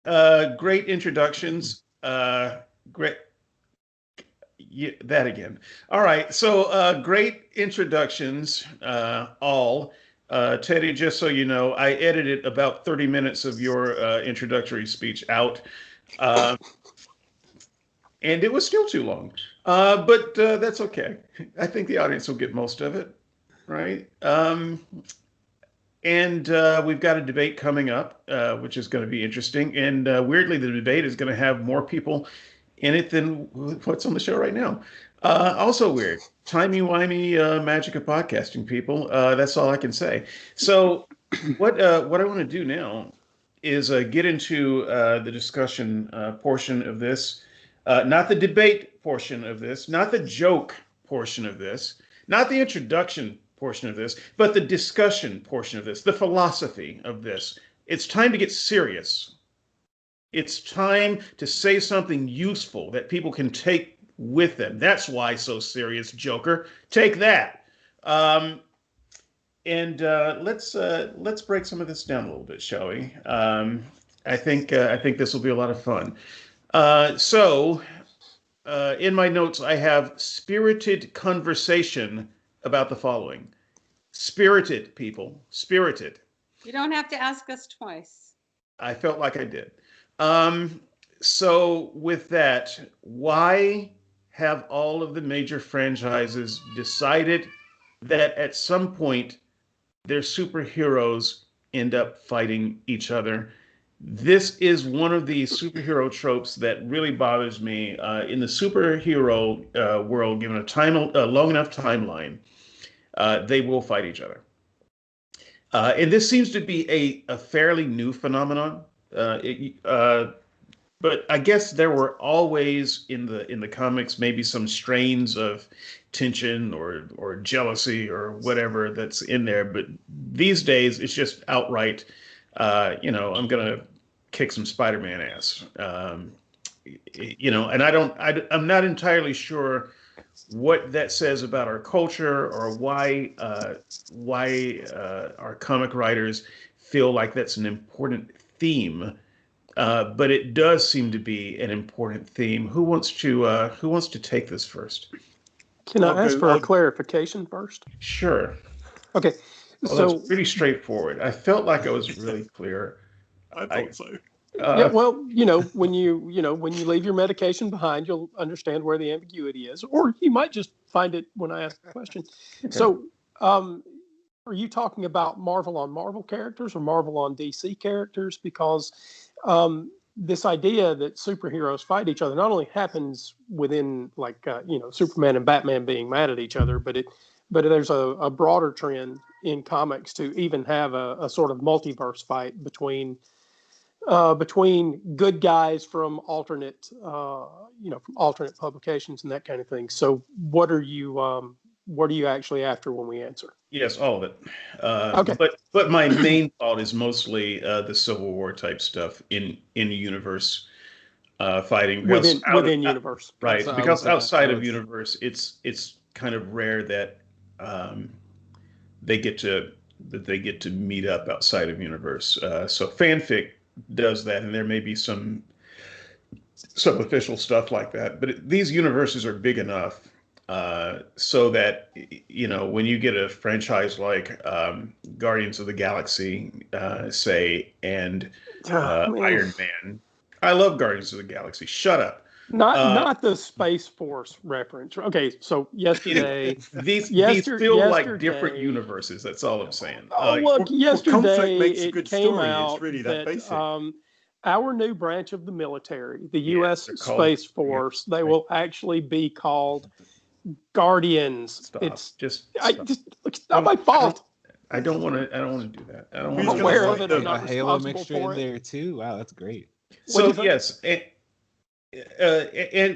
Great introductions. Great. Yeah, that again. All right. So, great introductions, all. Teddy, just so you know, I edited about 30 minutes of your introductory speech out, uh, and it was still too long. But that's okay. I think the audience will get most of it, right? And we've got a debate coming up, which is going to be interesting. And weirdly, the debate is going to have more people in it than what's on the show right now. Also weird. Timey-wimey magic of podcasting, people. That's all I can say. So, what I want to do now is get into the discussion portion of this, not the debate portion of this, not the joke portion of this, not the introduction portion of this, but the discussion portion of this, the philosophy of this. It's time to get serious. It's time to say something useful that people can take with them. That's why so serious, Joker. Take that. Um, and let's break some of this down a little bit, shall we? I think this will be a lot of fun. In my notes, I have spirited conversation about the following. Spirited, people. Spirited. You don't have to ask us twice. I felt like I did. Um, so, with that, why have all of the major franchises decided that at some point their superheroes end up fighting each other? This is one of the superhero tropes that really bothers me. In the superhero world, given a long enough timeline, they will fight each other. And this seems to be a fairly new phenomenon. But I guess there were always in the comics maybe some strains of tension or jealousy or whatever that's in there. But these days it's just outright, I'm gonna kick some Spider-Man ass. And I'm not entirely sure what that says about our culture or why our comic writers feel like that's an important theme. But it does seem to be an important theme. Who wants to take this first? Can I ask for a clarification first? Sure. Okay. Well, that was pretty straightforward. I felt like I was really clear. I thought so. Yeah, well, when you leave your medication behind, you'll understand where the ambiguity is, or you might just find it when I ask the question. Okay. So, are you talking about Marvel on Marvel characters or Marvel on DC characters? Because this idea that superheroes fight each other not only happens within Superman and Batman being mad at each other, but there's a broader trend in comics to even have a sort of multiverse fight between good guys from alternate publications and that kind of thing. So what are you actually after when we answer? Yes, all of it. Okay. But my main thought is mostly the Civil War type stuff in universe fighting within universe, right? Because outside of universe, it's kind of rare that they get to meet up outside of universe. So fanfic does that, and there may be some official stuff like that. But these universes are big enough so that when you get a franchise like Guardians of the Galaxy, say, and Iron Man. I love Guardians of the Galaxy. Shut up. Not the Space Force reference. Okay, so yesterday, these feel like different universes. That's all I'm saying. Look, yesterday makes a good it came story. out It's really that basic. Our new branch of the military, the U.S. Space Force, they will actually be called Guardians. Stop. It's not my fault. I don't want to do that. I don't I'm want to aware of it. I'm not a Halo responsible mixture for in it. there too. Wow, that's great. So yes, and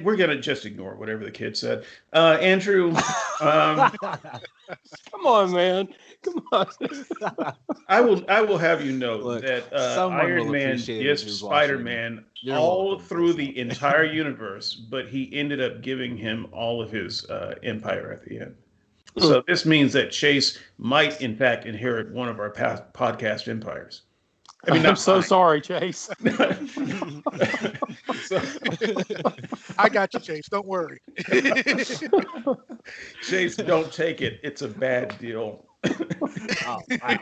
we're gonna just ignore whatever the kid said. Andrew, Come on, man. Come on. I will have you know that Iron Man dissed Spider-Man all through the entire universe, but he ended up giving him all of his empire at the end. So this means that Chase might, in fact, inherit one of our past podcast empires. I mean, I'm not so mine. sorry, Chase. So, I got you, Chase. Don't worry. Chase, don't take it. It's a bad deal. Oh, wow.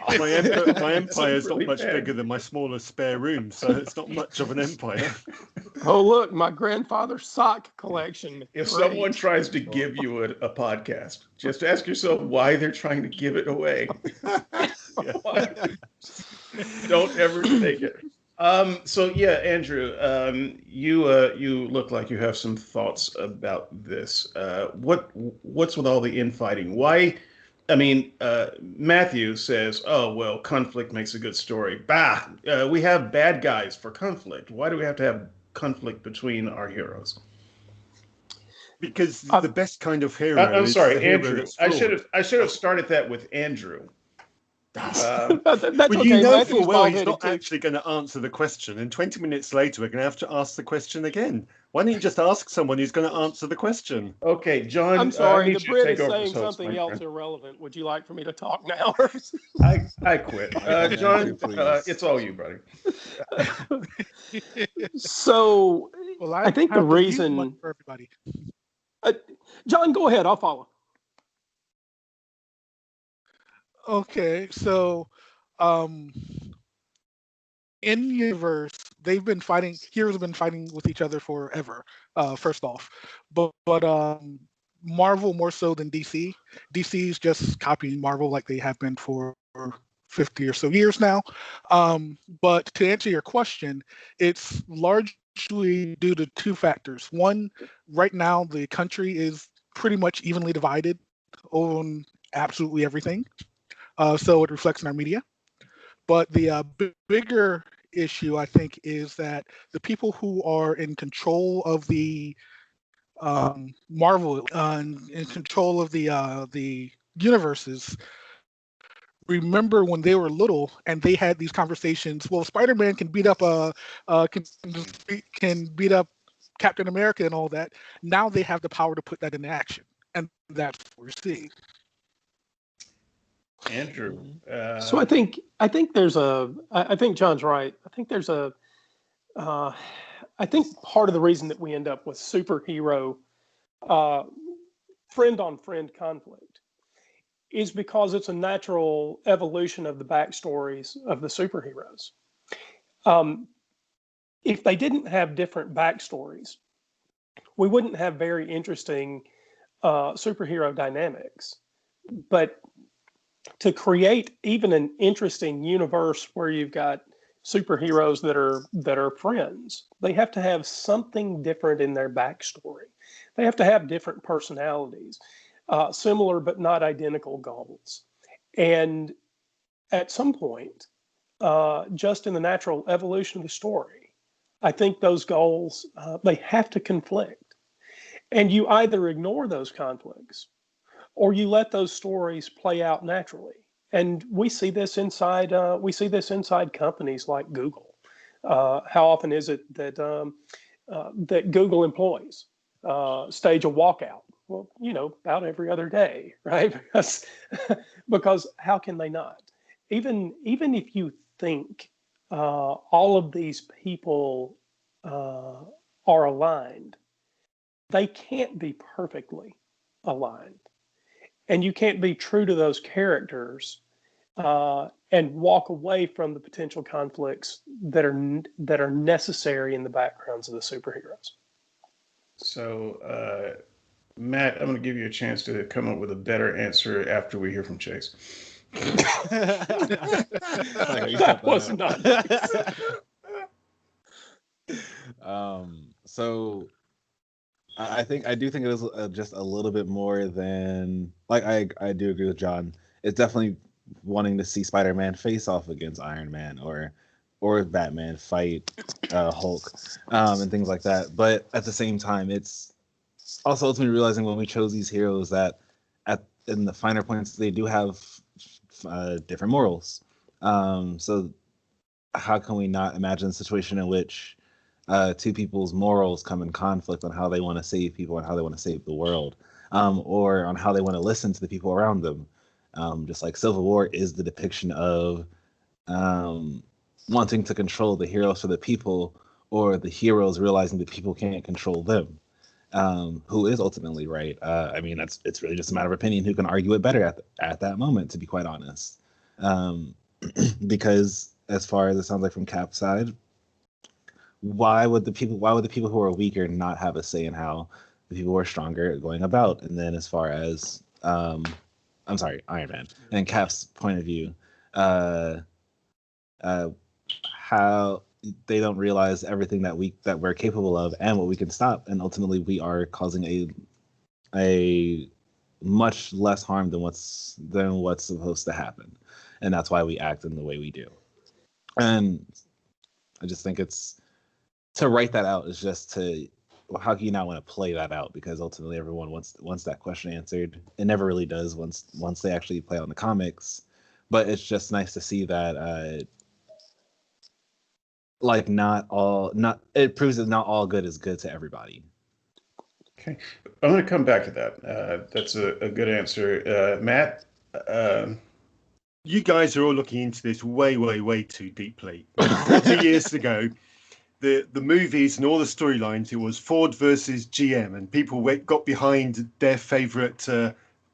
My empire is really not much bad. bigger than my smallest spare room, so it's not much of an empire. Oh, look, my grandfather's sock collection. If Great. someone tries to give you a podcast, just ask yourself why they're trying to give it away. Why? Don't ever take it. So yeah, Andrew, you look like you have some thoughts about this. What's with all the infighting? Why? I mean, Matthew says, "Oh well, conflict makes a good story." Bah, we have bad guys for conflict. Why do we have to have conflict between our heroes? Because the best kind of hero I'm is sorry, the hero Andrew. that's I flawed. should have started that with Andrew. That's Well, okay. you know Matthew's full well he's bald-headed not too. actually going to answer the question, and 20 minutes later we're going to have to ask the question again. Why don't you just ask someone who's going to answer the question? Okay, John. I'm I sorry, need the you to Brit take is over as saying host, something my else friend. irrelevant. Would you like for me to talk now? I quit. Andrew, John, please. it's all you, buddy. So, Well, I think the have to mute reason- one for everybody. John, go ahead. I'll follow. Okay, so in universe, they've been fighting. Heroes have been fighting with each other forever. First off, but Marvel more so than DC. DC's just copying Marvel like they have been for 50 or so years now. But to answer your question, it's largely due to two factors. One, right now the country is pretty much evenly divided on absolutely everything. So it reflects in our media. But the bigger issue, I think, is that the people who are in control of the Marvel, in control of the universes, remember when they were little and they had these conversations. Well, Spider-Man can beat up can beat up Captain America and all that. Now they have the power to put that into action, and that's what we're seeing. Andrew. So I think there's I think John's right. I think there's I think part of the reason that we end up with superhero friend on friend conflict is because it's a natural evolution of the backstories of the superheroes. If they didn't have different backstories, we wouldn't have very interesting superhero dynamics. But to create even an interesting universe where you've got superheroes that are friends, they have to have something different in their backstory. They have to have different personalities, similar but not identical goals. And at some point, just in the natural evolution of the story, I think those goals, they have to conflict. And you either ignore those conflicts or you let those stories play out naturally. And we see this inside companies like Google. How often is it that that Google employees stage a walkout? Well, about every other day, right? Because how can they not? Even if you think all of these people are aligned, they can't be perfectly aligned. And you can't be true to those characters and walk away from the potential conflicts that are necessary in the backgrounds of the superheroes. So, Matt, I'm going to give you a chance to come up with a better answer after we hear from Chase. That was not So I do think it was just a little bit more than, like, I do agree with John. It's definitely wanting to see Spider-Man face off against Iron Man or Batman fight Hulk and things like that. But at the same time, it's also ultimately realizing when we chose these heroes that in the finer points they do have different morals. So how can we not imagine a situation in which two people's morals come in conflict on how they want to save people and how they want to save the world, or on how they want to listen to the people around them. Just like Civil War is the depiction of wanting to control the heroes for the people, or the heroes realizing that people can't control them. Who is ultimately right? I mean, it's really just a matter of opinion. Who can argue it better at that moment? To be quite honest, because as far as it sounds like from Cap's side, why would the people who are weaker not have a say in how the people who are stronger are going about? And then as far as I'm sorry, Iron Man and Cap's point of view, uh, how they don't realize everything that we're capable of and what we can stop, and ultimately we are causing a much less harm than what's supposed to happen, and that's why we act in the way we do. And I just think it's to write that out is just to, well, how can you not want to play that out? Because ultimately everyone wants that question answered. It never really does once they actually play out in the comics. But it's just nice to see that it proves that not all good is good to everybody. Okay, I'm going to come back to that. That's a good answer, Matt. You guys are all looking into this way, way, way too deeply. 40 years ago, the movies and all the storylines, it was Ford versus GM, and people got behind their favorite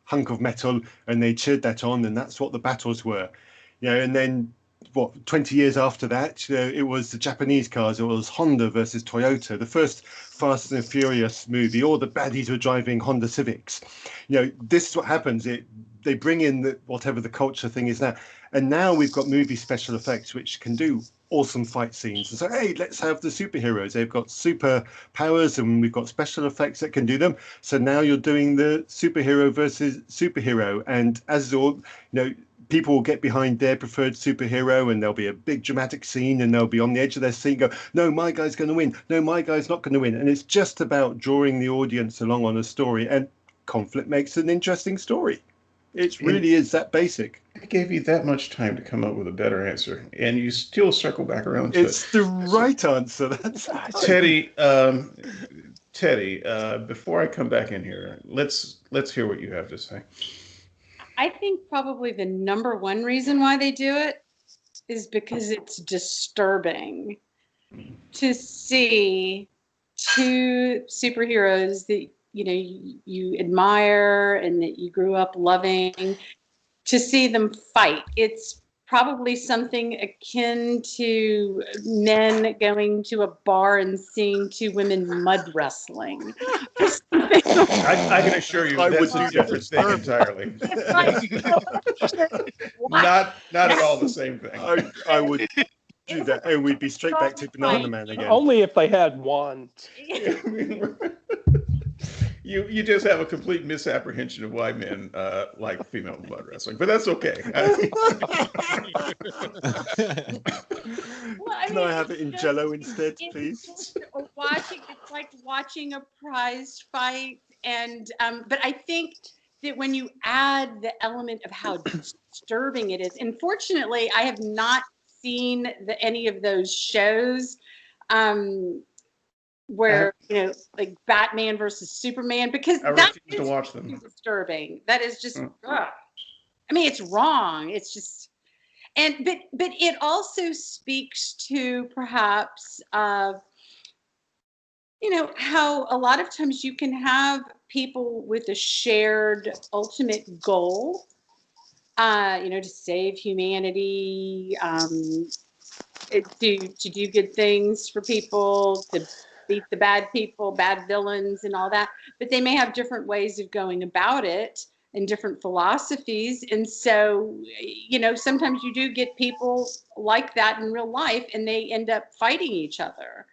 hunk of metal and they cheered that on, and that's what the battles were. And then 20 years after that, it was the Japanese cars. It was Honda versus Toyota. The first Fast and Furious movie, all the baddies were driving Honda Civics. This is what happens. They bring in whatever the culture thing is now. And now we've got movie special effects, which can do awesome fight scenes. And so, hey, let's have the superheroes. They've got super powers and we've got special effects that can do them. So now you're doing the superhero versus superhero. And as all, people will get behind their preferred superhero and there'll be a big dramatic scene and they'll be on the edge of their seat and go, no, my guy's going to win. No, my guy's not going to win. And it's just about drawing the audience along on a story, and conflict makes an interesting story. It really is that basic. I gave you that much time to come up with a better answer, and you still circle back around to It's the right answer. That's Teddy. Teddy, before I come back in here, let's hear what you have to say. I think probably the number one reason why they do it is because it's disturbing to see two superheroes that you admire and that you grew up loving, to see them fight. It's probably something akin to men going to a bar and seeing two women mud wrestling. I can assure you that's a different thing entirely. Not at all the same thing. I would do that, and we'd be straight back to Banana Man again. Only if they had one. You just have a complete misapprehension of why men like female blood wrestling, but that's okay. Can I have it in Jello instead, please? It's like watching a prize fight, and but I think that when you add the element of how disturbing it is, unfortunately, I have not seen any of those shows. Where like Batman versus Superman, because I that refuse to watch them. Disturbing. That is just. I mean, it's wrong. It's just, but it also speaks to perhaps how a lot of times you can have people with a shared ultimate goal, to save humanity, to do good things for people, to beat the bad people, bad villains and all that, but they may have different ways of going about it and different philosophies. And so, sometimes you do get people like that in real life and they end up fighting each other.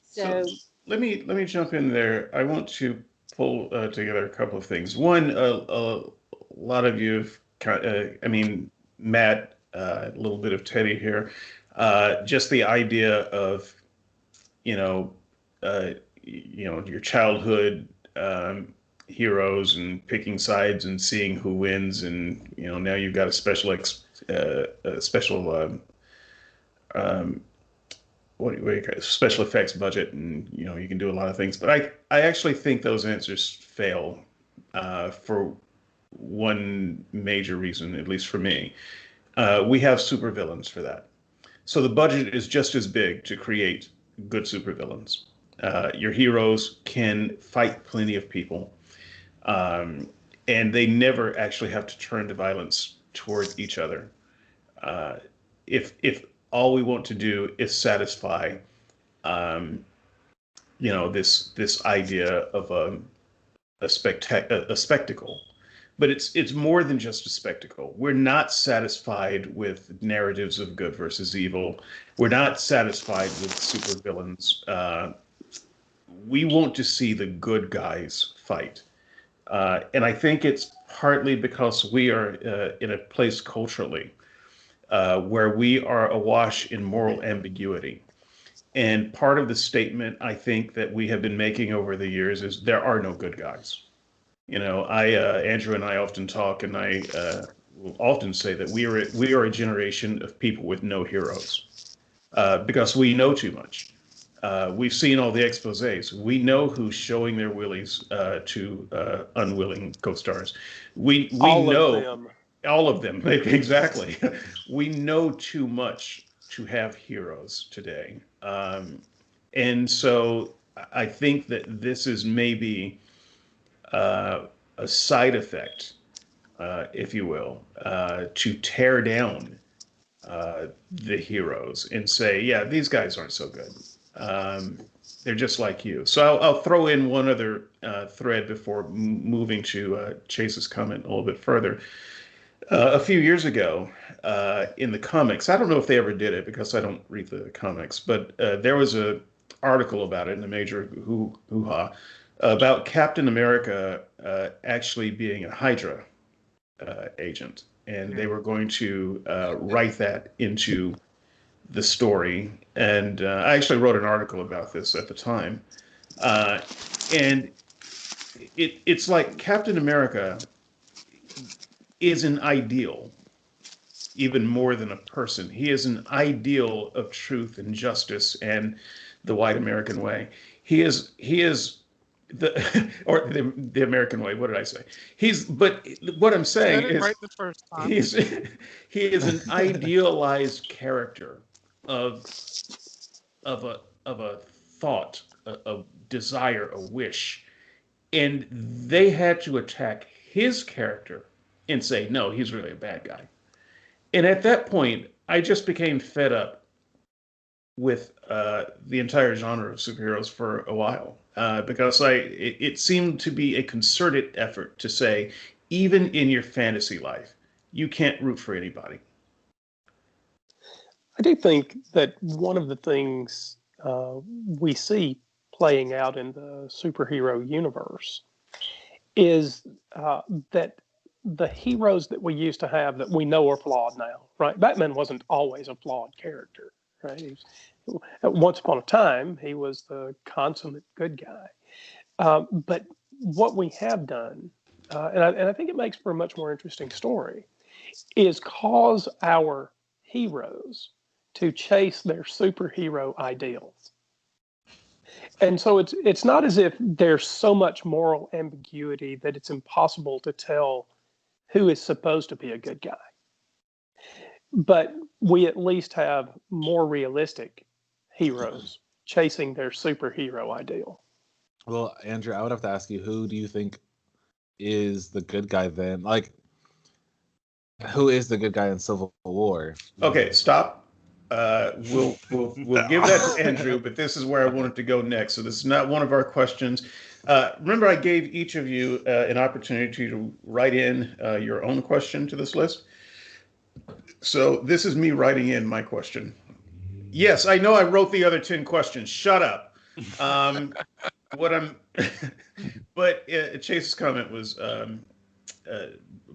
So let me jump in there. I want to pull together a couple of things. One, a lot of you have, Matt, a little bit of Teddy here, just the idea of, your childhood heroes and picking sides and seeing who wins, and now you've got a special what do you call it? Special effects budget, and you can do a lot of things. But I actually think those answers fail for one major reason, at least for me. We have supervillains for that. So the budget is just as big to create good supervillains. Your heroes can fight plenty of people, um, and they never actually have to turn to violence toward each other. Uh, if all we want to do is satisfy, um, this idea of a spectacle, but it's more than just a spectacle. We're not satisfied with narratives of good versus evil. We're not satisfied with supervillains. We want to see the good guys fight. And I think it's partly because we are in a place culturally where we are awash in moral ambiguity. And part of the statement I think that we have been making over the years is there are no good guys. Andrew and I often talk, and I will often say that we are a generation of people with no heroes because we know too much. We've seen all the exposés. We know who's showing their willies to unwilling co-stars. We All know of them. all of them. Exactly. We know too much to have heroes today, and so I think that this is maybe a side effect, if you will, to tear down the heroes and say, yeah, these guys aren't so good. They're just like you. So I'll throw in one other thread before moving to Chase's comment a little bit further. A few years ago, in the comics, I don't know if they ever did it because I don't read the comics, but there was a article about it in a major hoo-ha about Captain America actually being a Hydra agent, and they were going to write that into the story. And I actually wrote an article about this at the time, and it's like Captain America is an ideal, even more than a person. He is an ideal of truth and justice and the white American way. He is the American way. What did I say? But what I'm saying Said it is right the first time. he is an idealized character of a thought, a desire, a wish, and they had to attack his character and say, no, he's really a bad guy. And at that point, I just became fed up with the entire genre of superheroes for a while because it seemed to be a concerted effort to say, even in your fantasy life, you can't root for anybody. I do think that one of the things we see playing out in the superhero universe is that the heroes that we used to have that we know are flawed now, right? Batman wasn't always a flawed character, right? Once upon a time, he was the consummate good guy. But what we have done, and I think it makes for a much more interesting story, is cause our heroes to chase their superhero ideals. And so it's not as if there's so much moral ambiguity that it's impossible to tell who is supposed to be a good guy. But we at least have more realistic heroes chasing their superhero ideal. Well, Andrew, I would have to ask you, who do you think is the good guy then? Like, who is the good guy in Civil War? Okay, stop. We'll give that to Andrew, but this is where I wanted to go next. So this is not one of our questions. Remember, I gave each of you an opportunity to write in your own question to this list. So this is me writing in my question. Yes, I know I wrote the other 10 questions. Shut up. But Chase's comment was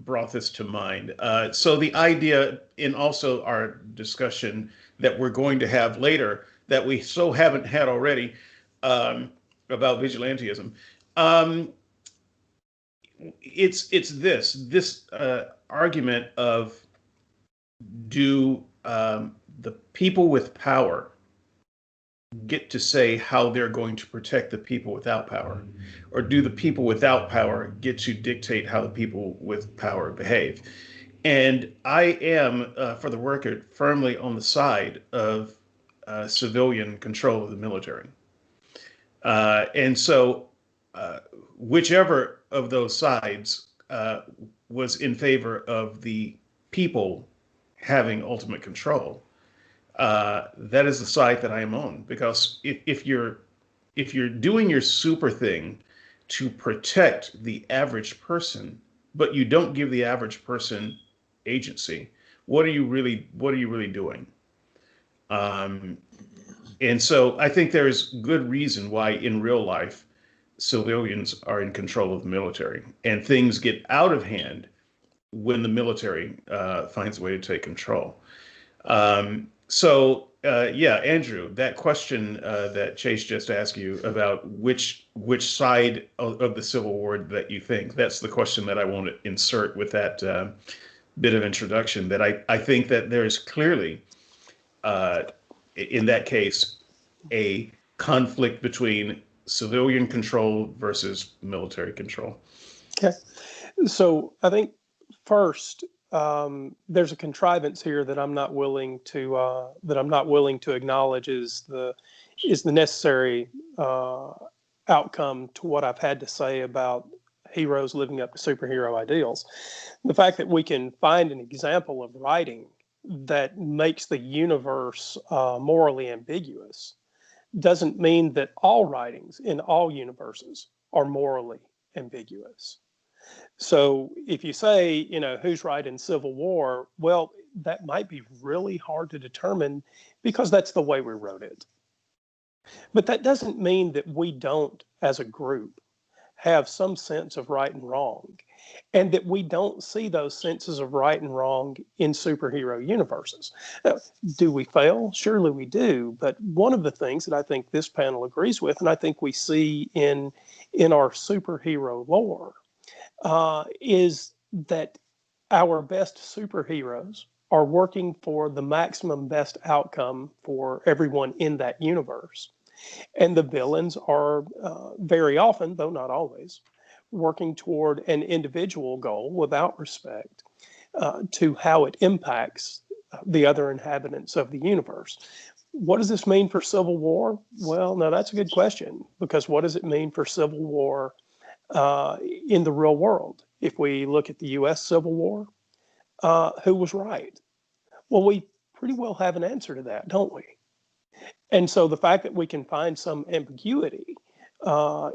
brought this to mind. So the idea in also our discussion that we're going to have later that we so haven't had already about vigilantism. It's this argument of do the people with power get to say how they're going to protect the people without power? Or do the people without power get to dictate how the people with power behave? And I am, for the record, firmly on the side of civilian control of the military. And so, uh, whichever of those sides was in favor of the people having ultimate control, that is the side that I am on. Because if you're doing your super thing to protect the average person, but you don't give the average person agency, what are you really doing? Um, and so I think there's good reason why in real life civilians are in control of the military, and things get out of hand when the military finds a way to take control. Yeah, Andrew, that question that Chase just asked you about which side of the Civil War that you think, that's the question that I want to insert with that bit of introduction. That I think that there is clearly, uh, in that case, a conflict between civilian control versus military control. Okay. So I think first, there's a contrivance here that I'm not willing to acknowledge is the necessary outcome to what I've had to say about heroes living up to superhero ideals. The fact that we can find an example of writing that makes the universe morally ambiguous doesn't mean that all writings in all universes are morally ambiguous. So if you say, who's right in Civil War, well, that might be really hard to determine because that's the way we wrote it. But that doesn't mean that we don't, as a group, have some sense of right and wrong, and that we don't see those senses of right and wrong in superhero universes. Now, do we fail? Surely we do. But one of the things that I think this panel agrees with, and I think we see in our superhero lore, is that our best superheroes are working for the maximum best outcome for everyone in that universe. And the villains are very often, though not always, working toward an individual goal without respect to how it impacts the other inhabitants of the universe. What does this mean for Civil War? Well, now that's a good question, because what does it mean for Civil War in the real world? If we look at the U.S. Civil War, who was right? Well, we pretty well have an answer to that, don't we? And so the fact that we can find some ambiguity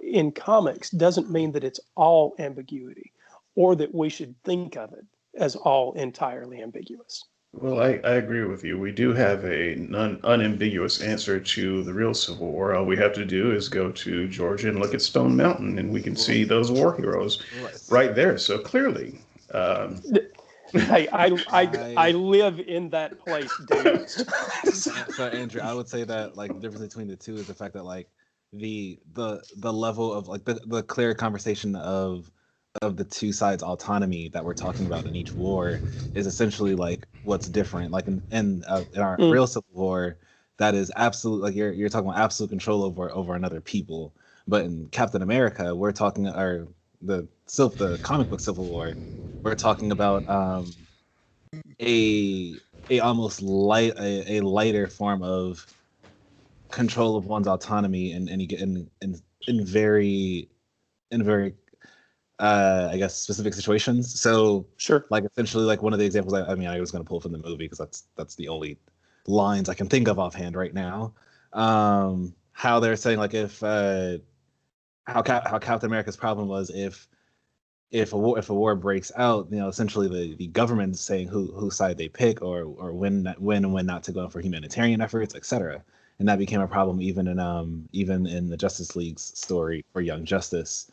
in comics doesn't mean that it's all ambiguity, or that we should think of it as all entirely ambiguous. Well, I agree with you. We do have a unambiguous answer to the real Civil War. All we have to do is go to Georgia and look at Stone Mountain, and we can see those war heroes right there. So clearly, hey, I live in that place, dude. So Andrew, I would say that like the difference between the two is the fact that like the level of like the clear conversation of the two sides' autonomy that we're talking about in each war is essentially like what's different. Like in our real Civil War, that is absolute, like you're talking about absolute control over another people. But in Captain America, we're talking, or the comic book Civil War, we're talking about a almost a lighter form of control of one's autonomy in very I guess specific situations. So sure, like essentially like one of the examples I was going to pull from the movie because that's the only lines I can think of offhand right now. How they're saying like if how Captain America's problem was if a war breaks out, essentially the government's saying whose side they pick or when and when not to go for humanitarian efforts, etc. And that became a problem even in the Justice League's story for Young Justice.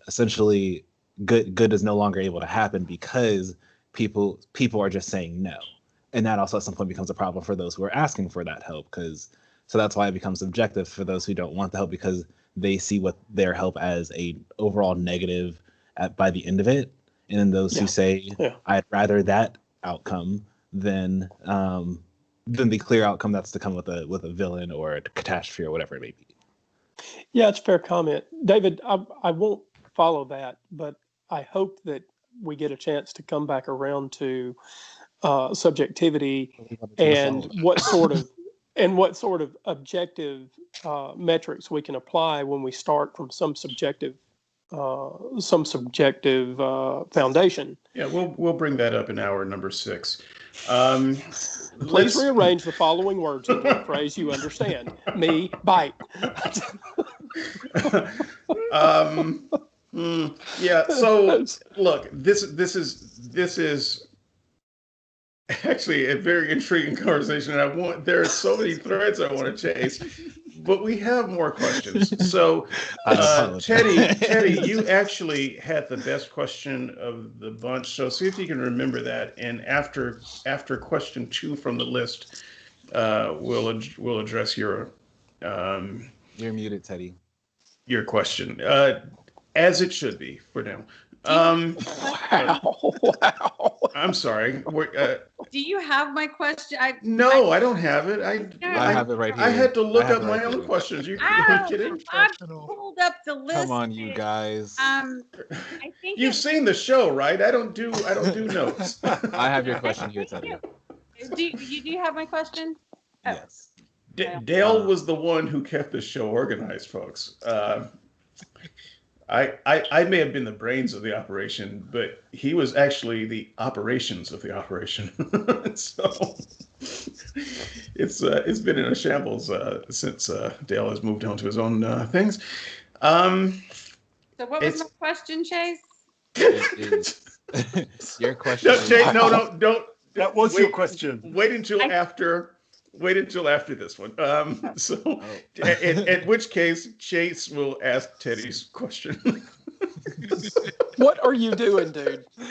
Essentially, good is no longer able to happen because people are just saying no, and that also at some point becomes a problem for those who are asking for that help. So that's why it becomes subjective for those who don't want the help, because they see what their help as a overall negative by the end of it, and then those who say I'd rather that outcome than the clear outcome that's to come with a villain or a catastrophe or whatever it may be. Yeah, it's a fair comment. David, I won't follow that, but I hope that we get a chance to come back around to subjectivity And and what sort of objective metrics we can apply when we start from some subjective foundation. Yeah, we'll bring that up in hour number 6. Please rearrange the following words into a phrase you understand. Me, bite. Yeah. So look, this is actually a very intriguing conversation, and there are so many threads I want to chase, but we have more questions. So, Teddy, you actually had the best question of the bunch. So see if you can remember that. And after question 2 from the list, we'll address your You're muted, Teddy. Your question, as it should be for now. Wow. I'm sorry. Do you have my question? No, I don't have it. I have it right here. I had to look up it my right own here. questions. You I kidding? pulled up the list. Come on, you guys. I think You've seen the show, right? I don't do notes. I have your question here, Teddy. Do you have my question? Oh. Yes. Dale was the one who kept the show organized, folks. I may have been the brains of the operation, but he was actually the operations of the operation. So it's been in a shambles since Dale has moved on to his own things. So what was my question, Chase? Your question. No, Chase, no, don't. That was your question. Wait until after this one. At which case, Chase will ask Teddy's question. What are you doing, dude? I'm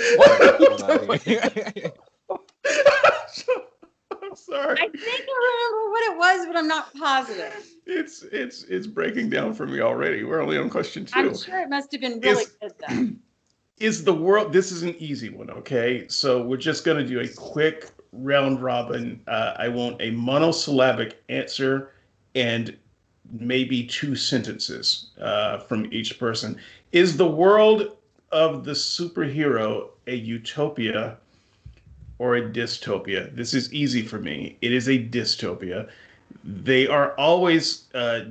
sorry. I think I remember what it was, but I'm not positive. It's breaking down for me already. We're only on question 2. I'm sure it must have been really good though. Is the world? This is an easy one, okay? So we're just going to do a quick round robin. I want a monosyllabic answer and maybe 2 sentences from each person. Is the world of the superhero a utopia or a dystopia? This is easy for me. It is a dystopia. They are always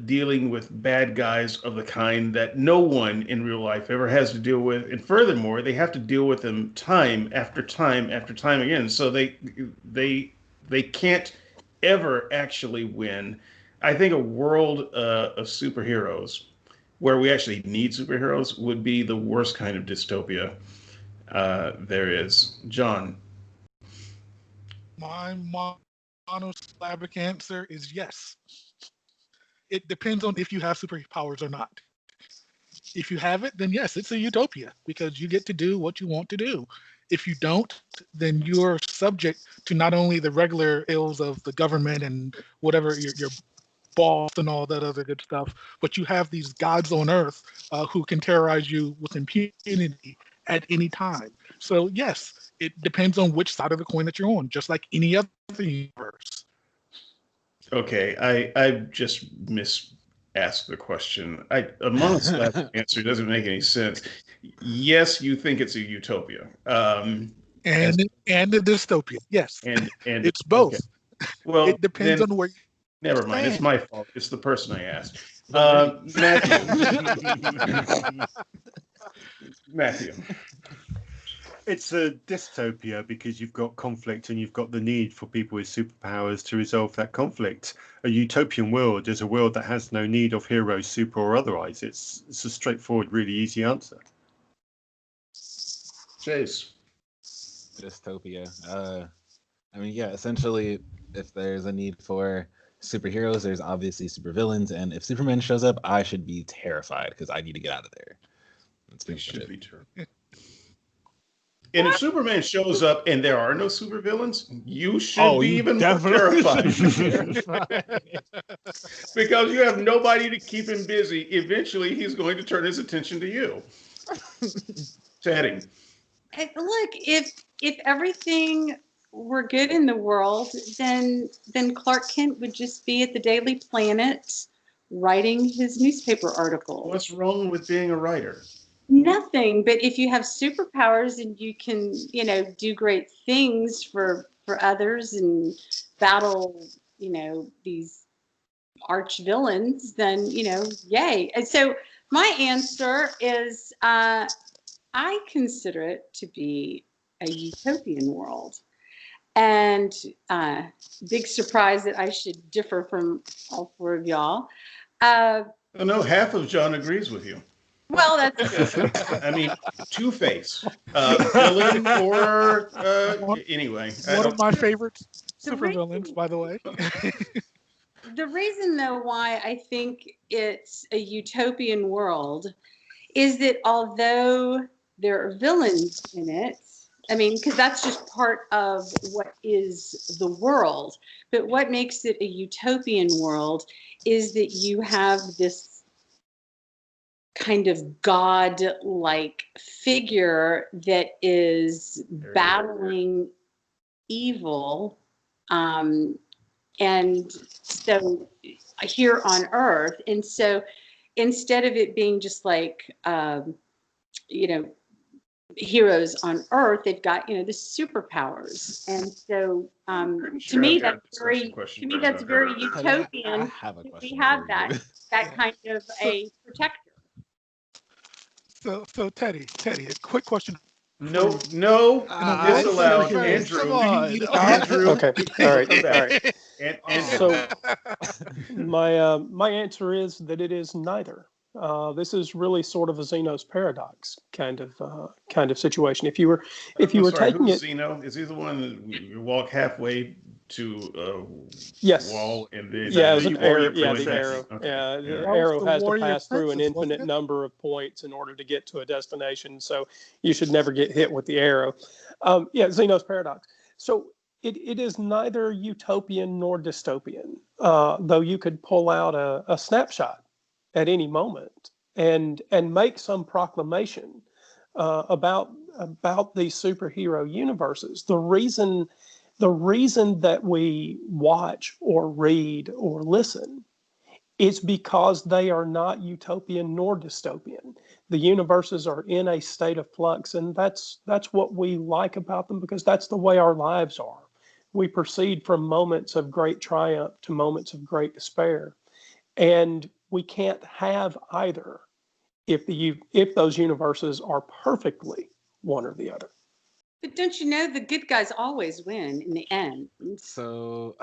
dealing with bad guys of the kind that no one in real life ever has to deal with. And furthermore, they have to deal with them time after time after time again. So they can't ever actually win. I think a world of superheroes where we actually need superheroes would be the worst kind of dystopia there is. John. My monosyllabic answer is yes. It depends on if you have superpowers or not. If you have it, then yes, it's a utopia because you get to do what you want to do. If you don't, then you're subject to not only the regular ills of the government and whatever your boss and all that other good stuff, but you have these gods on earth who can terrorize you with impunity at any time. So yes, it depends on which side of the coin that you're on, just like any other universe. Okay, I just asked the question. A monosyllabic answer doesn't make any sense. Yes, you think it's a utopia. And a dystopia, yes. And it's both. Okay. Well, it depends on where. Never mind. It's my fault. It's the person I asked. Matthew. It's a dystopia because you've got conflict and you've got the need for people with superpowers to resolve that conflict. A utopian world is a world that has no need of heroes, super or otherwise. It's a straightforward, really easy answer. Chase. Dystopia. I mean, yeah, essentially, if there's a need for superheroes, there's obviously supervillains, and if Superman shows up, I should be terrified because I need to get out of there. That's pretty much it. And if Superman shows up and there are no supervillains, you should be even more terrified. Because you have nobody to keep him busy. Eventually, he's going to turn his attention to you. Teddy. Look, if everything were good in the world, then Clark Kent would just be at the Daily Planet writing his newspaper articles. What's wrong with being a writer? Nothing. But if you have superpowers and you can, do great things for others and battle, these arch villains, then, yay. And so my answer is I consider it to be a utopian world. And big surprise that I should differ from all four of y'all. Oh, no, half of John agrees with you. Well, that's I mean, Two-Face, villain or anyway. One of my favorites, The supervillains, reason- by the way. the reason, though, why I think it's a utopian world is that although there are villains in it, I mean, because that's just part of what is the world. But what makes it a utopian world is that you have this kind of God-like figure that is battling evil. And so here on Earth. And so instead of it being just like, heroes on Earth, they've got, the superpowers. And so to me, that's very utopian. I have a question. We have for that you. that kind of a protector. So Teddy, a quick question. No, disallowed. Two-Face, Andrew, come on. Andrew. Okay. All right. And So my answer is that it is neither. This is really sort of a Zeno's paradox kind of situation. If you were taking who's it, Zeno? Is he the one that you walk halfway to yes, wall and then yeah, it was an before arrow. you Yeah, play the next? arrow. Okay. Yeah, the That was arrow the has to Warrior pass through an Princess, wasn't infinite it? number of points in order to get to a destination. So you should never get hit with the arrow. Yeah, Zeno's paradox. So it is neither utopian nor dystopian, though you could pull out a snapshot at any moment and make some proclamation about these superhero universes. The reason that we watch or read or listen is because they are not utopian nor dystopian. The universes are in a state of flux, and that's what we like about them, because that's the way our lives are. We proceed from moments of great triumph to moments of great despair, and we can't have either if those universes are perfectly one or the other. But don't you know the good guys always win in the end? So,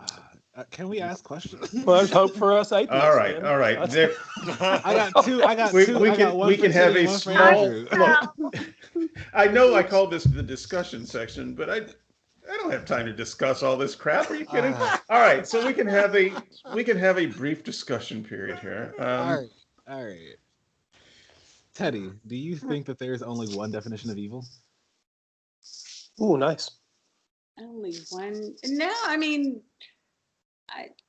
can we ask questions? Well, there's hope for us atheists. All right, then. all right. There, I got two. we can have a one for small Andrew. look. I know I called this the discussion section, but I don't have time to discuss all this crap. Are you kidding? All right, so we can have a brief discussion period here. All right. Teddy, do you think that there's only one definition of evil? Ooh, nice. Only one. No, I mean,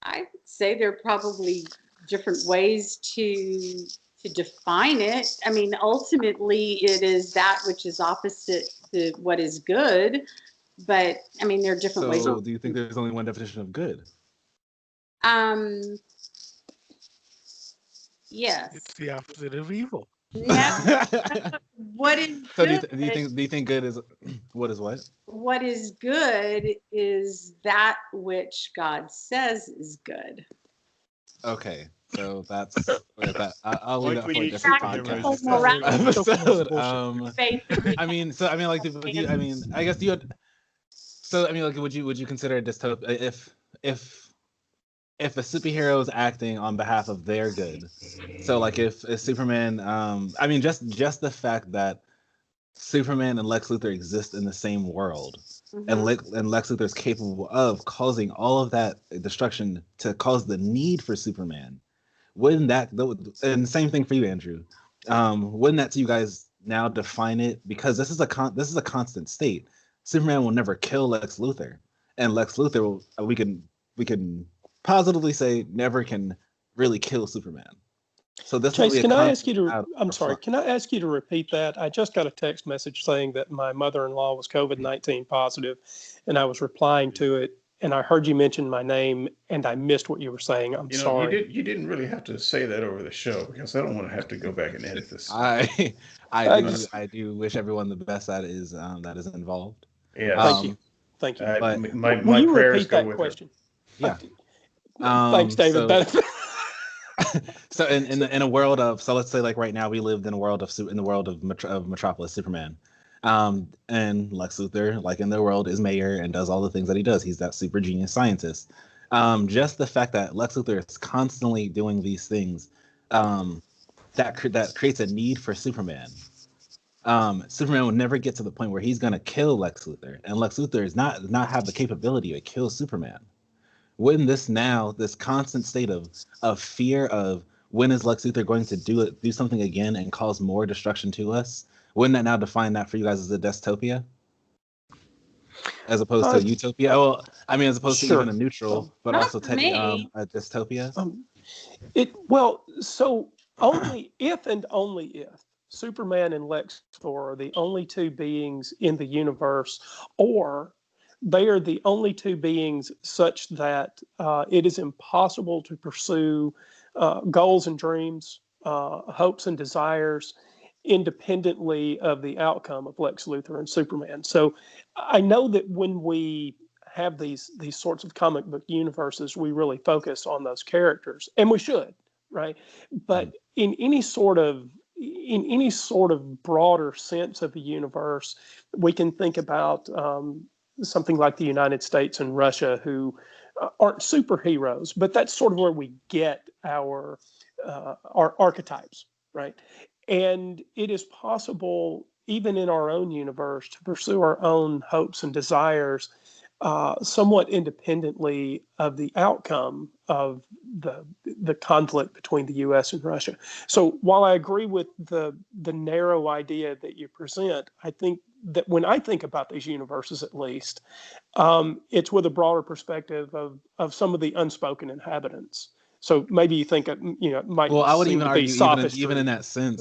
I would say there are probably different ways to define it. I mean, ultimately, it is that which is opposite to what is good. But I mean, there are different ways. So, do you think there's only one definition of good? Yes. It's the opposite of evil. No. What is So good? do you think good is what is what? What is good is that which God says is good. Okay, so that's I'll leave that We for a need different to Practical podcast. morality. Episode. Faith. I mean, I guess you had. So I mean, like, would you consider a dystopia if a superhero is acting on behalf of their good? So like if Superman, I mean, just the fact that Superman and Lex Luthor exist in the same world, and Lex Luthor is capable of causing all of that destruction to cause the need for Superman, wouldn't that? And same thing for you, Andrew. Wouldn't that to you guys now define it? Because this is a constant state. Superman will never kill Lex Luthor, and Lex Luthor will, we can positively say never can really kill Superman. So this Chase, can I ask you to? I'm sorry. Can I ask you to repeat that? I just got a text message saying that my mother-in-law was COVID-19 positive, and I was replying to it, and I heard you mention my name, and I missed what you were saying. I'm You know, sorry. you didn't really have to say that over the show because I don't want to have to go back and edit this. I Ex- I do wish everyone the best that is involved. Yeah. Thank you. Thank you. But- my Will you prayers repeat go that with question? Yeah. Thanks, David. So, so in a world of, so let's say like right now we lived in a world of Metropolis, Superman, and Lex Luthor, like in their world, is mayor and does all the things that he does. He's that super genius scientist. Just the fact that Lex Luthor is constantly doing these things, that creates a need for Superman. Superman will never get to the point where he's gonna kill Lex Luthor, and Lex Luthor is not have the capability to kill Superman. Wouldn't this constant state of fear of when is Lex Luthor going to do something again and cause more destruction to us? Wouldn't that now define that for you guys as a dystopia, as opposed to a utopia? Well, I mean, as opposed to even a neutral, but Not also for me. a dystopia. So only if and only if Superman and Lex Luthor are the only two beings in the universe, or they are the only two beings such that it is impossible to pursue goals and dreams, hopes and desires independently of the outcome of Lex Luthor and Superman. So I know that when we have these sorts of comic book universes, we really focus on those characters, and we should, right? But in any sort of broader sense of the universe, we can think about something like the United States and Russia, who aren't superheroes, but that's sort of where we get our archetypes, right? And it is possible, even in our own universe, to pursue our own hopes and desires somewhat independently of the outcome of the conflict between the U.S. and Russia. So while I agree with the narrow idea that you present, I think that when I think about these universes, at least, it's with a broader perspective of some of the unspoken inhabitants. So maybe you think it might. Well, I would seem even to be argue, sophistry. even in that sense,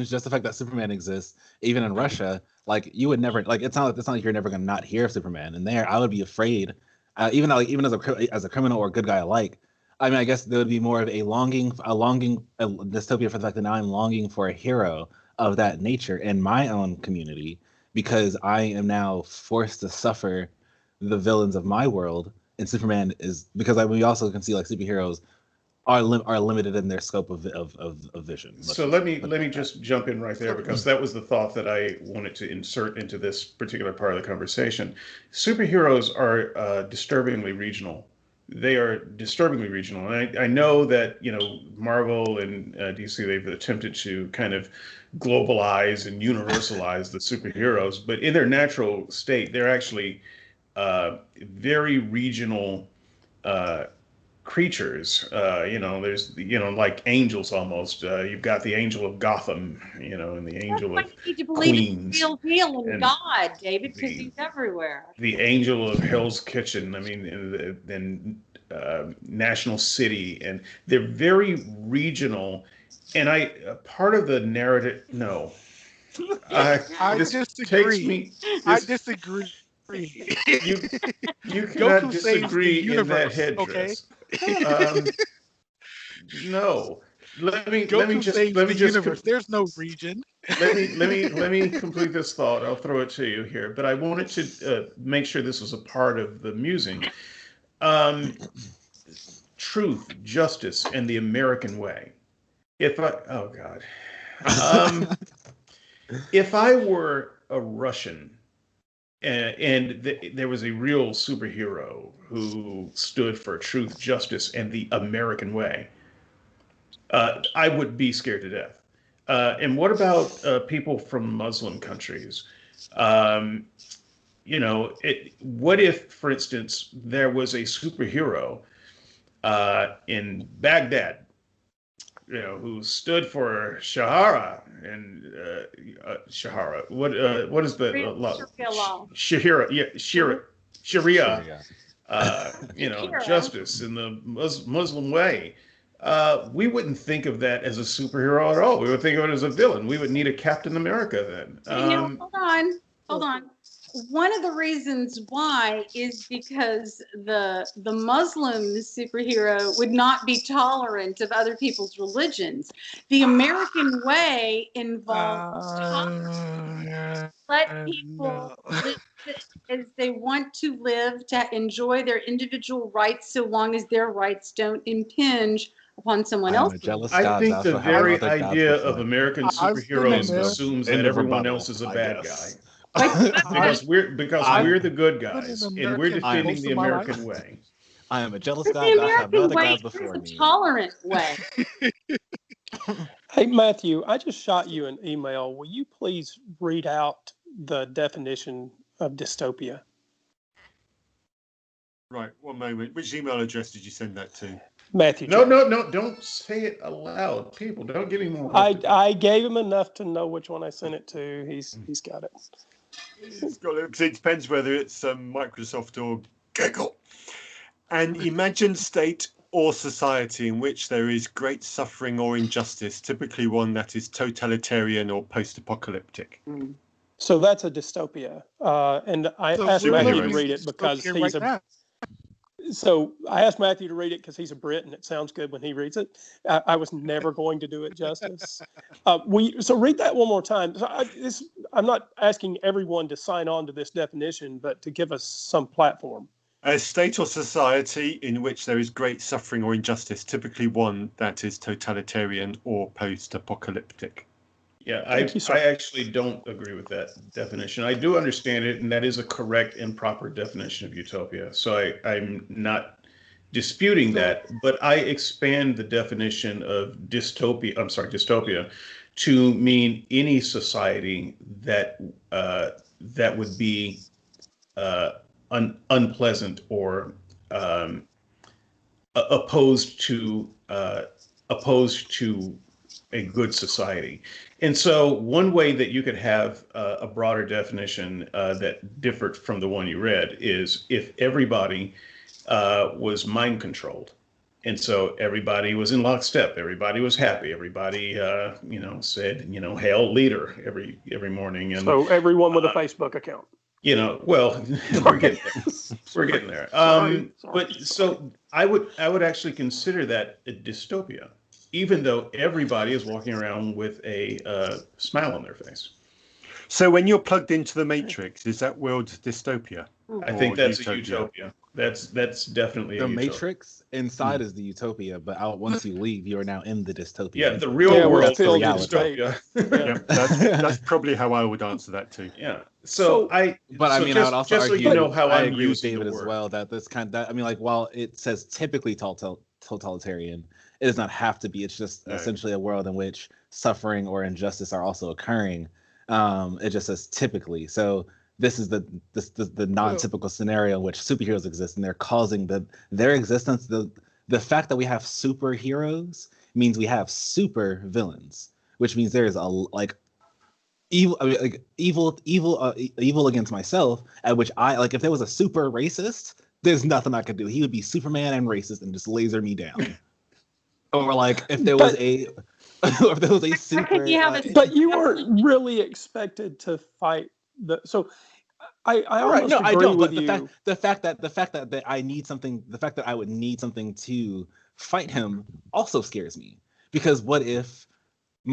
just the fact that Superman exists, even in Russia, like you would never, like it's not like you're never gonna not hear of Superman. And there, I would be afraid, even as a criminal or a good guy alike. I mean, I guess there would be more of a dystopia for the fact that now I'm longing for a hero of that nature in my own community, because I am now forced to suffer the villains of my world. And Superman is, because we also can see like superheroes are limited in their scope of vision. So let me just jump in right there, because that was the thought that I wanted to insert into this particular part of the conversation. Superheroes are disturbingly regional. They are disturbingly regional. And I know that, Marvel and DC, they've attempted to kind of globalize and universalize the superheroes, but in their natural state, they're actually very regional creatures. There's like angels almost. You've got the angel of Gotham, and the angel of You need to believe Queens, in real deal in and God, David, because the- he's everywhere. the angel of Hell's Kitchen. I mean, and National City, and they're very regional. And part of the narrative, no, I this disagree. takes me. I This, disagree. you Goku cannot saves disagree the in that universe, okay? headdress. No, let me Goku saves the just universe. There's no region. let me complete this thought. I'll throw it to you here, but I wanted to make sure this was a part of the musing. Truth, justice, and the American way. If I were a Russian and there was a real superhero who stood for truth, justice, and the American way, I would be scared to death. And what about people from Muslim countries? What if, for instance, there was a superhero in Baghdad, who stood for Shahara and Shahara. What is the Sharia law. Shahira? Yeah, Sharia. Sharia. Justice in the Muslim way. We wouldn't think of that as a superhero at all. We would think of it as a villain. We would need a Captain America then. Hold on. one of the reasons why is because the Muslim superhero would not be tolerant of other people's religions. The American way involves tolerance. Let people live as they want to live, to enjoy their individual rights, so long as their rights don't impinge upon someone I am a else's. jealous I God. think Thou the shalt have no very other gods idea before of me. American I've been superheroes American. assumes that End of everyone rebuttal, else is a I bad guess. guy. Like, Because I've we're the good been an guys and we're American defending most the of my life. American way. I am a jealous the God. Thou shalt have no American other way gods is before a me. tolerant way. Hey, Matthew, I just shot you an email. Will you please read out the definition of dystopia? Right, one moment. Which email address did you send that to? Matthew. No, Jackson. no, no, don't say it aloud. People, don't give me more work. I gave him enough to know which one I sent it to. He's got it. It depends whether it's Microsoft or Google. An imagined state or society in which there is great suffering or injustice, typically one that is totalitarian or post-apocalyptic. So that's a dystopia. And I So asked we're Matthew living to read it because dystopia he's right now. So I asked Matthew to read it because he's a Brit and it sounds good when he reads it. I was never going to do it justice. So read that one more time. So I'm not asking everyone to sign on to this definition, but to give us some platform. A state or society in which there is great suffering or injustice, typically one that is totalitarian or post-apocalyptic. Yeah, Thank you, sir. I actually don't agree with that definition. I do understand it, and that is a correct and proper definition of utopia. So I'm not disputing that, but I expand the definition of dystopia, to mean any society that that would be unpleasant or opposed to a good society. And so one way that you could have a broader definition that differed from the one you read is if everybody was mind controlled. And so everybody was in lockstep. Everybody was happy. Everybody, said, "Hail leader" every morning. And So everyone with a Facebook account. Well, we're getting there. We're getting there. Sorry. But so I would actually consider that a dystopia, even though everybody is walking around with a smile on their face. So when you're plugged into the Matrix, is that world dystopia? I think that's utopia? a utopia. That's definitely The a utopia. Matrix inside is the utopia, but once you leave, you are now in the dystopia. Yeah, the real Yeah, we're world is still in dystopia. Yeah, that's probably how I would answer that too. Yeah. But So I mean, I would also just so argue. you know how I I'm agree with using David the as word. well that this while it says typically totalitarian, it does not have to be. It's just essentially a world in which suffering or injustice are also occurring. It just says typically. So this is the non-typical scenario in which superheroes exist, and they're causing their existence. The fact that we have superheroes means we have super villains, which means there is evil against myself, at which if there was a super racist, there's nothing I could do. He would be Superman and racist and just laser me down. Or if there was a super, but you weren't really expected to fight so I almost agree I don't. with But you. the fact that I need something, the fact that I would need something to fight him also scares me, because what if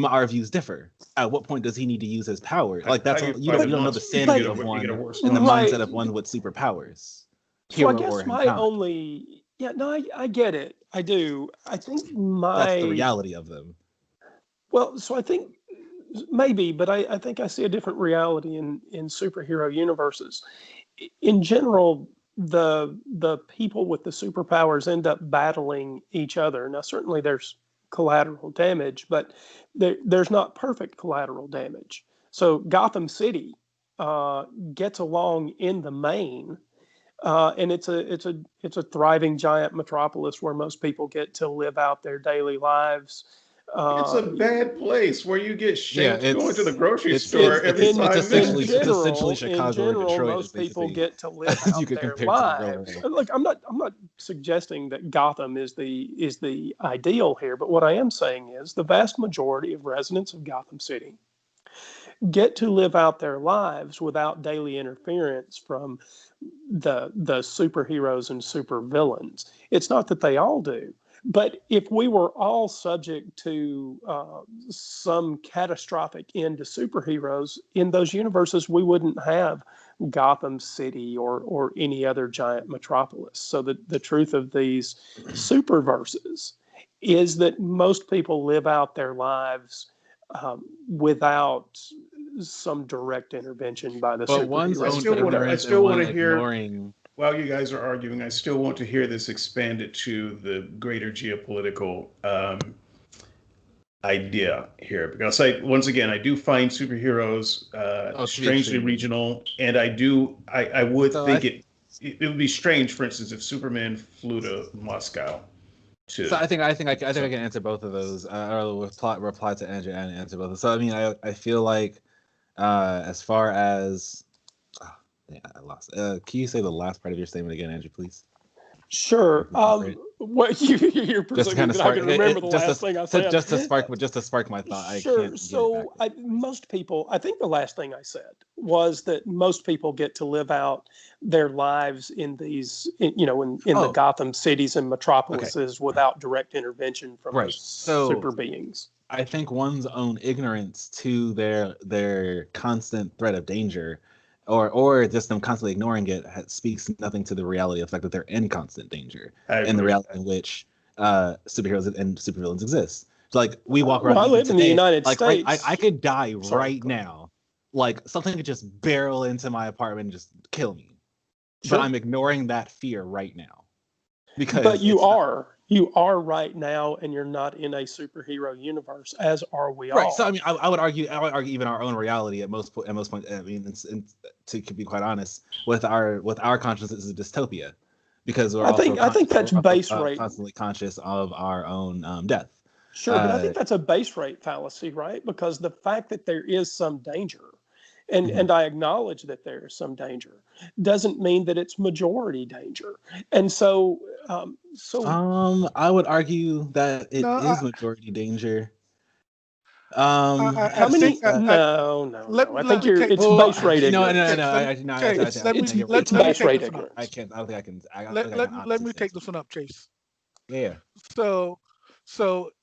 our views differ? At what point does he need to use his power? You don't know the sanity of one and the mindset of one with superpowers. So I guess I get it. I do. I think that's the reality of them. Well, so I think maybe, but I think I see a different reality in superhero universes. In general, the people with the superpowers end up battling each other. Now, certainly there's collateral damage, but there's not perfect collateral damage. So Gotham City gets along in the main, and it's a thriving giant metropolis where most people get to live out their daily lives. It's a bad place where you get shanked going to the grocery it's store every 5 minutes. It's essentially Chicago or Detroit. Most people get to live You out could their compare it to the lives. real Look, I'm not suggesting that Gotham is the ideal here, but what I am saying is the vast majority of residents of Gotham City get to live out their lives without daily interference from the superheroes and supervillains. It's not that they all do, but if we were all subject to some catastrophic end to superheroes in those universes, we wouldn't have Gotham City or any other giant metropolis. So the truth of these superverses is that most people live out their lives without some direct intervention by the But one's superheroes. own still wanna- I ignorance still and wanna one hear- ignoring. While you guys are arguing, I still want to hear this expanded to the greater geopolitical idea here, because once again, I do find superheroes strangely extreme. regional, and I would So think it would be strange, for instance, if Superman flew to Moscow. So I think I can answer both of those, or reply to Andrew and answer both. So I mean, I feel like as far as I lost. Can you say the last part of your statement again, Andrew, please? Sure. Great. What you're presuming that I can remember the last thing I said. Just to spark my thought. Sure. I can't So most people, I think the last thing I said was that most people get to live out their lives in these, in the Gotham cities and metropolises without direct intervention from Right. those So super beings. I think one's own ignorance to their constant threat of danger, or just them constantly ignoring it, speaks nothing to the reality of the fact that they're in constant danger and the reality in which superheroes and supervillains exist. So, like, we walk around. I live in the United States. I could die right now. Like, something could just barrel into my apartment and just kill me. Sure. But I'm ignoring that fear right now. But you are right now, and you're not in a superhero universe, as are we all. Right. So I mean, I would argue even our own reality at most points. I mean, to be quite honest, with our consciousness is a dystopia, because I think that's base rate. Constantly conscious of our own death. Sure, but I think that's a base rate fallacy, right? Because the fact that there is some danger, and I acknowledge that there is some danger, doesn't mean that it's majority danger. And so I would argue that it is majority danger. how many? No. I think it's base rate ignorance. It's base rate ignorance. I don't think I can. Let me take this one up, Chase. Yeah. So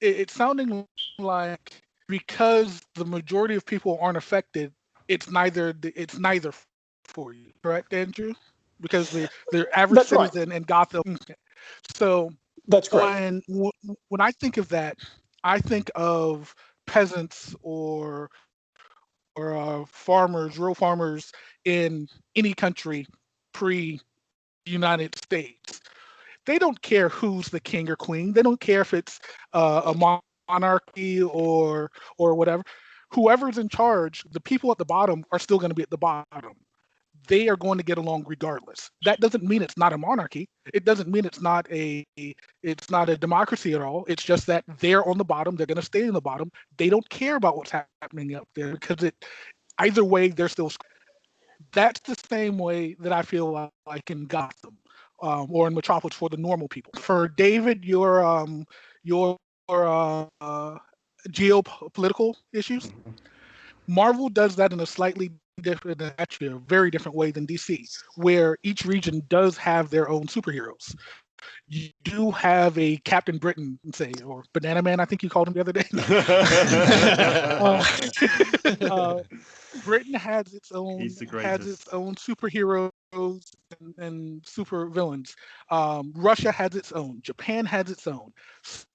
it's sounding like, because the majority of people aren't affected, it's neither for you, correct, Andrew? Because the average citizen in Gotham. So that's correct. When I think of that, I think of peasants or farmers, rural farmers in any country pre-United States. They don't care who's the king or queen. They don't care if it's a monarchy or whatever. Whoever's in charge, the people at the bottom are still going to be at the bottom. They are going to get along regardless. That doesn't mean it's not a monarchy. It doesn't mean it's not a democracy at all. It's just that they're on the bottom. They're going to stay on the bottom. They don't care about what's happening up there, because either way, they're still. That's the same way that I feel like in Gotham or in Metropolis for the normal people. For David, your geopolitical issues, Marvel does that in a slightly different, actually a very different way than DC, where each region does have their own superheroes. You do have a Captain Britain, say, or Banana Man, I think you called him the other day. Britain has its own superheroes and super villains. Russia has its own. Japan has its own.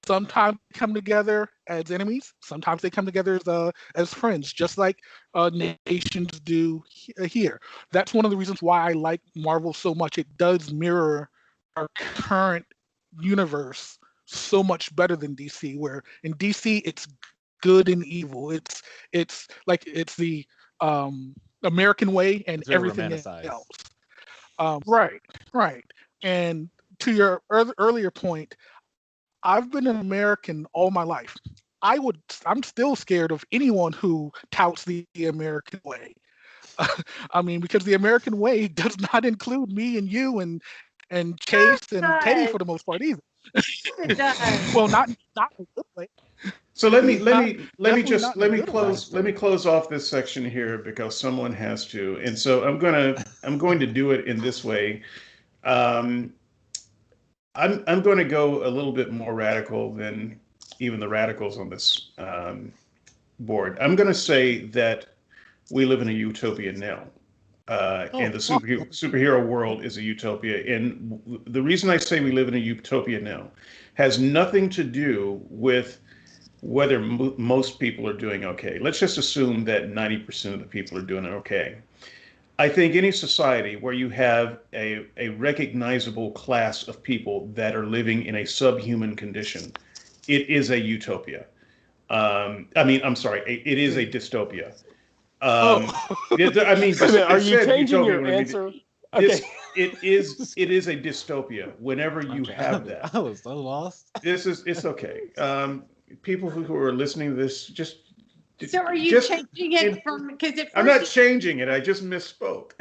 Sometimes they come together as enemies. Sometimes they come together as friends, just like nations do here. That's one of the reasons why I like Marvel so much. It does mirror our current universe so much better than DC, where in DC it's good and evil. It's the American way and everything else. Right. And to your earlier point, I've been an American all my life. I'm still scared of anyone who touts the American way. I mean, because the American way does not include me and you and Chase and Teddy for the most part either. It does. Well, not in a good way. So let me He's let not- me let me definitely just not in let a me good close way. off this section here because someone has to, and so I'm going to do it in this way. Um, I'm going to go a little bit more radical than even the radicals on this board. I'm going to say that we live in a utopia now. And Oh, the superhero world is a utopia. And the reason I say we live in a utopia now has nothing to do with whether most people are doing okay. Let's just assume that 90% of the people are doing okay. I think any society where you have a recognizable class of people that are living in a subhuman condition, it is a utopia. I'm sorry, it is a dystopia. oh, I mean, Wait a minute, are it you said changing utopia your when I mean answer? Okay. this. It is a dystopia. Whenever you Okay, have that, I was so lost. it's okay. People who are listening to this, So are you just changing it from, because at I'm first not changing it. I just misspoke.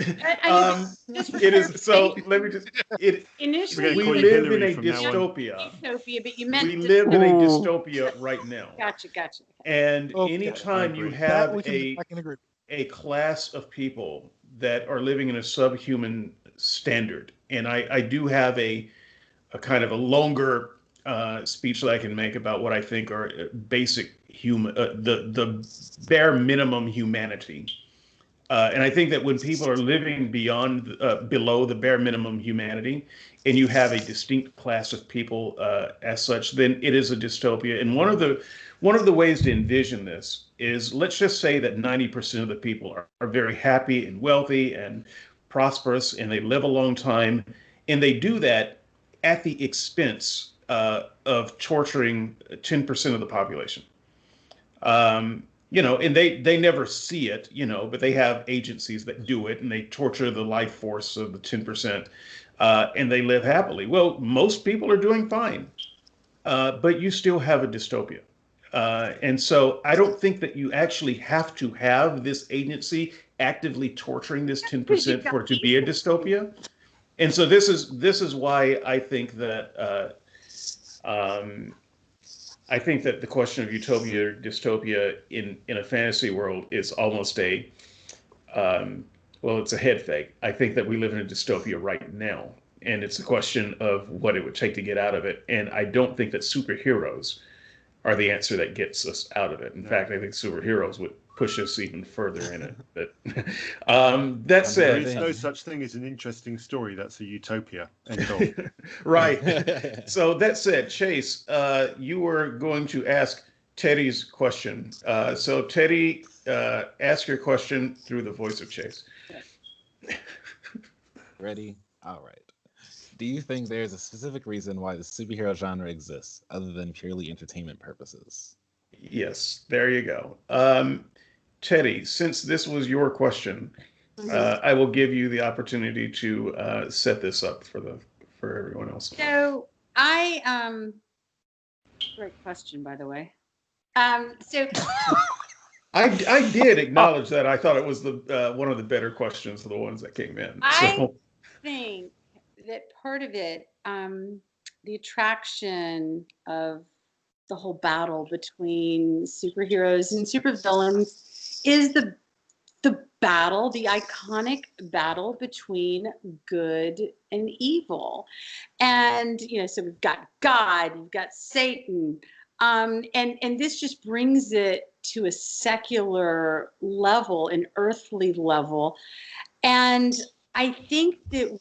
I know, just for It is so. clarification, Let me just. It. We're initially going to you call We you said live in Hillary a from now on. dystopia. utopia, but you meant We live in a Ooh. dystopia right now. Gotcha. And okay. I anytime you agree. That have I can agree. a class of people that are living in a subhuman standard, and I do have a kind of a longer speech that I can make about what I think are basic human, the bare minimum humanity. And I think that when people are living below the bare minimum humanity, and you have a distinct class of people as such, then it is a dystopia. And one of the ways to envision this is, let's just say that 90% of the people are very happy and wealthy and prosperous, and they live a long time, and they do that at the expense of torturing 10% of the population. And they never see it, but they have agencies that do it, and they torture the life force of the 10%, and they live happily. Well, most people are doing fine, but you still have a dystopia. And so I don't think that you actually have to have this agency actively torturing this because you've 10% got for it to be a dystopia. And so this is why um, I think that the question of utopia or dystopia in a fantasy world is almost um, it's a head fake. I think that we live in a dystopia right now, and it's a question of what it would take to get out of it. And I don't think that superheroes are the answer that gets us out of it. In fact, I think superheroes would push us even further in it. But that There said, is no such thing as an interesting story. That's a utopia. End of. right. So that said, Chase, you were going to ask Teddy's question. So Teddy, ask your question through the voice of Chase. Ready? All right. Do you think there's a specific reason why the superhero genre exists, other than purely entertainment purposes? Yes, there you go. Teddy, since this was your question, I will give you the opportunity to set this up for everyone else. So great question, by the way. So I did acknowledge that. I thought it was the one of the better questions of the ones that came in. I think that part of it, the attraction of the whole battle between superheroes and supervillains is the battle, the iconic battle between good and evil. And so we've got God, we've got Satan, and this just brings it to a secular level, an earthly level. And I think that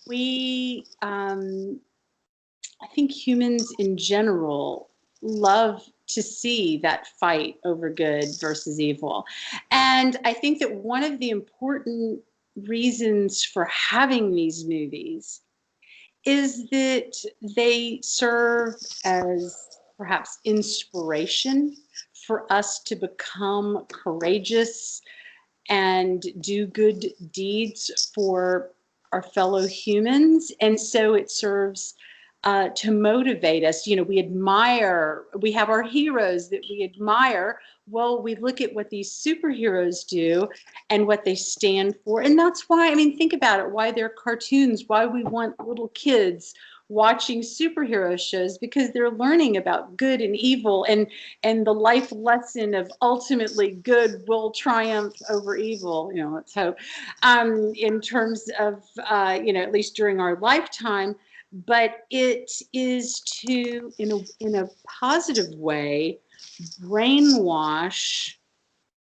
I think humans in general love to see that fight over good versus evil. And I think that one of the important reasons for having these movies is that they serve as perhaps inspiration for us to become courageous and do good deeds for our fellow humans. And so it serves to motivate us. We have our heroes that we admire. Well, we look at what these superheroes do and what they stand for. And that's why, think about it, why they're cartoons, why we want little kids watching superhero shows because they're learning about good and evil, and the life lesson of ultimately good will triumph over evil. Let's hope, in terms of at least during our lifetime. But it is to, in a positive way, brainwash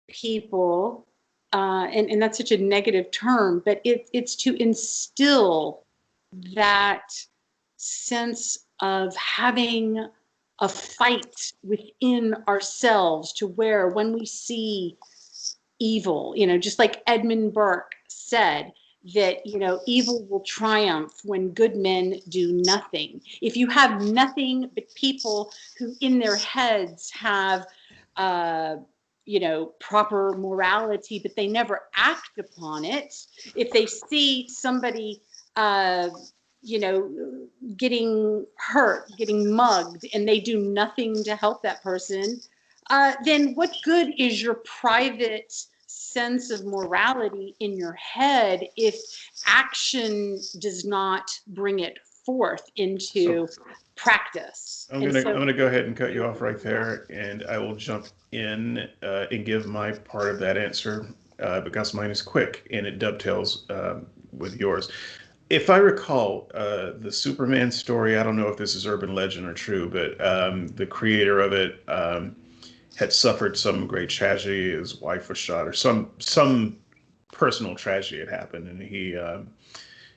people, and that's such a negative term, but it's to instill that sense of having a fight within ourselves, to where when we see evil, just like Edmund Burke said, that evil will triumph when good men do nothing. If you have nothing but people who in their heads have proper morality, but they never act upon it, if they see somebody getting hurt, getting mugged, and they do nothing to help that person, then what good is your private sense of morality in your head if action does not bring it forth into practice? I'm gonna go ahead and cut you off right there, and I will jump in and give my part of that answer because mine is quick and it dovetails with yours. If I recall, the Superman story, I don't know if this is urban legend or true, but the creator of it had suffered some great tragedy. His wife was shot, or some personal tragedy had happened, and he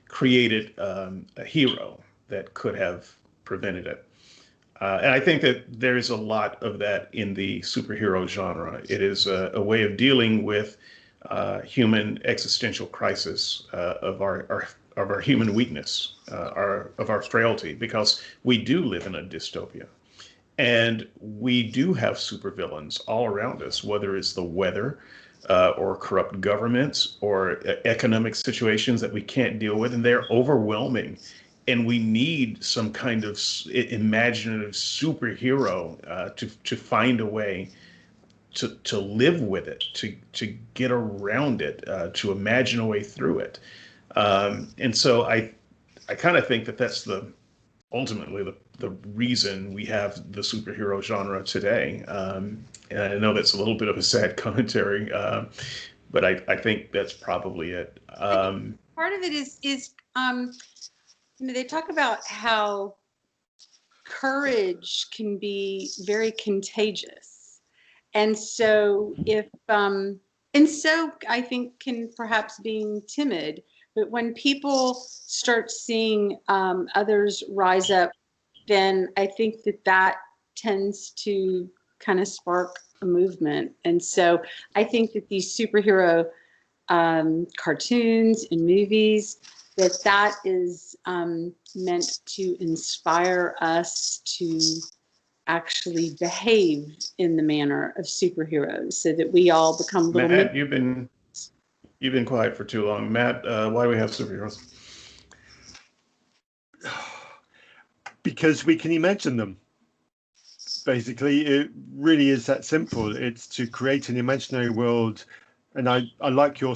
created a hero that could have prevented it. And I think that there's a lot of that in the superhero genre. It is a way of dealing with human existential crisis of our human weakness, of our frailty, because we do live in a dystopia. And we do have supervillains all around us, whether it's the weather or corrupt governments or economic situations that we can't deal with, and they're overwhelming. And we need some kind of imaginative superhero to find a way to live with it, to get around it, to imagine a way through it. And so I kind of think that that's ultimately the reason we have the superhero genre today. And I know that's a little bit of a sad commentary, but I think that's probably it. Part of it is they talk about how courage can be very contagious. And so I think can perhaps being timid, but when people start seeing others rise up, then I think that tends to kind of spark a movement. And so I think that these superhero cartoons and movies, that is meant to inspire us to actually behave in the manner of superheroes, so that we all become little. Matt, you've been quiet for too long. Matt, why do we have superheroes? Because we can imagine them. Basically, it really is that simple. It's to create an imaginary world. And I like your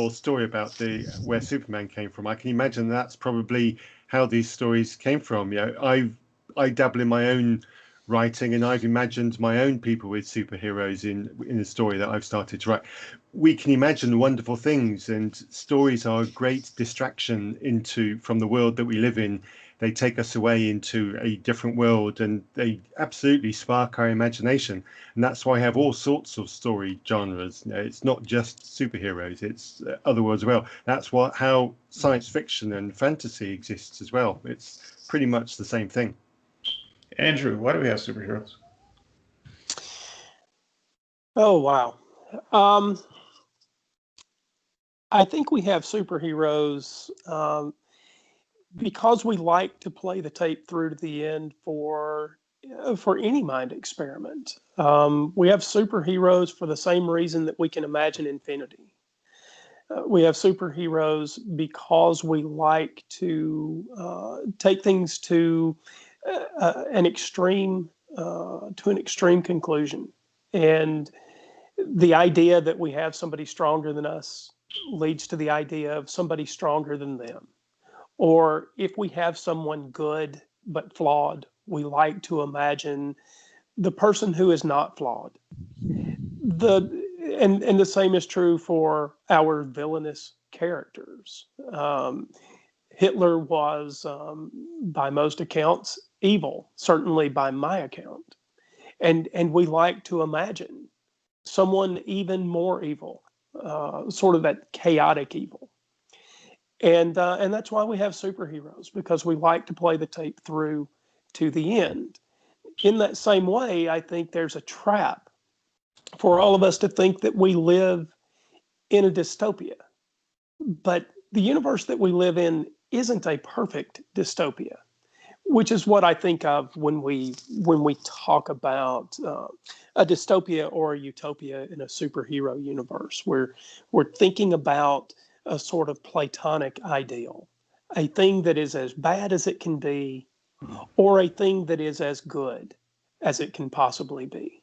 story about where Superman came from. I can imagine that's probably how these stories came from. I dabble in my own writing, and I've imagined my own people with superheroes in a story that I've started to write. We can imagine wonderful things, and stories are a great distraction from the world that we live in. They take us away into a different world, and they absolutely spark our imagination. And that's why I have all sorts of story genres. It's not just superheroes, it's other worlds as well. That's how science fiction and fantasy exists as well. It's pretty much the same thing. Andrew, why do we have superheroes? Oh, wow. I think we have superheroes because we like to play the tape through to the end for any mind experiment. We have superheroes for the same reason that we can imagine infinity. We have superheroes because we like to take things to an extreme conclusion. And the idea that we have somebody stronger than us leads to the idea of somebody stronger than them. Or if we have someone good but flawed, we like to imagine the person who is not flawed. And the same is true for our villainous characters. Hitler was, by most accounts, evil, certainly by my account. And we like to imagine someone even more evil, sort of that chaotic evil. And that's why we have superheroes, because we like to play the tape through to the end. In that same way, I think there's a trap for all of us to think that we live in a dystopia. But the universe that we live in isn't a perfect dystopia, which is what I think of when we talk about a dystopia or a utopia in a superhero universe. We're thinking about a sort of Platonic ideal, a thing that is as bad as it can be, or a thing that is as good as it can possibly be.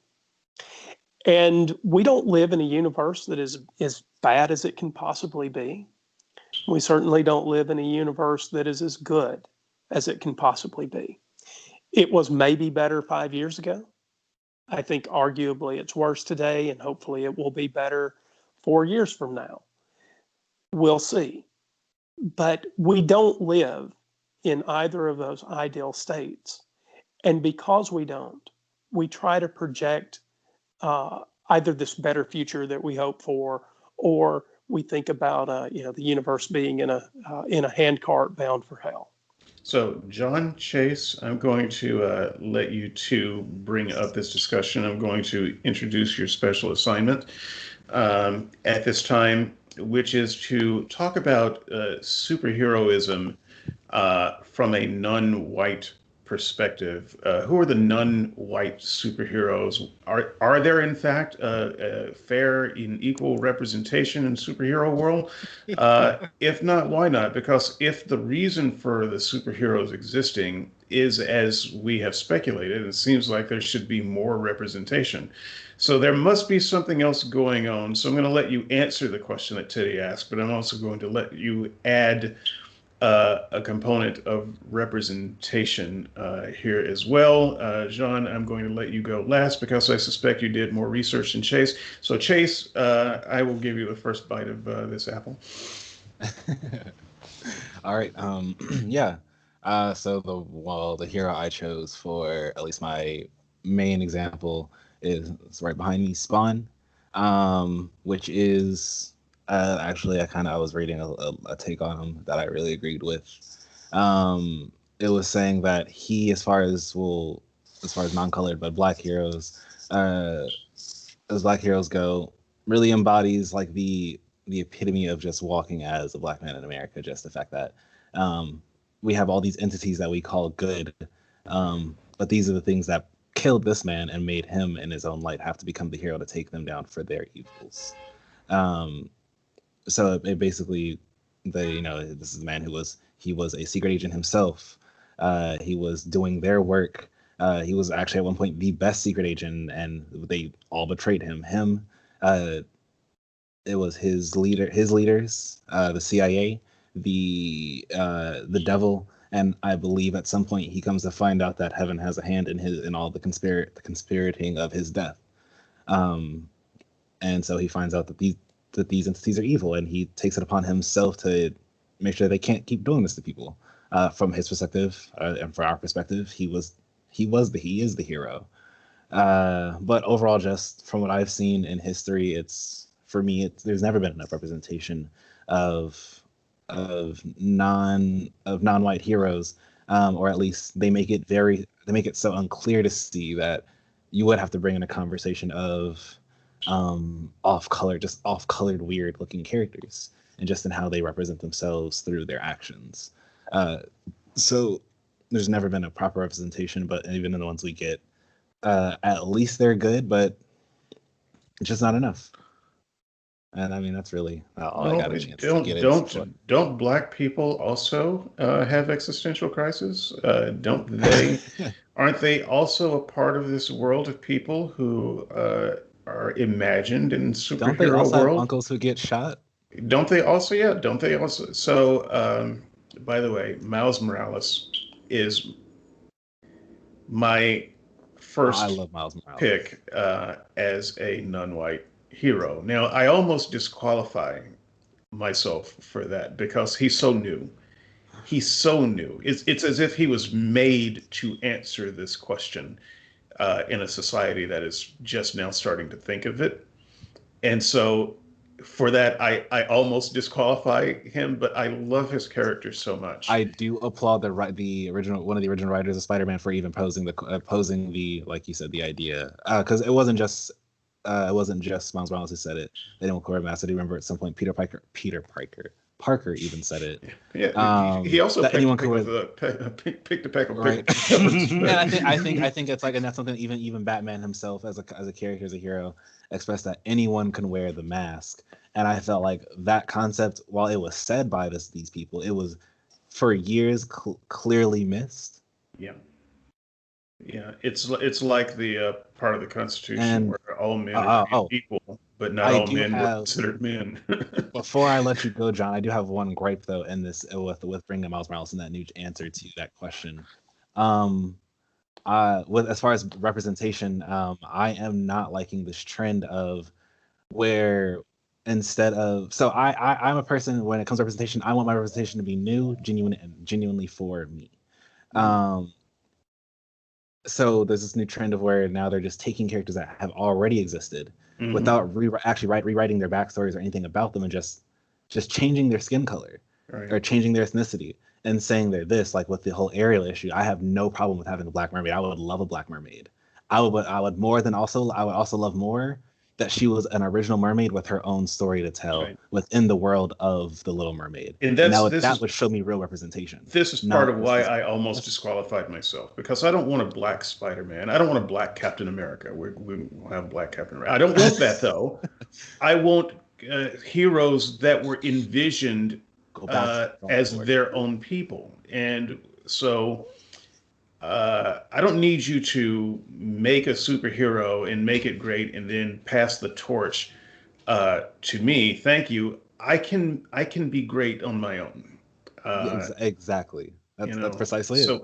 And we don't live in a universe that is as bad as it can possibly be. We certainly don't live in a universe that is as good as it can possibly be. It was maybe better 5 years ago. I think arguably it's worse today, and hopefully it will be better 4 years from now. We'll see. But we don't live in either of those ideal states. And because we don't, we try to project either this better future that we hope for, or we think about the universe being in a handcart bound for hell. So, John, Chase, I'm going to let you two bring up this discussion. I'm going to introduce your special assignment at this time, which is to talk about superheroism from a non-white perspective. Who are the non-white superheroes? Are there in fact a fair and equal representation in superhero world? If not, why not? Because if the reason for the superheroes existing is as we have speculated, it seems like there should be more representation. So there must be something else going on. So I'm going to let you answer the question that Teddy asked, but I'm also going to let you add a component of representation here as well. John, I'm going to let you go last because I suspect you did more research than Chase. So Chase, I will give you the first bite of this apple. All right. Yeah. So the hero I chose for at least my main example is right behind me, Spawn, which is actually I was reading a take on him that I really agreed with. It was saying that he, as far as non-colored but black heroes, as black heroes go, really embodies like the epitome of just walking as a black man in America. Just the fact that we have all these entities that we call good, but these are the things that killed this man and made him in his own light have to become the hero to take them down for their evils. So it basically, this is a man who was a secret agent himself. He was doing their work. He was actually at one point the best secret agent, and they all betrayed him. It was his leaders, the CIA, the devil, and I believe at some point he comes to find out that heaven has a hand in all the conspirating of his death. And so he finds out that these entities are evil, and he takes it upon himself to make sure they can't keep doing this to people. From his perspective, and from our perspective, he is the hero. But overall, just from what I've seen in history, there's never been enough representation of non-white heroes, or at least they make it so unclear to see that you would have to bring in a conversation of off-colored weird looking characters, and just in how they represent themselves through their actions. So there's never been a proper representation, but even in the ones we get, at least they're good, but it's just not enough. And I mean, that's really all I got a chance to get into. Don't black people also have existential crises? Aren't they also a part of this world of people who are imagined in superhero Don't they also world? have uncles who get shot? Don't they also? Yeah, don't they also? So, by the way, Miles Morales is my first I love Miles Morales. pick as a non-white hero. Now, I almost disqualify myself for that because he's so new. He's so new. It's as if he was made to answer this question in a society that is just now starting to think of it. And so for that, I almost disqualify him, but I love his character so much. I do applaud the original one of the original writers of Spider-Man for even posing the like you said the idea, because it wasn't just Miles Morales who said it. They didn't record Mass. I do remember at some point Peter Parker even said it. Yeah, he also that picked, anyone picked, could picked a peck of right. peppers. And I think it's like, and that's something even Batman himself as a character, as a hero, expressed that anyone can wear the mask. And I felt like that concept, while it was said by these people, it was for years clearly missed. Yeah. Yeah, it's like the part of the Constitution And where all men are equal, but not all men were considered men. Before I let you go, John, I do have one gripe though in this with bringing Miles Morales in that new answer to that question. With as far as representation, I am not liking this trend of where instead of I'm a person when it comes to representation, I want my representation to be new, genuine, and genuinely for me. So there's this new trend of where now they're just taking characters that have already existed without rewriting their backstories or anything about them, and just changing their skin color or changing their ethnicity and saying they're this. Like with the whole Ariel issue, I have no problem with having a Black Mermaid. I would love a Black Mermaid. I would also love more that she was an original mermaid with her own story to tell within the world of the Little Mermaid. And that would show me real representation. This is part of why I almost disqualified myself, because I don't want a Black Spider-Man. I don't want a Black Captain America. We will have Black Captain America. I don't want that though. I want heroes that were envisioned as their own people. And so I don't need you to make a superhero and make it great and then pass the torch to me. Thank you. I can be great on my own. Exactly. That's precisely it.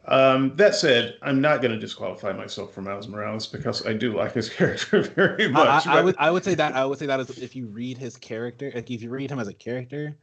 That said, I'm not going to disqualify myself for Miles Morales because I do like his character very much. I would say that is, if you read his character, like if you read him as a character,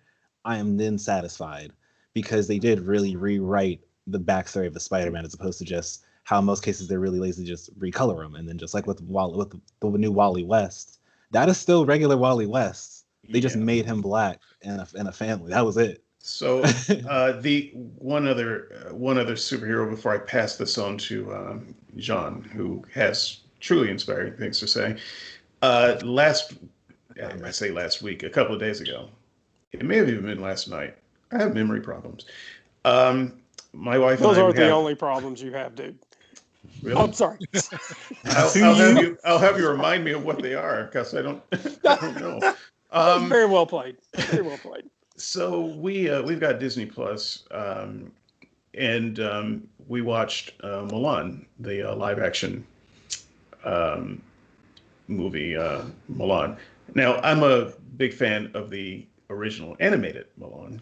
I am then satisfied, because they did really rewrite the backstory of the Spider-Man, as opposed to just how in most cases they're really lazy to just recolor him. And then just like with the new Wally West, that is still regular Wally West. They just made him Black and a family. That was it. So the one other superhero before I pass this on to John, who has truly inspiring things to say. I say last week, a couple of days ago. It may have even been last night. I have memory problems. My wife and I. Those aren't the only problems you have, dude. Really? I'm sorry. I'll have you remind me of what they are, because I don't know. Very well played. Very well played. So we've got Disney Plus, and we watched Mulan, the live action movie Mulan. Now, I'm a big fan of the original animated Mulan,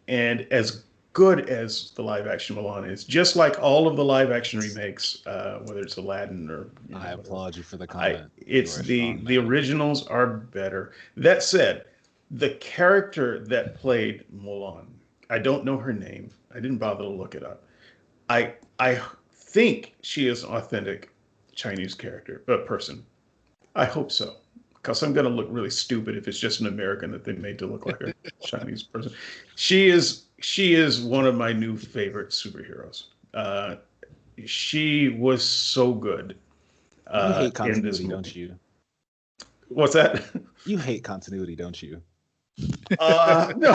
and as good as the live action Mulan is, just like all of the live action remakes, whether it's Aladdin or I applaud you for the comment. It's the originals are better. That said, the character that played Mulan, I don't know her name. I didn't bother to look it up. I think she is an authentic Chinese person. I hope so, because I'm going to look really stupid if it's just an American that they made to look like a Chinese person. She is one of my new favorite superheroes. She was so good. You hate continuity, don't you? What's that? You hate continuity, don't you? No.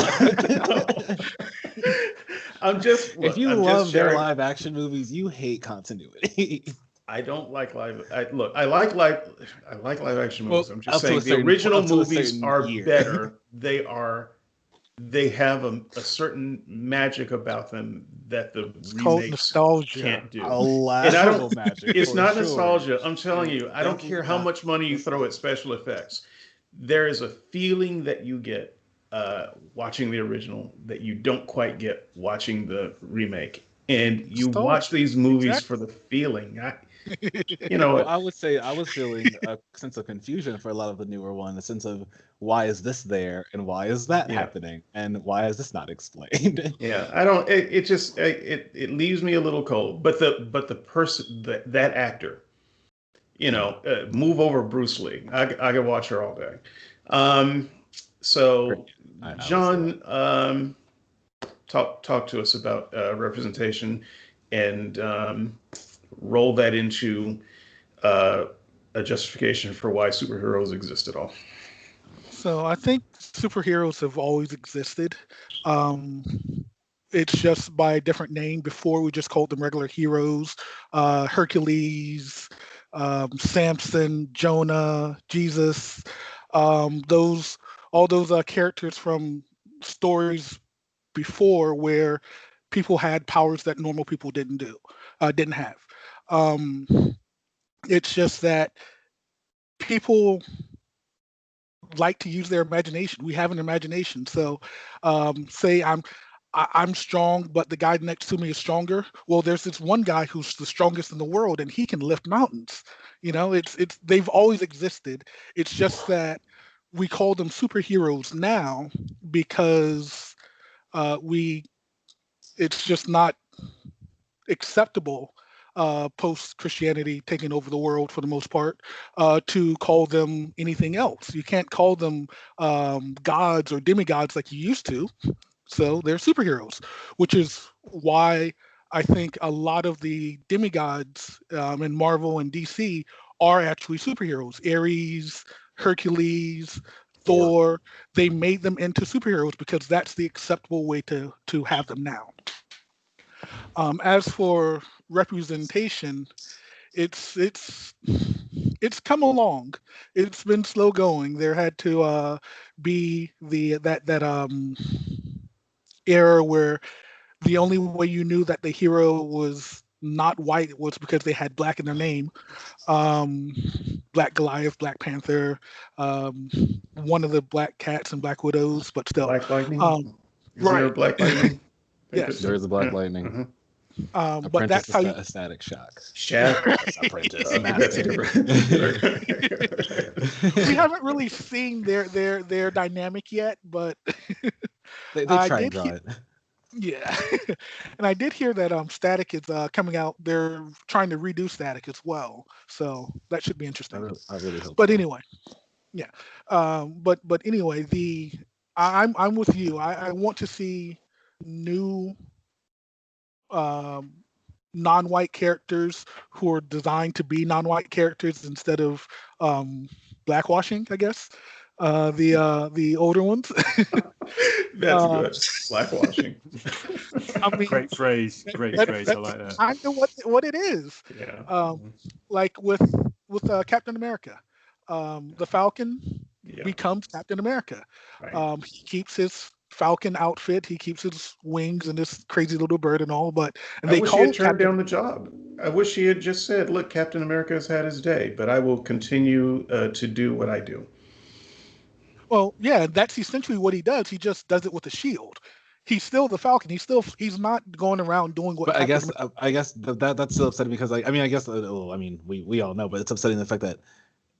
I'm just. If you love their live action movies, you hate continuity. I don't like live. I like live action movies. I'm just saying the original movies are better. They have a certain magic about them that the remakes nostalgia. Can't do. Magic. It's not nostalgia. I'm telling you. I don't care how much money you throw at special effects. There is a feeling that you get watching the original that you don't quite get watching the remake. And you Stop. watch these movies Exactly. for the feeling. Well, I would say I was feeling a sense of confusion for a lot of the newer one, a sense of why is this there and why is that Yeah. happening and why is this not explained? Yeah, I don't. It just it leaves me a little cold. But the person that actor, move over Bruce Lee. I could watch her all day. So I would say John, talk to us about representation and roll that into a justification for why superheroes exist at all. So I think superheroes have always existed. Um, it's just by a different name. Before we just called them regular heroes, Hercules, Samson, Jonah, Jesus, those all those characters from stories before where people had powers that normal people didn't have. Um, it's just that people like to use their imagination. We have an imagination. So, say I'm strong, but the guy next to me is stronger. Well, there's this one guy who's the strongest in the world, and he can lift mountains. It's they've always existed. It's just that we call them superheroes now because we it's just not acceptable post Christianity taking over the world for the most part to call them anything else. You can't call them gods or demigods like you used to. So they're superheroes, which is why I think a lot of the demigods in Marvel and DC are actually superheroes. Ares, Hercules, Thor, they made them into superheroes because that's the acceptable way to have them now. As for representation, it's come along. It's been slow going. There had to be that era where the only way you knew that the hero was not white was because they had black in their name. Um, Black Goliath, Black Panther, um, one of the Black Cats and Black Widows, but still. Black Lightning. Is there a Right. Black Lightning? Yes. There is a Black Yeah. Lightning. Uh-huh. But Apprentice that's how you. a Static Shock. Shaft. Apprentice That's Master. different. We haven't really seen their dynamic yet, but They I try did and draw hear, it. yeah, and I did hear that Static is coming out. They're trying to redo Static as well, so that should be interesting. I really hope. But so. anyway, yeah. But anyway, I'm with you. I want to see new um, non-white characters who are designed to be non-white characters instead of blackwashing, I guess. The older ones. That's Uh, good. Blackwashing. I mean, Great phrase. Great phrase. I like that. I know what it is. Yeah. Like with Captain America, the Falcon Yeah. becomes Captain America. Right. He keeps his Falcon outfit. He keeps his wings and this crazy little bird and all. But and I they wish he call had it turned Captain. down the job. I wish he had just said, "Look, Captain America has had his day, but I will continue to do what I do." Well, yeah, that's essentially what he does. He just does it with a shield. He's still the Falcon. He's not going around doing what. But Captain I guess that's still upsetting because I mean I guess we all know, but it's upsetting the fact that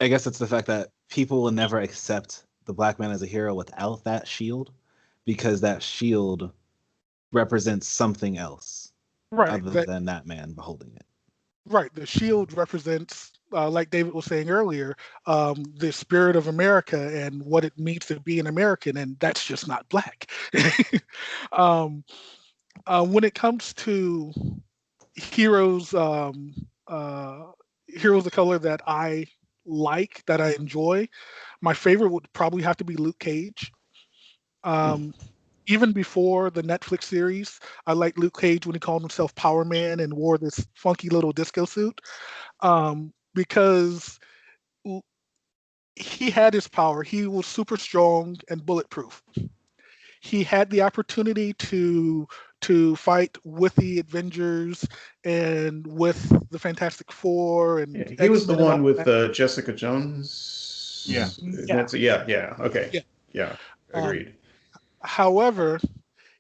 I guess it's the fact that people will never accept the black man as a hero without that shield because that shield represents something else Right. other than that man beholding it. Right. The shield represents, like David was saying earlier, the spirit of America and what it means to be an American, and that's just not black. When it comes to heroes, heroes of color that I like, that I enjoy, my favorite would probably have to be Luke Cage. Even before the Netflix series, I liked Luke Cage when he called himself Power Man and wore this funky little disco suit, because he had his power. He was super strong and bulletproof. He had the opportunity to fight with the Avengers and with the Fantastic Four and Yeah, he was the X-Men and one all with that. Jessica Jones. Yeah. That's yeah. Okay. Yeah. Yeah. Agreed. However,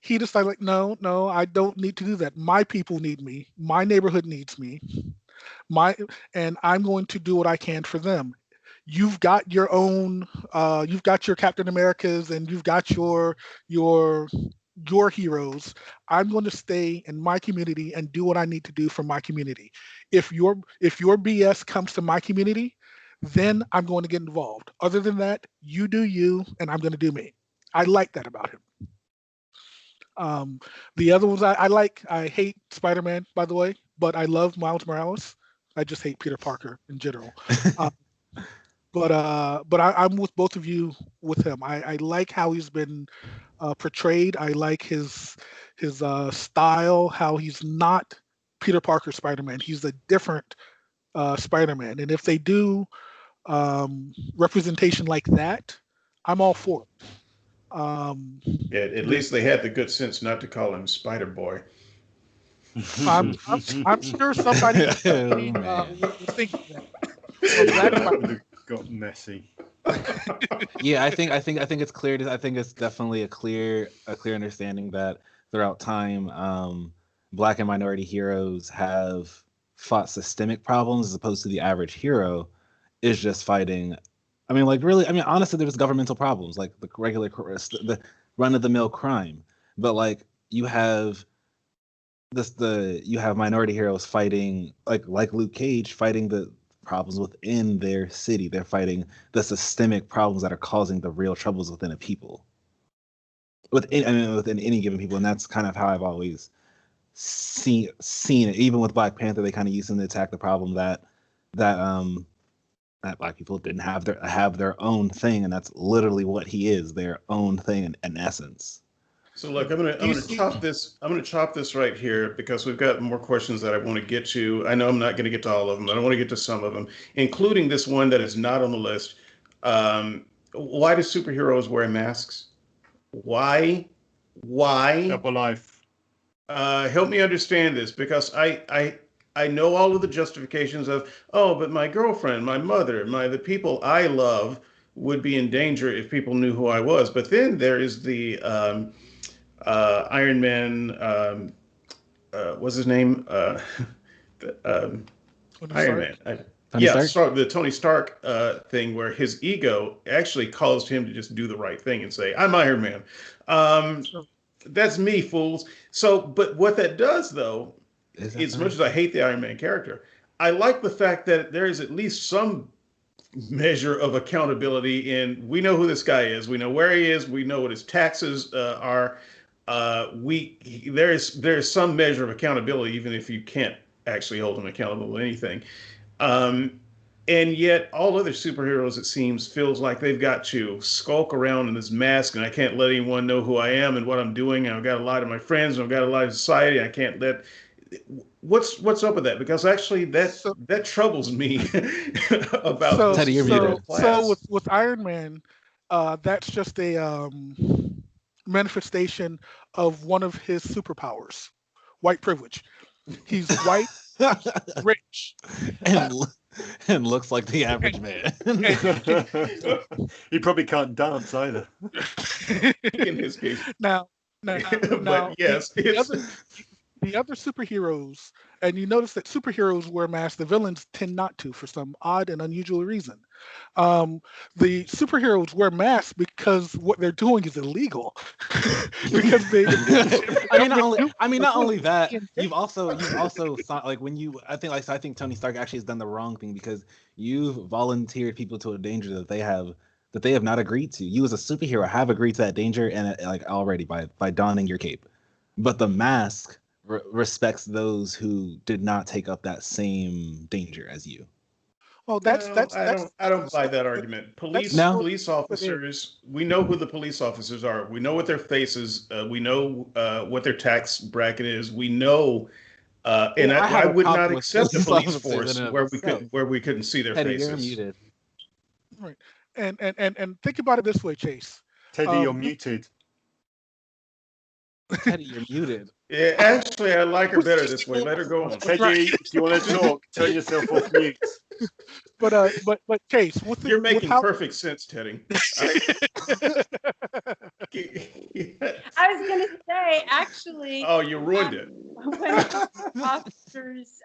he decided like, no, I don't need to do that. My people need me. My neighborhood needs me. My and I'm going to do what I can for them. You've got your own. You've got your Captain Americas, and you've got your your heroes. I'm going to stay in my community and do what I need to do for my community. If your BS comes to my community, then I'm going to get involved. Other than that, you do you, and I'm going to do me. I like that about him. Um, the other ones I like. I hate Spider-Man, by the way, but I love Miles Morales. I just hate Peter Parker in general. Uh, but I'm with both of you with him. I like how he's been portrayed. I like his style. How he's not Peter Parker Spider-Man. He's a different Spider-Man. And if they do representation like that, I'm all for it. Um, Yeah, at least they had the good sense not to call him Spider Boy. I'm sure somebody Oh, man. was thinking that. So Black That Spider- would have got messy. Yeah, I think it's clear. I think it's definitely a clear understanding that throughout time, Black and minority heroes have fought systemic problems as opposed to the average hero is just fighting. I mean, like really. I mean, honestly, there's governmental problems like the run of the mill crime, but like you have you have minority heroes fighting like Luke Cage fighting the problems within their city. They're fighting the systemic problems that are causing the real troubles within a people. Within any given people, and that's kind of how I've always seen it. Even with Black Panther, they kind of used him to attack the problem that that Black people didn't have their own thing, and that's literally what he is, their own thing in essence. So look, I'm gonna chop this. I'm gonna chop this right here because we've got more questions that I want to get to. I know I'm not going to get to all of them, but I want to get to some of them, including this one that is not on the list. Why do superheroes wear masks? Why? Why? Double life. Help me understand this because I know all of the justifications of, oh, but my girlfriend, my mother, the people I love would be in danger if people knew who I was. But then there is the Iron Man. What's his name? The, Tony Iron Stark. Man. Tony Yeah, Stark? the Tony Stark thing where his ego actually caused him to just do the right thing and say, "I'm Iron Man." Um, that's me, fools. So, but what that does, though, Is that as the much right as I hate the Iron Man character, I like the fact that there is at least some measure of accountability in we know who this guy is, we know where he is, we know what his taxes are. There is some measure of accountability, even if you can't actually hold him accountable to anything. Um, and yet, all other superheroes, it seems, feels like they've got to skulk around in this mask, and I can't let anyone know who I am and what I'm doing. And I've got to lie to my friends, and I've got to lie to society. I can't let. What's up with that? Because actually, So that troubles me about so the Teddy, you're superhero muted. so class. with Iron Man, that's just a manifestation of one of his superpowers, white privilege. He's white, rich, and and looks like the average man. and He probably can't dance either. In his case, now, now, but now, yes, it's the other superheroes, and you notice that superheroes wear masks. The villains tend not to, for some odd and unusual reason. Um, the superheroes wear masks because what they're doing is illegal. Because they, I mean, not only that, in you've also thought like when you I think Tony Stark actually has done the wrong thing because you've volunteered people to a danger that they have not agreed to. You as a superhero have agreed to that danger and like already by donning your cape, but the mask respects those who did not take up that same danger as you. well, no, I don't buy that that's argument. that's No, Police officers, we know who the police officers are. We know what their faces. We know what their tax bracket is. We know, and well, I I have a would not problem with accept a police police officers in force and of where itself. we couldn't see their Teddy, you're faces. muted. right. And think about it this way, Chase. Teddy, you're Um, muted. Teddy, you're muted. Yeah, actually, I like her better this way. Let her go on. Teddy, if you want to talk, turn yourself off mute. But Chase, You're with making how perfect sense, Teddy. I was going to say, actually, Oh, you ruined it. when officers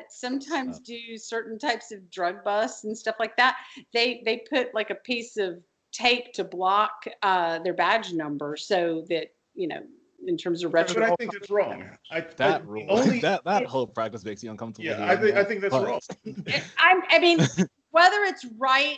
sometimes do certain types of drug busts and stuff like that, they put like a piece of tape to block their badge number so that, in terms of But retro. I think it's wrong. That rule, only that whole practice makes you uncomfortable. yeah, hearing I think that's but- wrong. I mean, whether it's right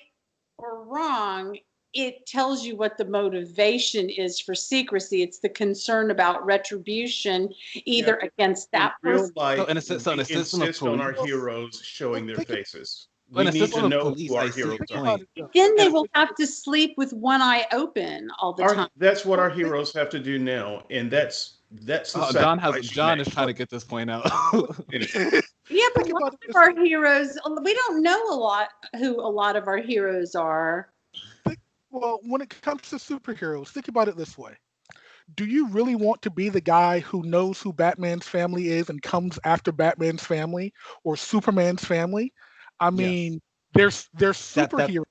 or wrong, it tells you what the motivation is for secrecy. It's the concern about retribution, either against that In real person. life, So in a system we of insist on our police- heroes showing their Think of- faces. In We a need system to of know police, who our I see heroes your are. point. Then they will have to sleep with one eye open all the time. That's what our heroes have to do now, and that's the John sacrifice John you is make. trying to get this point out. Yeah, but Think a lot about it of this our heroes, we don't know who a lot of our heroes are. well, when it comes to superheroes, think about it this way. Do you really want to be the guy who knows who Batman's family is and comes after Batman's family or Superman's family? I mean, there's superheroes.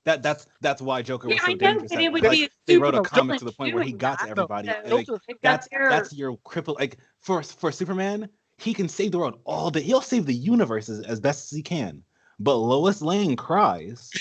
That's why Joker was Yeah, so I know, dangerous. but That, it would like, be a they wrote a super comic to the villain point where he doing got to that. everybody. So and, like, they've got that's your cripple. Like for Superman, he can save the world all day. He'll save the universe as best as he can. But Lois Lane cries,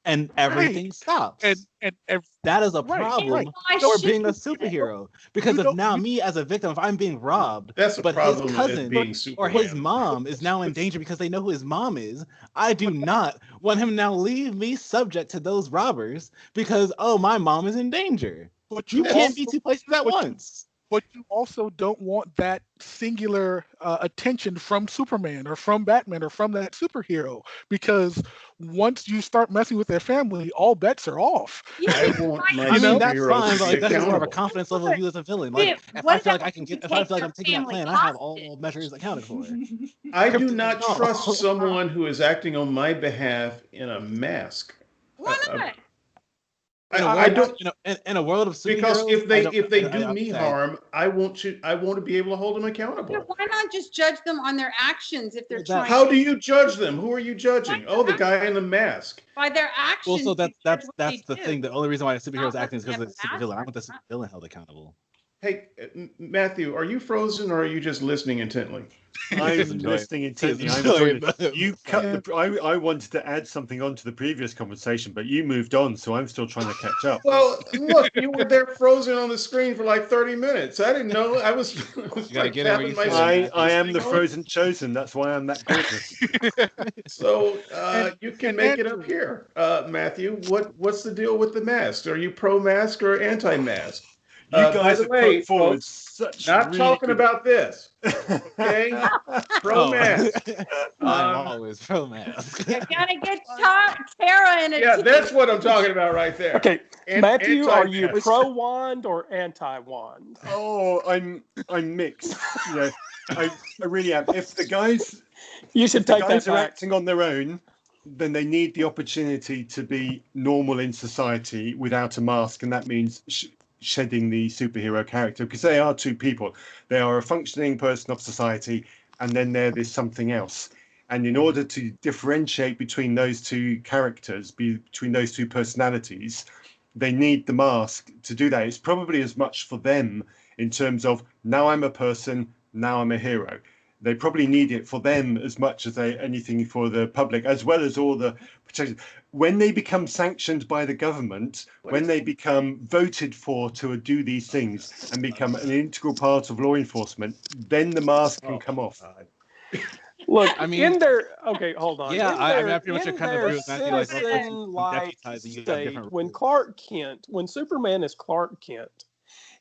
and everything stops. And That is a Right, problem right. for Why being a shouldn't it? superhero. Because You if don't- now you- me as a victim, if I'm being robbed, That's a but problem his with cousin being or his Superman. mom is now in danger because they know who his mom is, I do not want him to now leave me subject to those robbers because, oh, my mom is in danger. but You you can't be also- two places at but you- once. but you also don't want that singular attention from Superman or from Batman or from that superhero, because once you start messing with their family, all bets are off. Yeah, I want my I mean, that's superheroes fine, to but be like that's just more of a accountable. confidence level of you as a villain. Like, if what I feel like about I can when get, you if I take feel like your I'm taking that family plan, I have hostage? all measures accounted for. I do not No. trust someone who is acting on my behalf in a mask. Why not? I don't, In a world of superheroes, because if they do I me say- harm, I want to be able to hold them Yeah, accountable. why not just judge them on their actions if they're Well, trying How do you judge them? Who are you judging? Why Oh, the not? guy in the mask. by their actions? Well, so you that's judge what that's they the do. thing. The only reason why a superhero's Not acting is because letting of the them have a supervillain. I want the mask. supervillain held accountable. Hey, Matthew, are you frozen or are you just listening intently? I'm enjoying- listening intently. he's I'm enjoying enjoying it. the- You cut the. I wanted to add something on to the previous conversation, but you moved on, so I'm still trying to catch up. Well, look, you were there frozen on the screen for like 30 minutes. I didn't know. I was gotta like get it where tapping you my fit. I am the listening on. frozen chosen. That's why I'm that gorgeous. So you can and make it Andrew. up here, Matthew. What's the deal with the mask? Are you pro mask or anti mask? You By guys the have way, put forward folks, such not really talking good... about this. Okay, pro Oh. mask. I'm Um, always pro mask. You gotta get Tara in a Yeah, team. that's what I'm talking about right there. Okay, An- Matthew, are you anti-mask. pro wand or anti wand? Oh, I'm mixed. You know, I really am. If the guys You should if the take that guys are back. acting on their own, then they need the opportunity to be normal in society without a mask, and that means shedding the superhero character, because they are two people. They are a functioning person of society, and then there is something else. And in order to differentiate between those two characters, between those two personalities, they need the mask to do that. It's probably as much for them in terms of, now I'm a person, now I'm a hero. They probably need it for them as much as anything for the public, as well as all the protection. When they become sanctioned by the government, when they become voted for to do these things and become an integral part of law enforcement, then the mask can come off. Look, I mean- in their okay, hold on. Yeah, In I mean, their- I pretty much in kind of their agree with Matthew. Like, citizen-like deputizing you have state, different when rules. Clark Kent, when Superman is Clark Kent,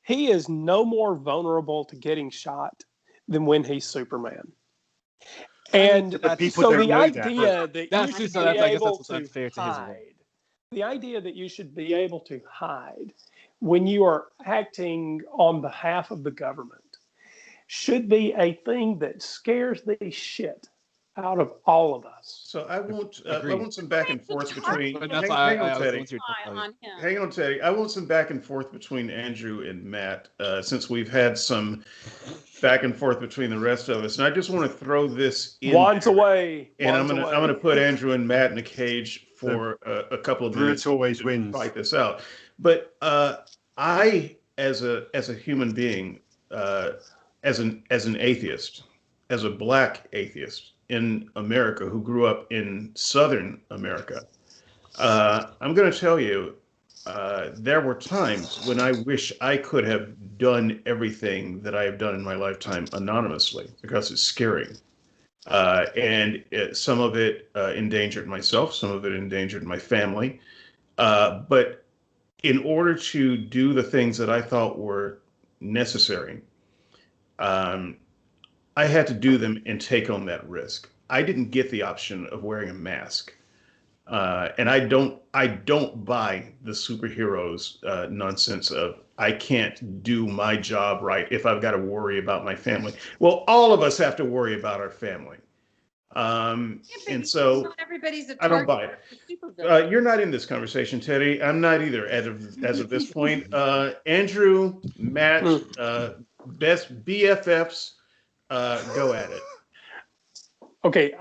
he is no more vulnerable to getting shot than when he's Superman. And But people so don't the know that. idea that That's you true, should so be that's- I guess able that's to unfair to his role. hide, the idea that you should be able to hide when you are acting on behalf of the government should be a thing that scares the shit out of all of us. So I Agreed. want some back and forth between. But that's Hang, why hang on, I was Teddy. going to On him. Hang on, Teddy. I want some back and forth between Andrew and Matt, since we've had some back and forth between the rest of us, and I just want to throw this in. Wands there. away. And Wands I'm away. gonna put Andrew and Matt in a cage for a couple of minutes. Brute always to wins. Fight this out. But I, as a human being, as an atheist, as a black atheist in America who grew up in Southern America, I'm going to tell you, there were times when I wish I could have done everything that I have done in my lifetime anonymously, because it's scary. Some of it endangered myself, some of it endangered my family. But in order to do the things that I thought were necessary, I had to do them and take on that risk. I didn't get the option of wearing a mask. And I don't buy the superheroes nonsense of I can't do my job right if I've got to worry about my family. Well, all of us have to worry about our family. And so not everybody's a I don't buy target it. for supervillain. You're not in this conversation, Teddy. I'm not either as of this point. Andrew, Matt, best BFFs, go at it. Okay,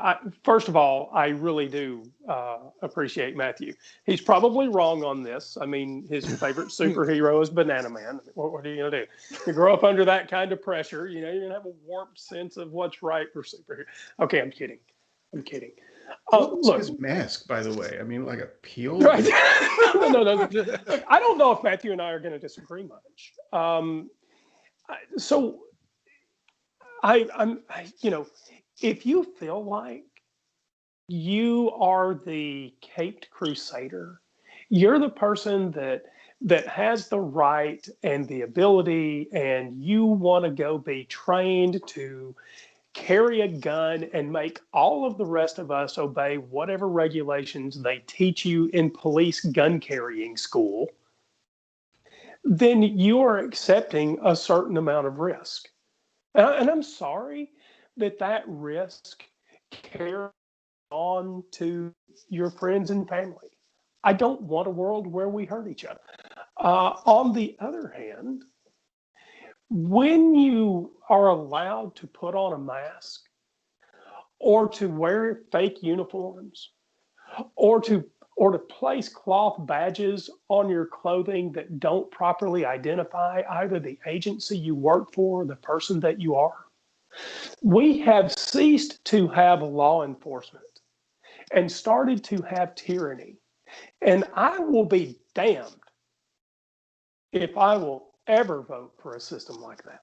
first of all, I really do appreciate Matthew. He's probably wrong on this. I mean, his favorite superhero is Banana Man. What are you going to do? You grow up under that kind of pressure, you're going to have a warped sense of what's right for superhero. Okay, I'm kidding. What's Look, his mask, by the way? I mean, like a peel? right. No. Look, I don't know if Matthew and I are going to disagree much. If you feel like you are the caped crusader, you're the person that has the right and the ability, and you want to go be trained to carry a gun and make all of the rest of us obey whatever regulations they teach you in police gun carrying school, then you are accepting a certain amount of risk. And I'm sorry that risk carries on to your friends and family. I don't want a world where we hurt each other. On the other hand, when you are allowed to put on a mask or to wear fake uniforms or to place cloth badges on your clothing that don't properly identify either the agency you work for or the person that you are, we have ceased to have law enforcement and started to have tyranny. And I will be damned if I will ever vote for a system like that.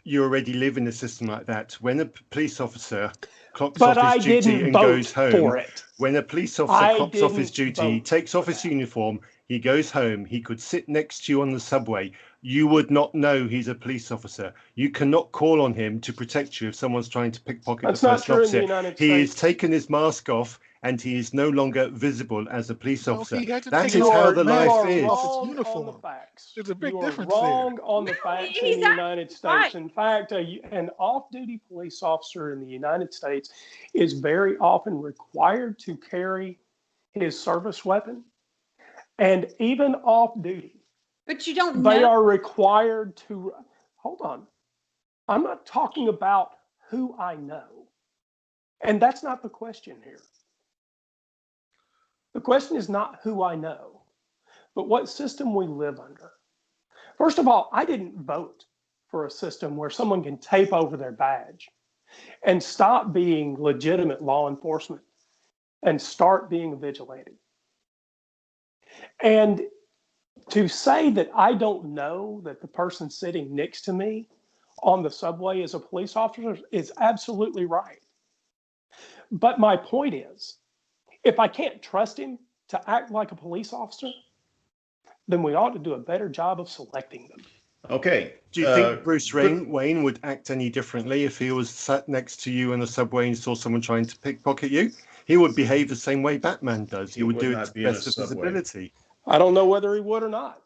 You already live in a system like that. When a police officer clocks But off I his duty didn't and vote goes home, for it. when a police officer I clocks off his didn't duty, vote takes off his uniform, he goes home, he could sit next to you on the subway. You would not know he's a police officer. You cannot call on him to protect you if someone's trying to pickpocket That's the not first true in the officer. United He has States. taken his mask off and he is no longer visible as a police No, officer. he had to That take is his how the mask life are is. off. wrong uniform. on the facts. There's a big you are difference there. wrong on the facts in the he's United States. right. In fact, an off-duty police officer in the United States is very often required to carry his service weapon, and even off-duty, But you don't they know. are required to. Hold on, I'm not talking about who I know, and that's not the question here. The question is not who I know, but what system we live under. First of all, I didn't vote for a system where someone can tape over their badge and stop being legitimate law enforcement and start being a vigilante. And to say that I don't know that the person sitting next to me on the subway is a police officer is absolutely right. But my point is, if I can't trust him to act like a police officer, then we ought to do a better job of selecting them. Okay. Do you think Bruce Wayne would act any differently if he was sat next to you on the subway and saw someone trying to pickpocket you? He would behave the same way Batman does. He would do it to the best of his ability. I don't know whether he would or not.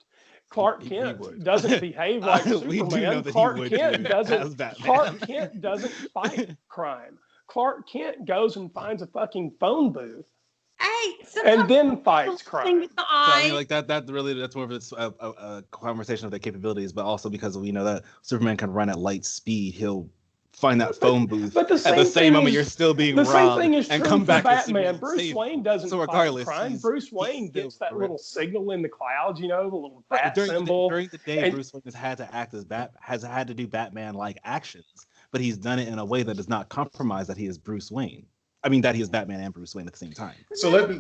Clark He Kent would. doesn't behave like We do know Superman. that he Clark would Kent do doesn't. as Batman. Clark Kent doesn't fight crime. Clark Kent goes and finds a fucking phone booth Hey, and then fights crime. with the So, I eye. mean, like that's more of a conversation of their capabilities, but also because we know that Superman can run at light speed, he'll find that phone booth but the at the same same thing moment is- you're still being The same robbed thing is and true come for back to Batman. Superman Bruce save Wayne you. doesn't So fight regardless, crime. he's- Bruce he's Wayne still gets that correct. little signal in the clouds, the little Right, bat during symbol. during the day, and- Bruce Wayne has had to act as has had to do Batman-like actions, but he's done it in a way that does not compromise that he is Bruce Wayne. I mean, that he is Batman and Bruce Wayne at the same time. So let me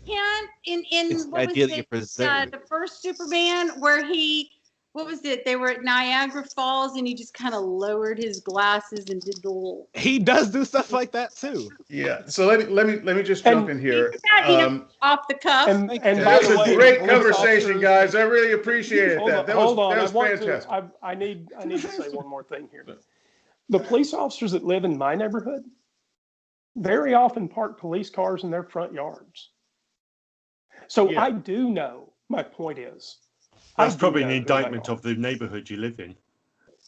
Can't in It's the what was idea that you it? preserve. The first Superman where what was it? They were at Niagara Falls and he just kind of lowered his glasses and did the little. He does do stuff like that too. Yeah. So let me just jump in here. Off the cuff. And by That's the a way, great police conversation, officers- guys. I really appreciate Hold that. on, That hold was on. that was fantastic. I need to say one more thing here. The police officers that live in my neighborhood very often park police cars in their front yards. So Yeah. I do know. My point is, That's I do probably an know who indictment they are. of the neighborhood you live in.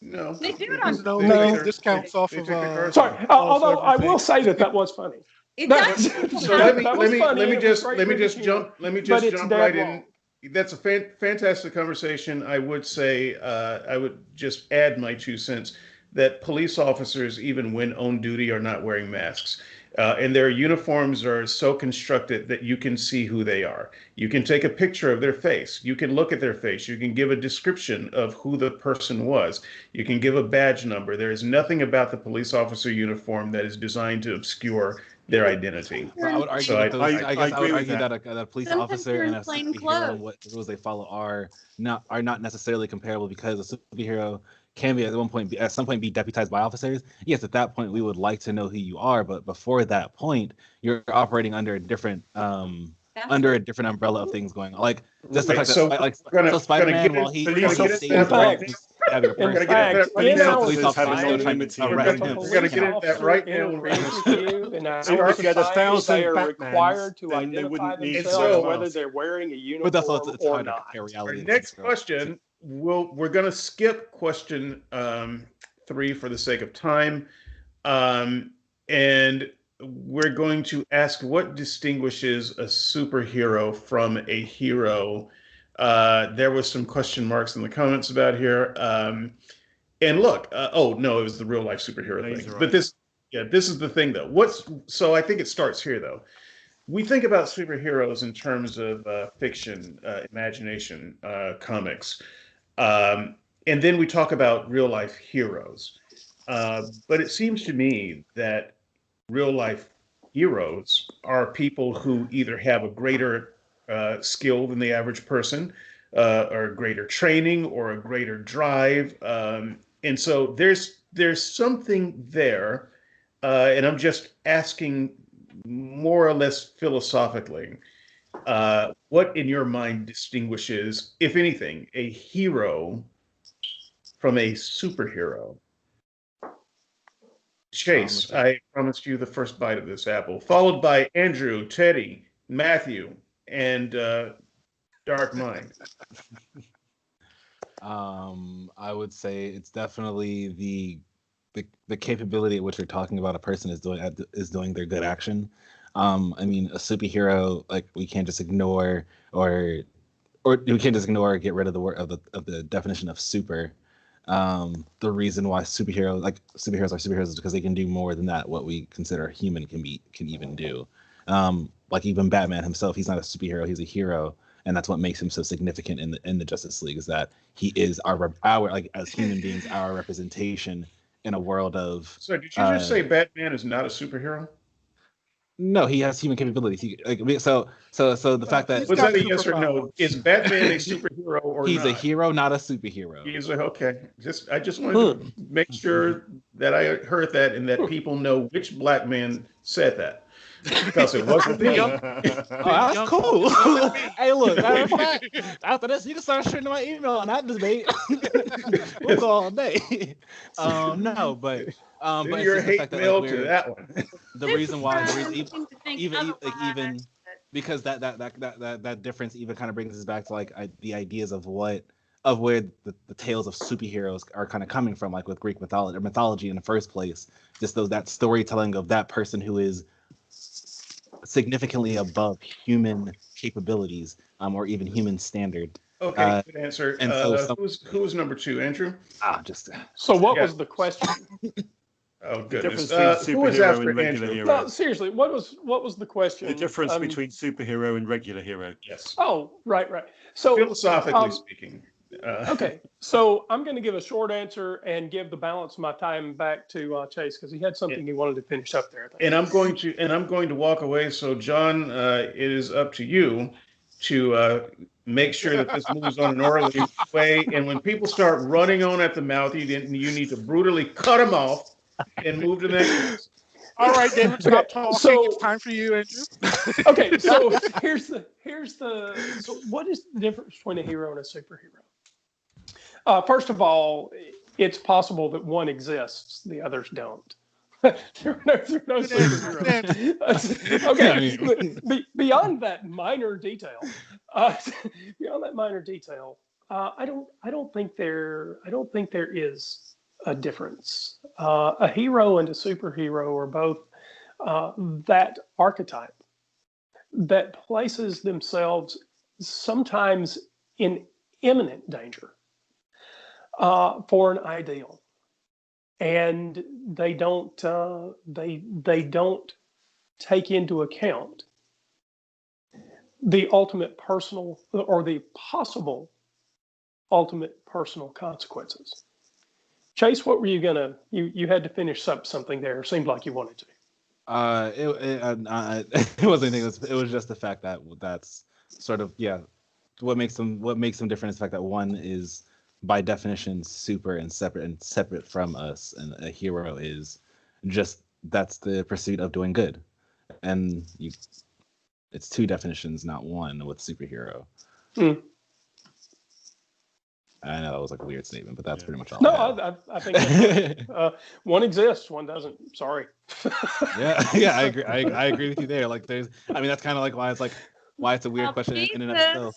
No. They do it on- No, They no, take their- discounts off they of, take their cars Sorry, off. although I will say that was funny. It That- does. So let me That was funny, let me and it was just great let me movie just humor, jump let me but just it's jump dead right wrong. in. That's a fantastic conversation. I would say I would just add my 2 cents that police officers, even when on duty, are not wearing masks. And their uniforms are so constructed that you can see who they are. You can take a picture of their face. You can look at their face. You can give a description of who the person was. You can give a badge number. There is nothing about the police officer uniform that is designed to obscure their identity. Well, I would argue So with those. I guess I would agree with argue that. that a police Sometimes officer they're in and a plain superhero clothes. and what rules they follow are not necessarily comparable, because a superhero can be at some point be deputized by officers. Yes, at that point we would like to know who you are, but before that point, you're operating under a different umbrella of things going on. Like just the Right, fact so that we're gonna Spider-Man, get while he into saves that right you have your In We're gonna person, get into fact, that in right now. our Police officers have an society, anonymity if around a him. him. We're gonna police get into that officer right now. interferes with you in our So if you had 1,000 society, they are Batmans, required to then they identify wouldn't need to themselves wear a whether mask. they're wearing a but uniform that's also it's or hard to not. compare Our reality. next question, we're going to skip question 3 for the sake of time. And we're going to ask what distinguishes a superhero from a hero. There was some question marks in the comments about here. And look, oh no, it was the real life superhero thing. Laser But this is the thing though. So I think it starts here though. We think about superheroes in terms of fiction, imagination, comics, and then we talk about real life heroes. But it seems to me that real life heroes are people who either have a greater skill than the average person, or greater training, or a greater drive, and so there's something there, and I'm just asking more or less philosophically, what in your mind distinguishes, if anything, a hero from a superhero? Chase, I promised you the first bite of this apple, followed by Andrew, Teddy, Matthew, and Dark Mind. I would say it's definitely the capability at which you're talking about a person is doing their good action. I mean, a superhero, like we can't just ignore or we can't just ignore or get rid of the word of the definition of super. The reason why superheroes are superheroes is because they can do more than that what we consider human can even do. Like even Batman himself, he's not a superhero, he's a hero, and that's what makes him so significant in the Justice League, is that he is our like as human beings, our representation in a world of. So did you just say Batman is not a superhero? No, he has human capabilities. So the fact that Was that a yes or no? Is Batman a superhero or he's not? a hero, not a superhero. He's okay. I just wanted to make sure that I heard that and that people know which black man said that, because it wasn't me. Oh, that's cool. Hey, look, matter of fact, after this, you can start shooting my email on that debate. We'll go all day. No, but Send but your it's just the hate fact that, mail like, to that one. the reason why even because that difference even kind of brings us back to like the ideas of what of where the tales of superheroes are kind of coming from, like with Greek mythology in the first place. Just that storytelling of that person who is significantly above human capabilities, or even human standard. Okay, good answer. And so who was number 2, Andrew? So what Yeah. was the question? Oh The difference goodness. between Who was superhero after and regular Andrew? hero. No, seriously, what was the question? The difference between superhero and regular hero. Yes. Oh, right. So Philosophically speaking. okay, so I'm going to give a short answer and give the balance of my time back to Chase because he had something he wanted to finish up there. I think. And I'm going to walk away. So John, it is up to you to make sure that this moves on an orderly way. And when people start running on at the mouth, you need to brutally cut them off and move to the next. All right, David, stop talking. So- It's time for you, Andrew. Okay, so so what is the difference between a hero and a superhero? First of all, it's possible that one exists, the others don't. there are no superheroes. Okay, beyond that minor detail, I don't think there is a difference. A hero and a superhero are both that archetype that places themselves sometimes in imminent danger for an ideal, and they don't take into account the ultimate personal or the possible ultimate personal consequences. Chase, what were you gonna? You had to finish something there. Seemed like you wanted to. It wasn't anything. It was just the fact that that's sort of what makes them different is the fact that one is by definition super and separate from us, and a hero is just that's the pursuit of doing good, and it's two definitions, not one with superhero. I know that was like a weird statement, but that's pretty much all. I think that's one exists, one doesn't. Sorry. yeah, I agree. I agree with you there. Like, that's kind of like why it's a weird question in and of itself.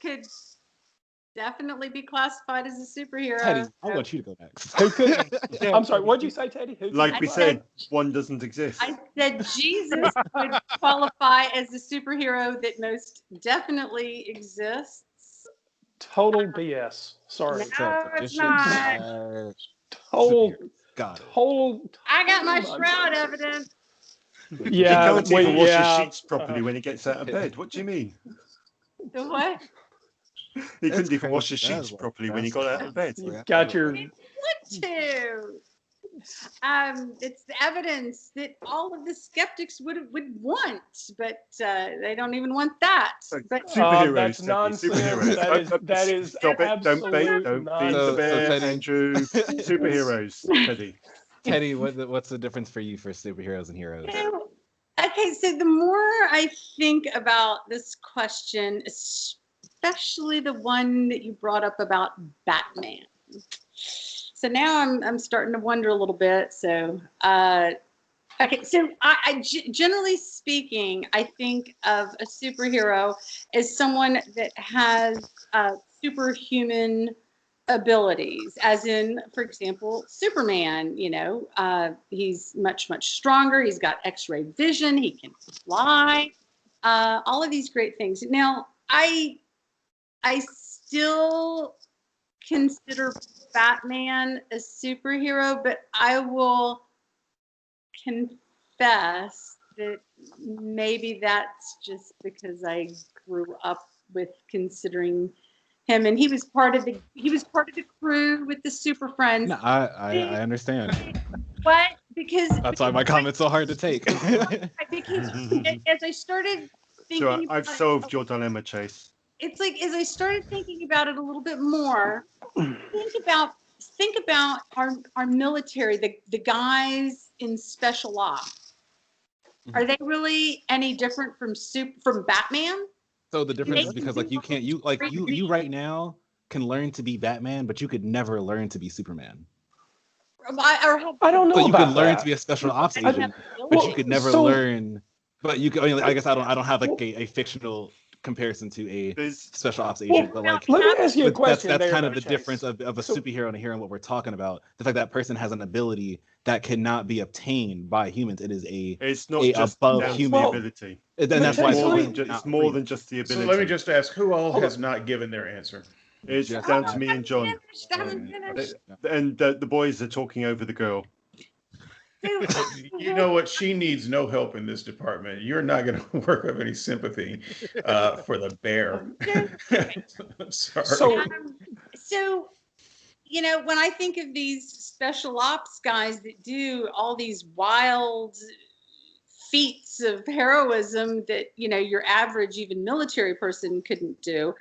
Could definitely be classified as a superhero. Teddy, I want you to go next. Who could? I'm sorry. What'd you say, Teddy? Like we said, one doesn't exist. I said Jesus would qualify as a superhero that most definitely exists. Total BS. Sorry. No, it's not. Total. I got my shroud evidence. Yeah. He can't even wash his sheets properly when he gets out of bed. What do you mean? The what? He couldn't even wash his sheets properly when he got out of bed. Got your. What to? It's the evidence that all of the skeptics would want, but they don't even want that. But superheroes, that's nonsense. Superheroes. That is Stop it! Don't beat nonsense. the bear, Teddy. Andrew. Superheroes, Teddy. Teddy, what's the difference for you for superheroes and heroes? Okay, so the more I think about this question, especially the one that you brought up about Batman. So now I'm starting to wonder a little bit. So, okay, so I generally speaking, I think of a superhero as someone that has superhuman abilities, as in, for example, Superman. He's much stronger. He's got X-ray vision. He can fly. All of these great things. Now, I still consider Batman a superhero, but I will confess that maybe that's just because I grew up with considering him, and he was part of the crew with the Super Friends. No, I understand. What? Because That's why my comment's so hard to take. because as I started thinking, So I've solved your dilemma, Chase. It's like as I started thinking about it a little bit more, think about our military, the guys in special ops. Are they really any different from Batman? So the difference is because you right now can learn to be Batman, but you could never learn to be Superman. I don't know. So you about can learn that. to be a special ops agent, but you could never learn. But you could. I guess I don't have like a fictional comparison to a There's special ops agent, but like Let me ask you a but that's question. there, kind of though, the Chase. difference of a So- superhero and a hero and what we're talking about. The fact that person has an ability that cannot be obtained by humans. It is it's not a just above down to human. the Well, ability. and but that's why Chase, it's let me- more than It's more than just the So ability. let me just ask, who all Hold has not given their answer? It's Just down that. to me and John, I haven't finished. and the boys are talking over the girl. You know what? She needs no help in this department. You're not going to work up any sympathy for the bear. I'm sorry. So- So, you know, when I think of these special ops guys that do all these wild feats of heroism that, you know, your average even military person couldn't do,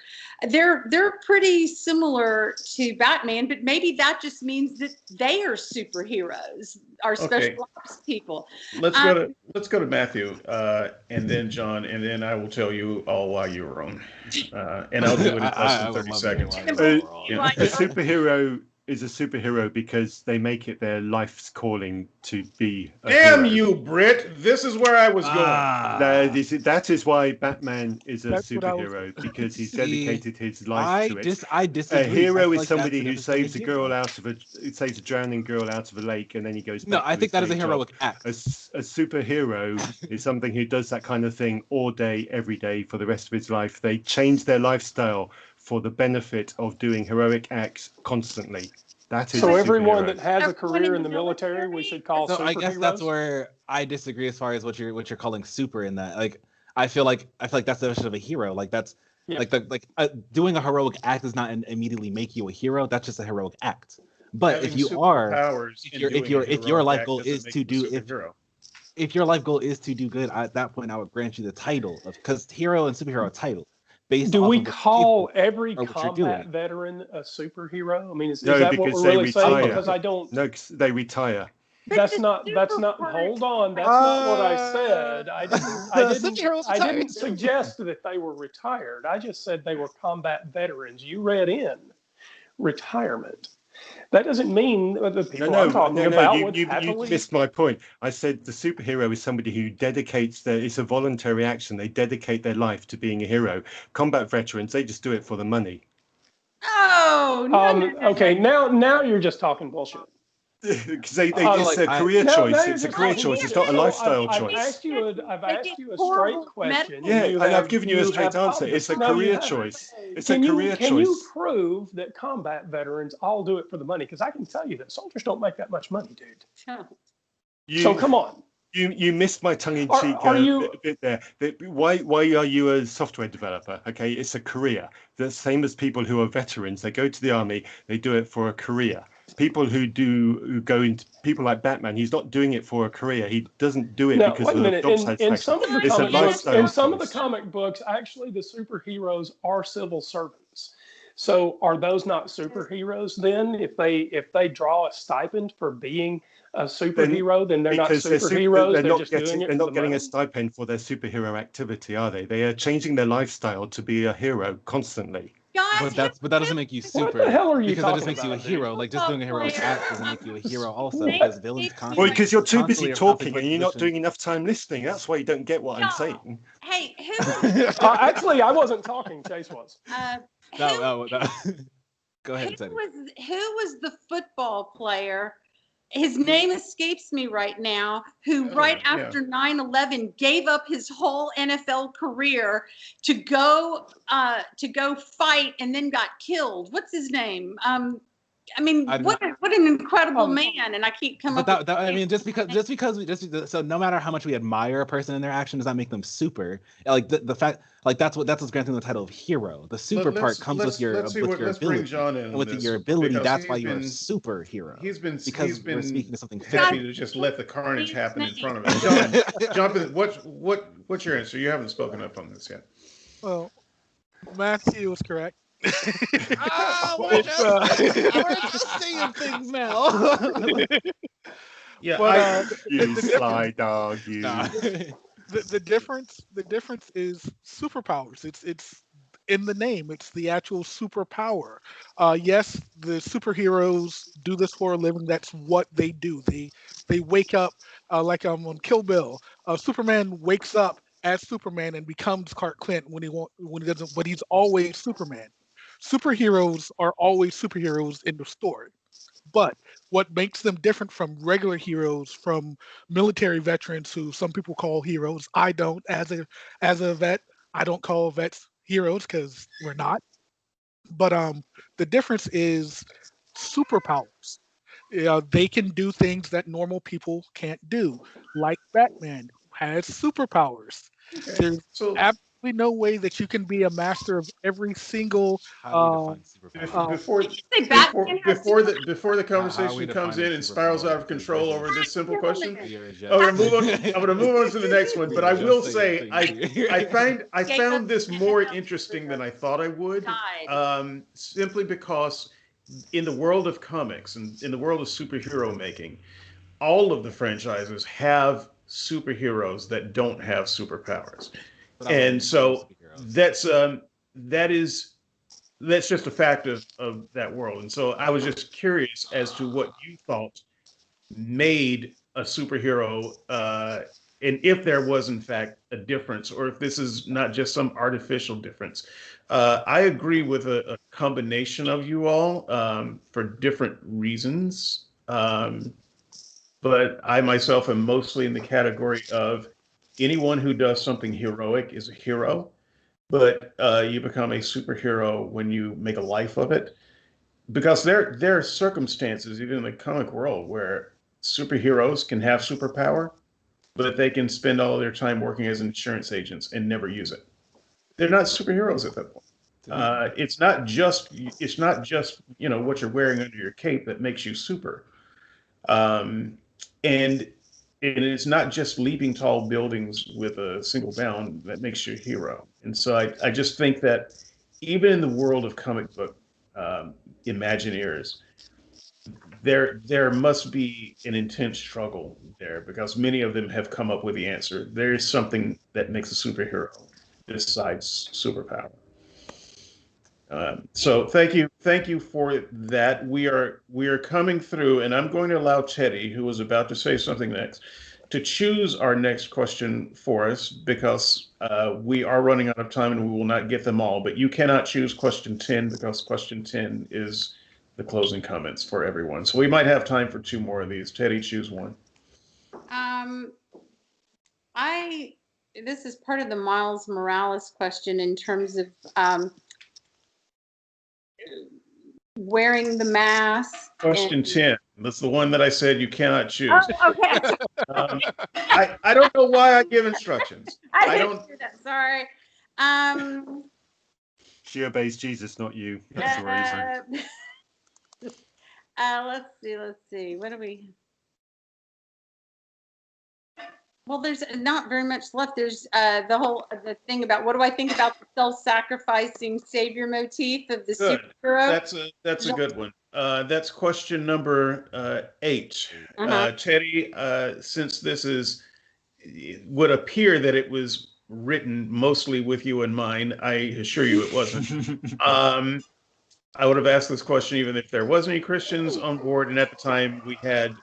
they're pretty similar to Batman, but maybe that just means that they are superheroes, are special ops people. let's go to Matthew, and then John, and then I will tell you all why you were wrong, and I'll do it in less than 30 seconds. Yeah. A superhero is a superhero because they make it their life's calling to be a Damn hero. you, Britt! This is where I was going. That is why Batman is a That's what I was- superhero, because he's See, dedicated his life to it. I A disagree. I hero feel is like somebody that's who the definition saves a of girl hero. out of saves a drowning girl out of a lake, and then he goes back. No, to I think his that is a day job. heroic act. A superhero is something who does that kind of thing all day, every day for the rest of his life. They change their lifestyle for the benefit of doing heroic acts constantly. That is So a everyone superhero. that has a Everyone career in in the the military, we should call So I guess that's superheroes? where I disagree as far as what you're calling super in that. Like I feel like that's the definition of a hero. Like that's Yeah. doing a heroic act does not immediately make you a hero. That's just a heroic act. But Having if you are superpowers if and your- if doing your- a if your heroic life act goal doesn't is make to you a do- superhero. if your life goal is to do good, at that point I would grant you the title of, because hero and superhero are title based Do off we of what you're call capable. every or what you're combat doing. veteran a superhero? I mean, is No, that what because we're they really saying? retire. Because I don't. No, 'cause they retire. That's not. Hold on. That's not what I said. I didn't. I The didn't. superheroes I retired didn't too. suggest that they were retired. I just said they were combat veterans. You read in retirement. That doesn't mean that the people I'm talking about would you happily. missed my point. I said the superhero is somebody who dedicates it's a voluntary action. They dedicate their life to being a hero. Combat veterans, they just do it for the money. Oh, no. Okay, now you're just talking bullshit. Because it's like, a career now choice. you're It's a just career talking choice. It's bullshit. not a So lifestyle I've choice. asked you a straight horrible question. medical- Yeah, you and I've have- given you a straight have answer. It's a No, you career haven't. choice. It's Can a you career can you choice. prove that combat veterans all do it for the money? Because I can tell you that soldiers don't make that much money, dude. So come on. You missed my tongue in cheek Are you- bit there. Why are you a software developer? Okay, it's a career. The same as people who are veterans. They go to the army. They do it for a career. People who go into people like Batman, he's not doing it for a career. He doesn't do it Now, because wait a of minute. job In satisfaction. some of the It's a comic books, lifestyle in some of the choice. comic books, actually, the superheroes are civil servants. So, are those not superheroes then? If they draw a stipend for being a superhero, then they're not Because superheroes. they're They're not just doing getting it they're for not the getting money. a stipend for their superhero activity, are they? They are changing their lifestyle to be a hero constantly. Guys, But that doesn't make you What super. the hell are you because that just talking makes you a about, dude? hero. Like just doing a heroic Football act doesn't make you a hero. Also, Maybe because villains it's- constantly. Well, because you're too busy constantly are talking constantly and you're not positioned. doing enough time listening. That's why you don't get what I'm Yeah. saying. Hey, who Actually, I wasn't talking. Chase was. No. Go ahead, who Teddy. was the football player? His name escapes me right now. Who right yeah. after 9/11 gave up his whole NFL career to go fight and then got killed. What's his name? I mean, I don't what an incredible man! And I keep coming But up. that I mean, just because so no matter how much we admire a person and their action does not make them super. Like the fact, like that's what's granting the title of hero. The super part comes with your let's bring ability. John in And on with this, your ability, because that's he's why you're a been- superhero. He's been because we're speaking to something happy physical. to just let the carnage happen in Please, front of him. John, what's your answer? You haven't spoken up on this yet. Well, Matthew was correct. We're just saying things now. Yeah, But You sly dog, you. Nah. the difference is superpowers. It's in the name. It's the actual superpower. Yes, the superheroes do this for a living. That's what they do. They wake up like on Kill Bill. Superman wakes up as Superman and becomes Clark Kent when he doesn't, but he's always Superman. Superheroes are always superheroes in the story. But what makes them different from regular heroes, from military veterans who some people call heroes, I don't. As a vet, I don't call vets heroes because we're not. But the difference is superpowers. They can do things that normal people can't do, like Batman has superpowers. Okay. There's So absolutely no way that you can be a master of every single How do we define superpower? before Say before Batman has before the How are we conversation comes in defining and spirals out of superpower? control over this simple question, Superman. We are I'm gonna just- move on. I'm gonna move on to the next one. we But are I will just say saying things here. I Jacob, found this more Jacob, interesting than I thought I would. Died. Simply because in the world of comics and in the world of superhero making, all of the franchises have superheroes that don't have superpowers. But I And wouldn't so say superheroes. that's just a fact of that world. And so I was just curious as to what you thought made a superhero, and if there was in fact a difference, or if this is not just some artificial difference. I agree with a combination of you all for different reasons, but I myself am mostly in the category of anyone who does something heroic is a hero, but you become a superhero when you make a life of it. Because there are circumstances, even in the comic world, where superheroes can have superpower, but they can spend all their time working as insurance agents and never use it. They're not superheroes at that point. It's not just what you're wearing under your cape that makes you super, um, and and it's not just leaping tall buildings with a single bound that makes you a hero. And so I just think that even in the world of comic book Imagineers, there must be an intense struggle there because many of them have come up with the answer. There is something that makes a superhero besides superpower. So thank you for that. We are coming through, and I'm going to allow Teddy, who was about to say something next, to choose our next question for us because we are running out of time and we will not get them all. But you cannot choose question 10 because question 10 is the closing comments for everyone. So we might have time for two more of these. Teddy, choose one. This is part of the Miles Morales question in terms of wearing the mask. Question 10. That's the one that I said you cannot choose. Oh, okay. I don't know why I give instructions. I don't. didn't do that. Sorry. She obeys Jesus, not you. That's the reason. Let's see. What do we? Well, there's not very much left. There's the thing about what do I think about the self-sacrificing savior motif of the Good. superhero? That's a good one. That's question number 8. Uh-huh. Teddy, since would appear that it was written mostly with you in mind, I assure you it wasn't. I would have asked this question even if there wasn't any Christians on board, and at the time we had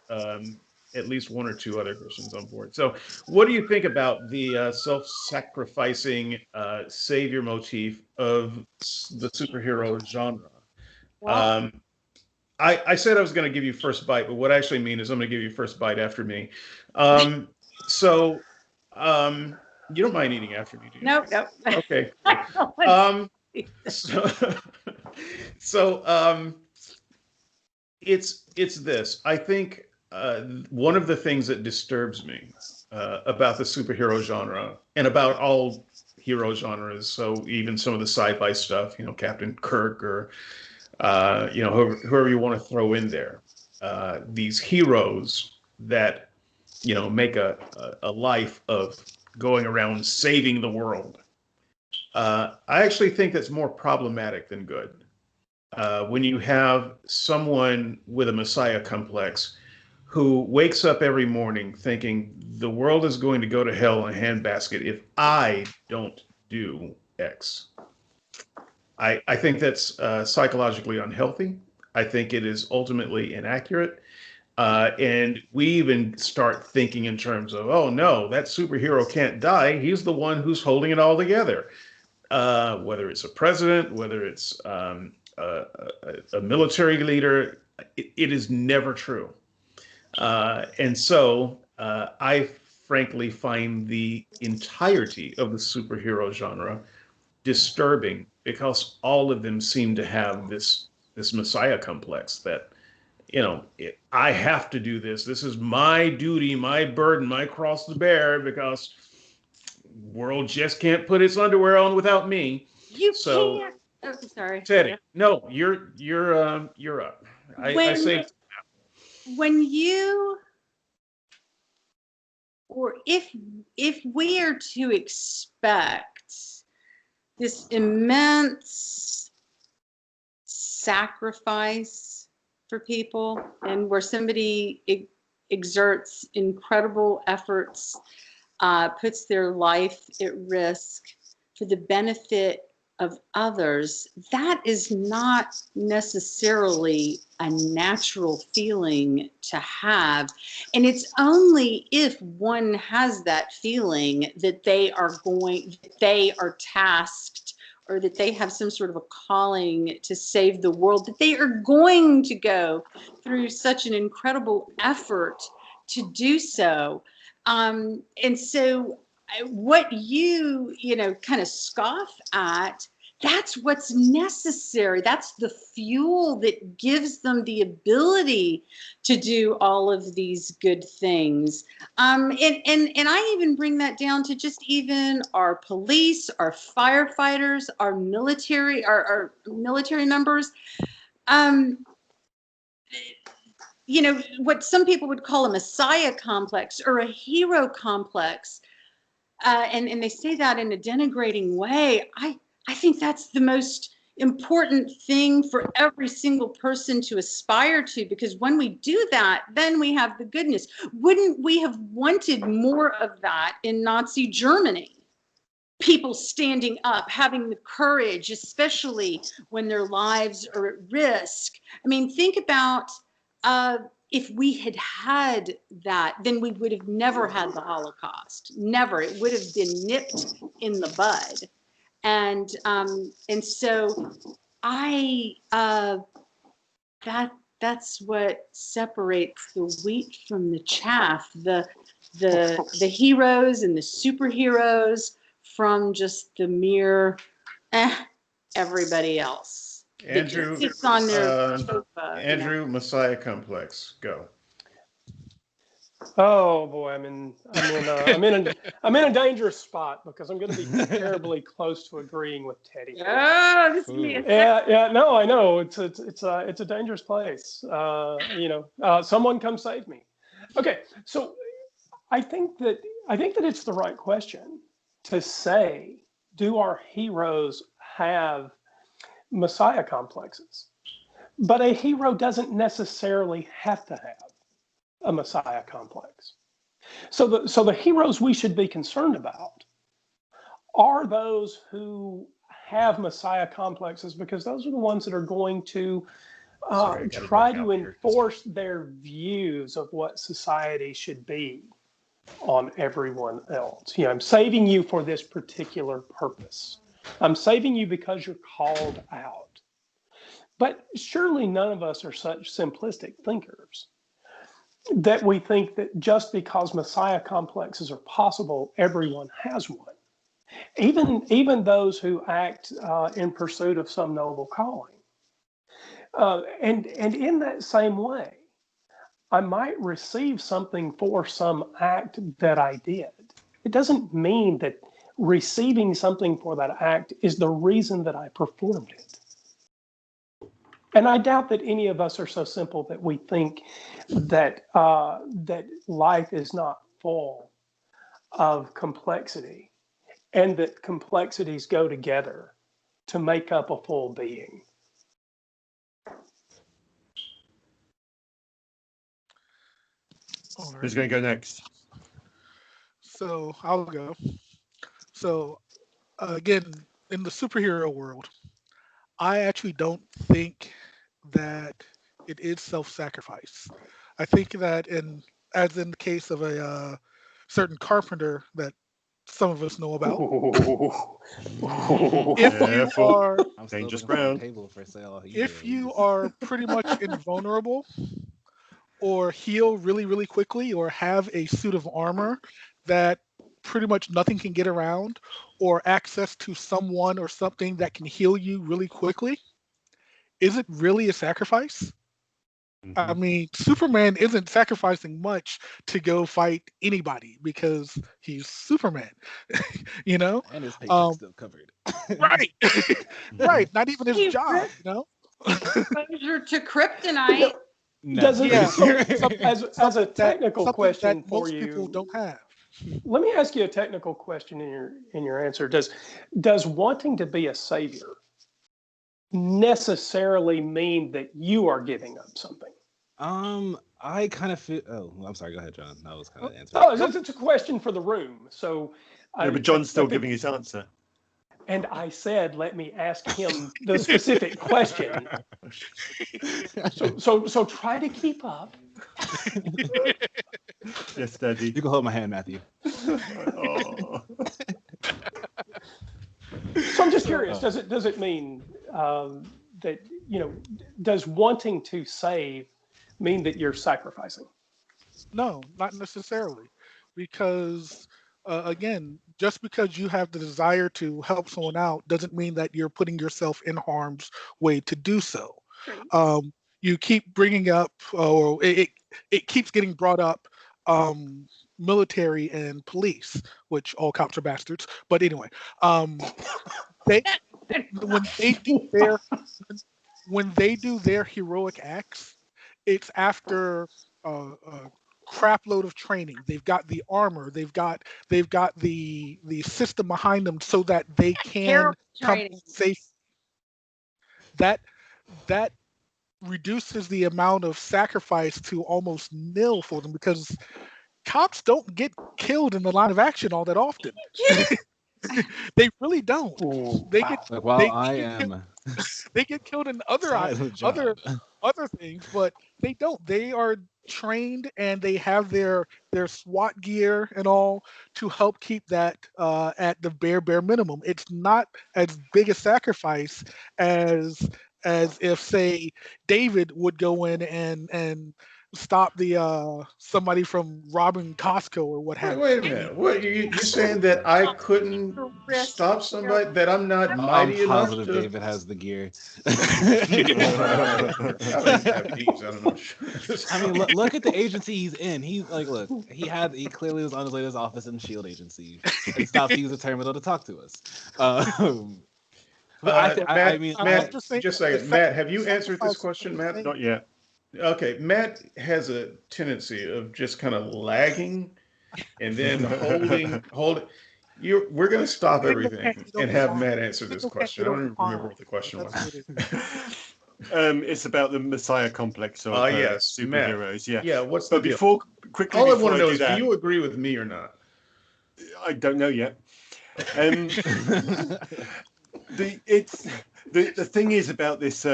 at least one or two other Christians on board. So, what do you think about the self-sacrificing savior motif of the superhero genre? Well, I said I was going to give you first bite, but what I actually mean is I'm going to give you first bite after me. So, you don't mind eating after me, do you? nope. Okay. So, so it's this. I think one of the things that disturbs me about the superhero genre and about all hero genres, so even some of the sci-fi stuff, Captain Kirk or whoever you want to throw in there, these heroes that make a life of going around saving the world. I actually think that's more problematic than good. When you have someone with a messiah complex who wakes up every morning thinking the world is going to go to hell in a handbasket if I don't do X. I think that's psychologically unhealthy. I think it is ultimately inaccurate. And we even start thinking in terms of, oh no, that superhero can't die. He's the one who's holding it all together. Whether it's a president, whether it's a military leader, it is never true. And so I frankly find the entirety of the superhero genre disturbing because all of them seem to have this messiah complex that I have to do this. This is my duty, my burden, my cross to bear because world just can't put its underwear on without me. You So, can't. Oh, sorry. Teddy, no, you're up. I say When you, or if we are to expect this immense sacrifice for people, and where somebody exerts incredible efforts, puts their life at risk for the benefit of others, that is not necessarily a natural feeling to have. And it's only if one has that feeling that they are tasked, or that they have some sort of a calling to save the world, that they are going to go through such an incredible effort to do so. And so what you kind of scoff at, that's what's necessary. That's the fuel that gives them the ability to do all of these good things. And I even bring that down to just even our police, our firefighters, our military members. What some people would call a messiah complex or a hero complex. And they say that in a denigrating way. I think that's the most important thing for every single person to aspire to, because when we do that, then we have the goodness. Wouldn't we have wanted more of that in Nazi Germany? People standing up, having the courage, especially when their lives are at risk. I mean, think about if we had had that, then we would have never had the Holocaust. Never. It would have been nipped in the bud. And so that's what separates the wheat from the chaff. The heroes and the superheroes from just the mere everybody else. Andrew. Sits on their sofa, Andrew, Messiah complex, go. Oh boy, I'm in a dangerous spot because I'm going to be terribly close to agreeing with Teddy. Oh, this is me. Yeah, no, I know it's a dangerous place. Someone come save me. Okay, so I think that it's the right question to say, do our heroes have messiah complexes? But a hero doesn't necessarily have to have a messiah complex. So the heroes we should be concerned about are those who have messiah complexes, because those are the ones that are going to try to enforce their views of what society should be on everyone else. I'm saving you for this particular purpose. I'm saving you because you're called out. But surely none of us are such simplistic thinkers that we think that just because messiah complexes are possible, everyone has one. Even those who act in pursuit of some noble calling. And in that same way, I might receive something for some act that I did. It doesn't mean that receiving something for that act is the reason that I performed it. And I doubt that any of us are so simple that we think that that life is not full of complexity, and that complexities go together to make up a full being. Who's going to go next? So I'll go. So again, in the superhero world, I actually don't think that it is self-sacrifice. I think that as in the case of a certain carpenter that some of us know about, if you Careful. are I'm still Dangerous looking for ground. a table for sale. on if eBay. you are pretty much invulnerable or heal really, really quickly or have a suit of armor that pretty much nothing can get around or access to someone or something that can heal you really quickly, is it really a sacrifice? I Mhm. mean, Superman isn't sacrificing much to go fight anybody because he's Superman, you know? and his paycheck's Um, still covered. right, right. Not even his He job, risked you know? exposure to kryptonite. Does it, Yeah, so, something, as a something that technical something that question for most people you, don't have. let me ask you a technical question in your answer. Does wanting to be a savior necessarily mean that you are giving up something? I kind of feel. Oh, I'm sorry. Go ahead, John. That was kind of the answer. Oh, it's a question for the room. So, Yeah, but John's still giving his answer. And I said, let me ask him the specific question. So try to keep up. Yes, Daddy. You can hold my hand, Matthew. Oh. So I'm just curious. Does it mean that does wanting to save mean that you're sacrificing? No, not necessarily, because again, just because you have the desire to help someone out doesn't mean that you're putting yourself in harm's way to do so. You keep bringing up, or it keeps getting brought up, um, military and police, which all cops are bastards. But anyway, they when they do their when they do their heroic acts, it's after a crap load of training. They've got the armor. They've got the system behind them so that they can Terrible come training. safe. That that reduces the amount of sacrifice to almost nil for them because cops don't get killed in the line of action all that often. They really don't. They get Like, while they I get killed, am they get killed in other side of the other job. other things, but they don't. They are trained and they have their SWAT gear and all to help keep that at the bare minimum. It's not as big a sacrifice as if say David would go in and stop the somebody from robbing Costco or what have Wait a you. minute. What you're saying that I couldn't The risk. stop somebody, that I'm not I'm mighty enough positive to? David has the gear. I don't have these. I don't know. I mean, look at the agency he's in. He's like, look, he clearly was on his way to his office in Shield Agency and stopped to use a terminal to talk to us. But I mean, Matt, just saying just that a the second. Matt, have you answered this sacrifice question, Matt? Not yet. Okay, Matt has a tendency of just kind of lagging and then holding. We're going to stop Ain't no everything panty, and don't have pond. Matt answer Ain't this no question. panty, I don't don't even remember pond. what the question That's was. what it is. It's about the Messiah complex of Yes, Matt. superheroes. Yeah. Yeah, what's the But deal? before quickly All I before want to I know do is, do that, you agree with me or not? I don't know yet. Um, the thing is about this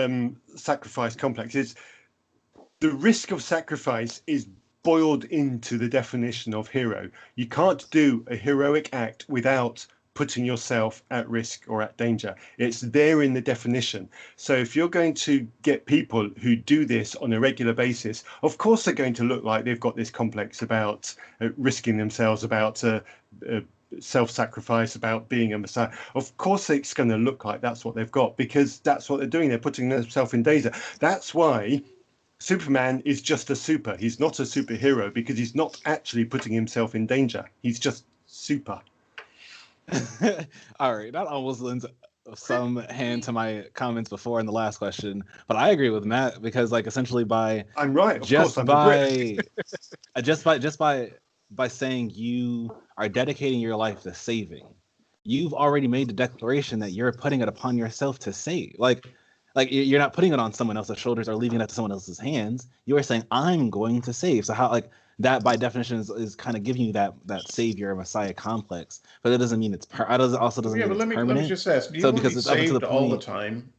sacrifice complex is the risk of sacrifice is boiled into the definition of hero. You can't do a heroic act without putting yourself at risk or at danger. It's there in the definition. So if you're going to get people who do this on a regular basis, of course they're going to look like they've got this complex about risking themselves, about self-sacrifice, about being a messiah. Of course it's going to look like that's what they've got, because that's what they're doing. They're putting themselves in danger. That's why Superman is just a super. He's not a superhero because he's not actually putting himself in danger. He's just super. all right, that almost lends some hand to my comments before in the last question, but I agree with Matt because, like, essentially by I'm right. Of just course, I'm correct. by saying you are dedicating your life to saving, you've already made the declaration that you're putting it upon yourself to save. Like you're not putting it on someone else's shoulders or leaving it to someone else's hands. You are saying, I'm going to save. So how, like, that by definition is kind of giving you that savior messiah complex, but it doesn't mean it's also doesn't Yeah, mean but it's let me permanent. just ask: do you So want to because be it's up to saved the all the point. time?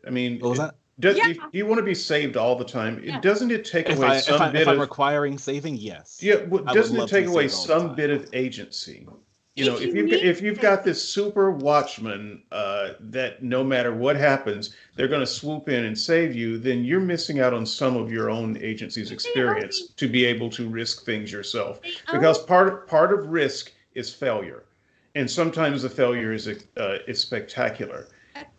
I mean, What was that? Yeah. if you want to be saved all the time, Yeah. doesn't it take If, away I, some if bit I'm of requiring saving, yes. yeah? Well, I would doesn't it love to take be away saved all the some time. bit of agency? You know, If you need if you've got this super watchman that no matter what happens, they're going to swoop in and save you, then you're missing out on some of your own agency's experience to be able to risk things yourself. Because part of risk is failure, and sometimes the failure is spectacular.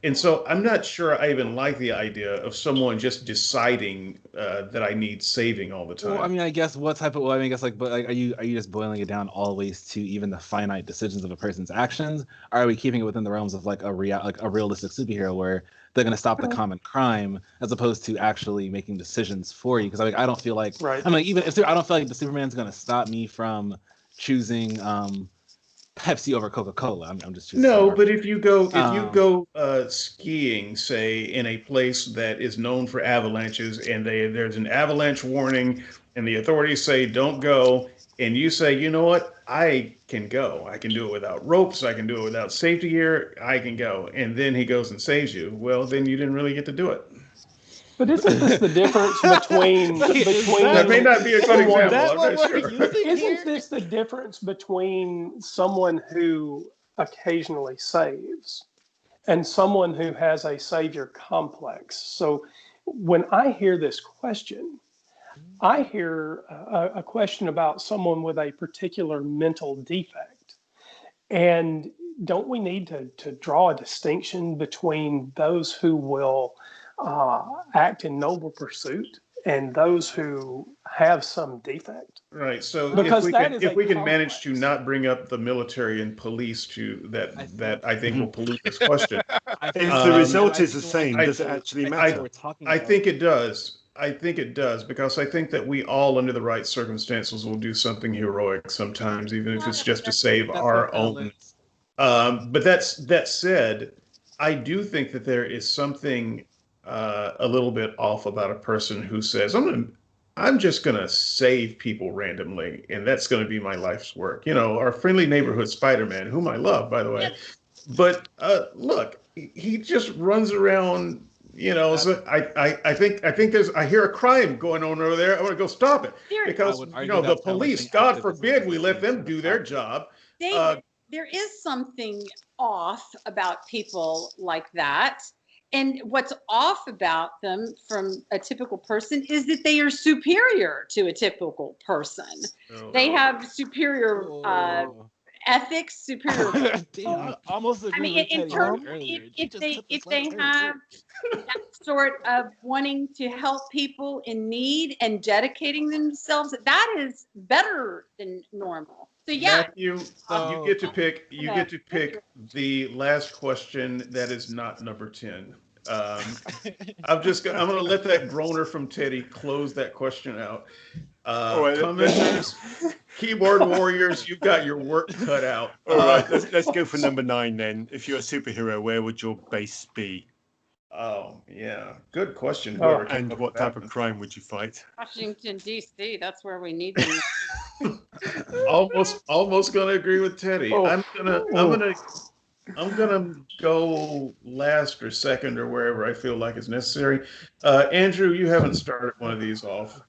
And so I'm not sure I even like the idea of someone just deciding that I need saving all the time. Well, I mean, I guess what type of? Well, I mean, I guess like, but like, are you just boiling it down always to even the finite decisions of a person's actions? Or are we keeping it within the realms of like a realistic superhero where they're going to stop the common crime as opposed to actually making decisions for you? Because I don't feel like Right. I mean, even if I don't feel like the Superman's going to stop me from choosing Pepsi over Coca-Cola. I'm just choosing. No, but if you go Um, skiing, say in a place that is known for avalanches, and there's an avalanche warning, and the authorities say don't go, and you say, you know what, I can go. I can do it without ropes. I can do it without safety gear. I can go, and then he goes and saves you. Well, then you didn't really get to do it. But isn't this the difference between That may not be a good someone- example. I'm not sure. Isn't this the difference between someone who occasionally saves and someone who has a savior complex? So when I hear this question, I hear a question about someone with a particular mental defect. And don't we need to draw a distinction between those who will act in noble pursuit and those who have some defect? Right. So Because if we can manage to not bring up the military and police to that I think will pollute this question. If the result is the same, does it actually matter? I think it does. I think it does because I think that we all, under the right circumstances, will do something heroic sometimes, even if it's just to save our own. But that said, I do think that there is something a little bit off about a person who says, I'm just gonna save people randomly, and that's gonna be my life's work. You know, our friendly neighborhood Spider-Man, whom I love, by the way. But look, he just runs around. You know, so I think I hear a crime going on over there. I want to go stop it because the police. God forbid we let them do their job. There is something off about people like that. And what's off about them from a typical person is that they are superior to a typical person. They have superior ethics, superior. Almost. I mean, in terms, if they have that sort of wanting to help people in need and dedicating themselves, that is better than normal. So yeah, Matthew, you get to pick. You get to pick the last question that is not number 10. I'm going to let that groaner from Teddy close that question out. Commenters, keyboard warriors, you've got your work cut out. All right, let's go for number 9 then. If you're a superhero, where would your base be? Oh yeah, good question. And what type of crime would you fight? Washington D.C. That's where we need them. almost gonna agree with Teddy. I'm gonna go last or second or wherever I feel like it's necessary. Andrew, you haven't started one of these off.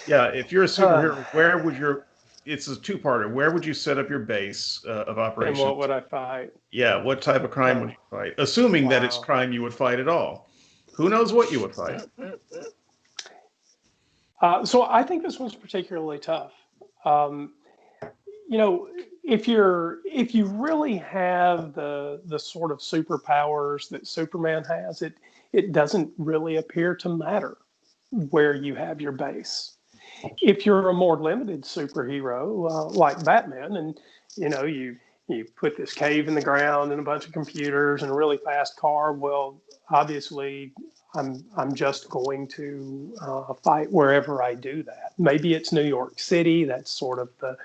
If you're a superhero, where would it's a two-parter. Where would you set up your base of operations? And what would I fight? Yeah, what type of crime would you fight? Assuming that it's crime you would fight at all. Who knows what you would fight? So I think this one's particularly tough. If you really have the sort of superpowers that Superman has, it doesn't really appear to matter where you have your base. If you're a more limited superhero like Batman, and you put this cave in the ground and a bunch of computers and a really fast car, well, obviously I'm just going to fight wherever I do that. Maybe it's New York City. That's sort of the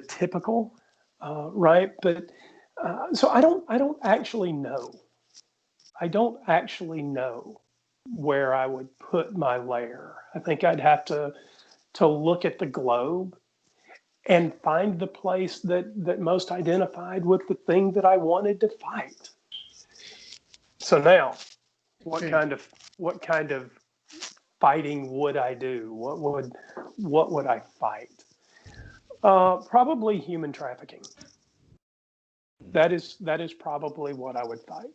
typical, right? But so I don't actually know. I don't actually know where I would put my lair. I think I'd have to look at the globe and find the place that most identified with the thing that I wanted to fight. So now, What kind of fighting would I do? What would I fight? Probably human trafficking. That is probably what I would fight.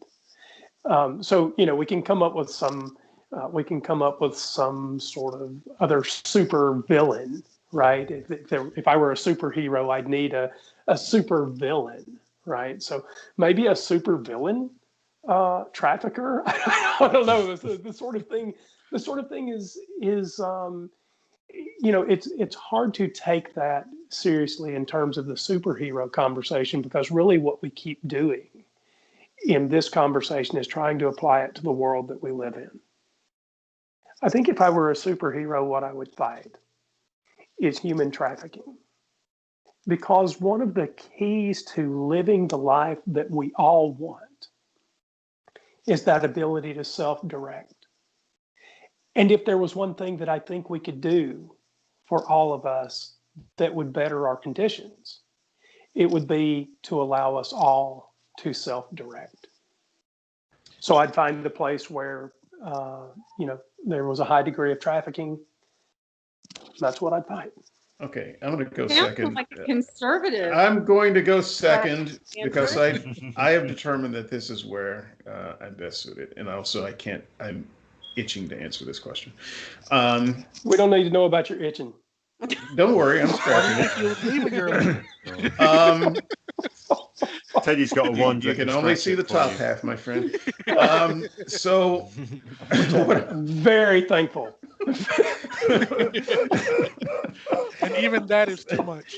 So we can come up with some sort of other super villain, right? If I were a superhero, I'd need a super villain, right? So maybe a super villain trafficker. I don't know. The sort of thing is it's hard to take that seriously in terms of the superhero conversation, because really what we keep doing in this conversation is trying to apply it to the world that we live in. I think if I were a superhero, what I would fight is human trafficking. Because one of the keys to living the life that we all want is that ability to self-direct. And if there was one thing that I think we could do for all of us that would better our conditions, it would be to allow us all to self-direct. So I'd find a place where, there was a high degree of trafficking. That's what I'd fight. Okay, I'm going to go Sounds second. like a conservative. I'm going to go second answer. because I have determined that this is where I'm best suited, and also I'm itching to answer this question. We don't need to know about your itching. Don't worry, I'm scratching it. Teddy's got a wand. You can only see the top half, my friend. So, very thankful. And even that is too much.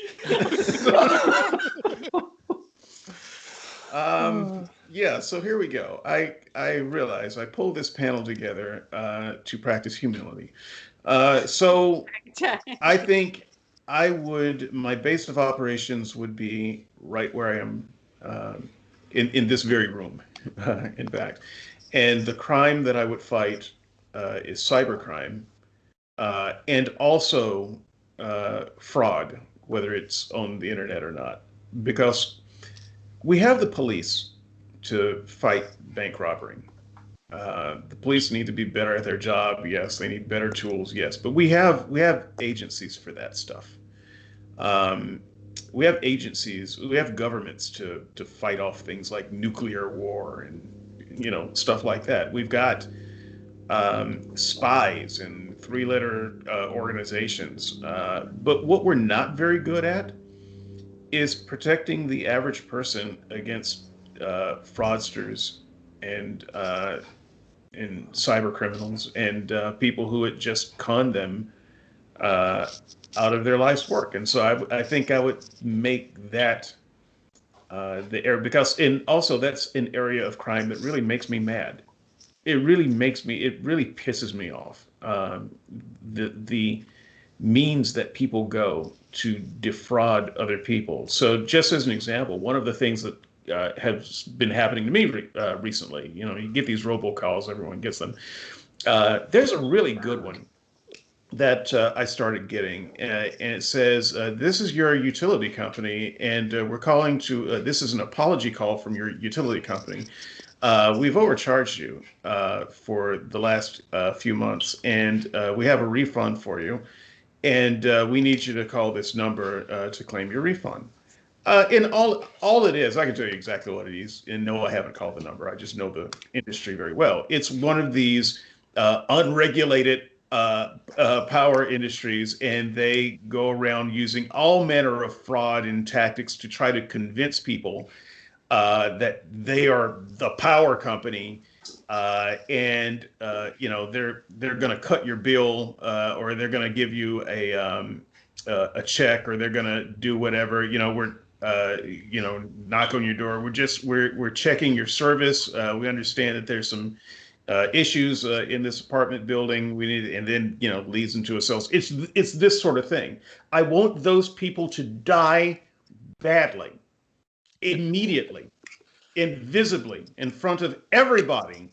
Yeah, so here we go. I realize I pulled this panel together to practice humility. So I think my base of operations would be right where I am in this very room, in fact. And the crime that I would fight is cybercrime, and also fraud, whether it's on the internet or not. Because we have the police to fight bank robbery. The police need to be better at their job. Yes, they need better tools. Yes, but we have agencies for that stuff. We have agencies. We have governments to fight off things like nuclear war and stuff like that. We've got spies and three-letter organizations. But what we're not very good at is protecting the average person against fraudsters and cyber criminals and people who would just con them out of their life's work. And so I think I would make that the area, because also that's an area of crime that really makes me mad. It really pisses me off. The means that people go to defraud other people. So just as an example, one of the things that has been happening to me recently, you get these robocalls, everyone gets them. There's a really good one that I started getting, and it says, this is your utility company, and we're calling to, this is an apology call from your utility company. We've overcharged you for the last few months, and we have a refund for you, and we need you to call this number to claim your refund. And all it is, I can tell you exactly what it is, and no, I haven't called the number. I just know the industry very well. It's one of these unregulated power industries, and they go around using all manner of fraud and tactics to try to convince people that they are the power company, and they're going to cut your bill, or they're going to give you a check, or they're going to do whatever. We're knock on your door. We're checking your service. We understand that there's some issues in this apartment building. We need, and then leads into a sales. It's this sort of thing. I want those people to die badly, immediately, invisibly, in front of everybody,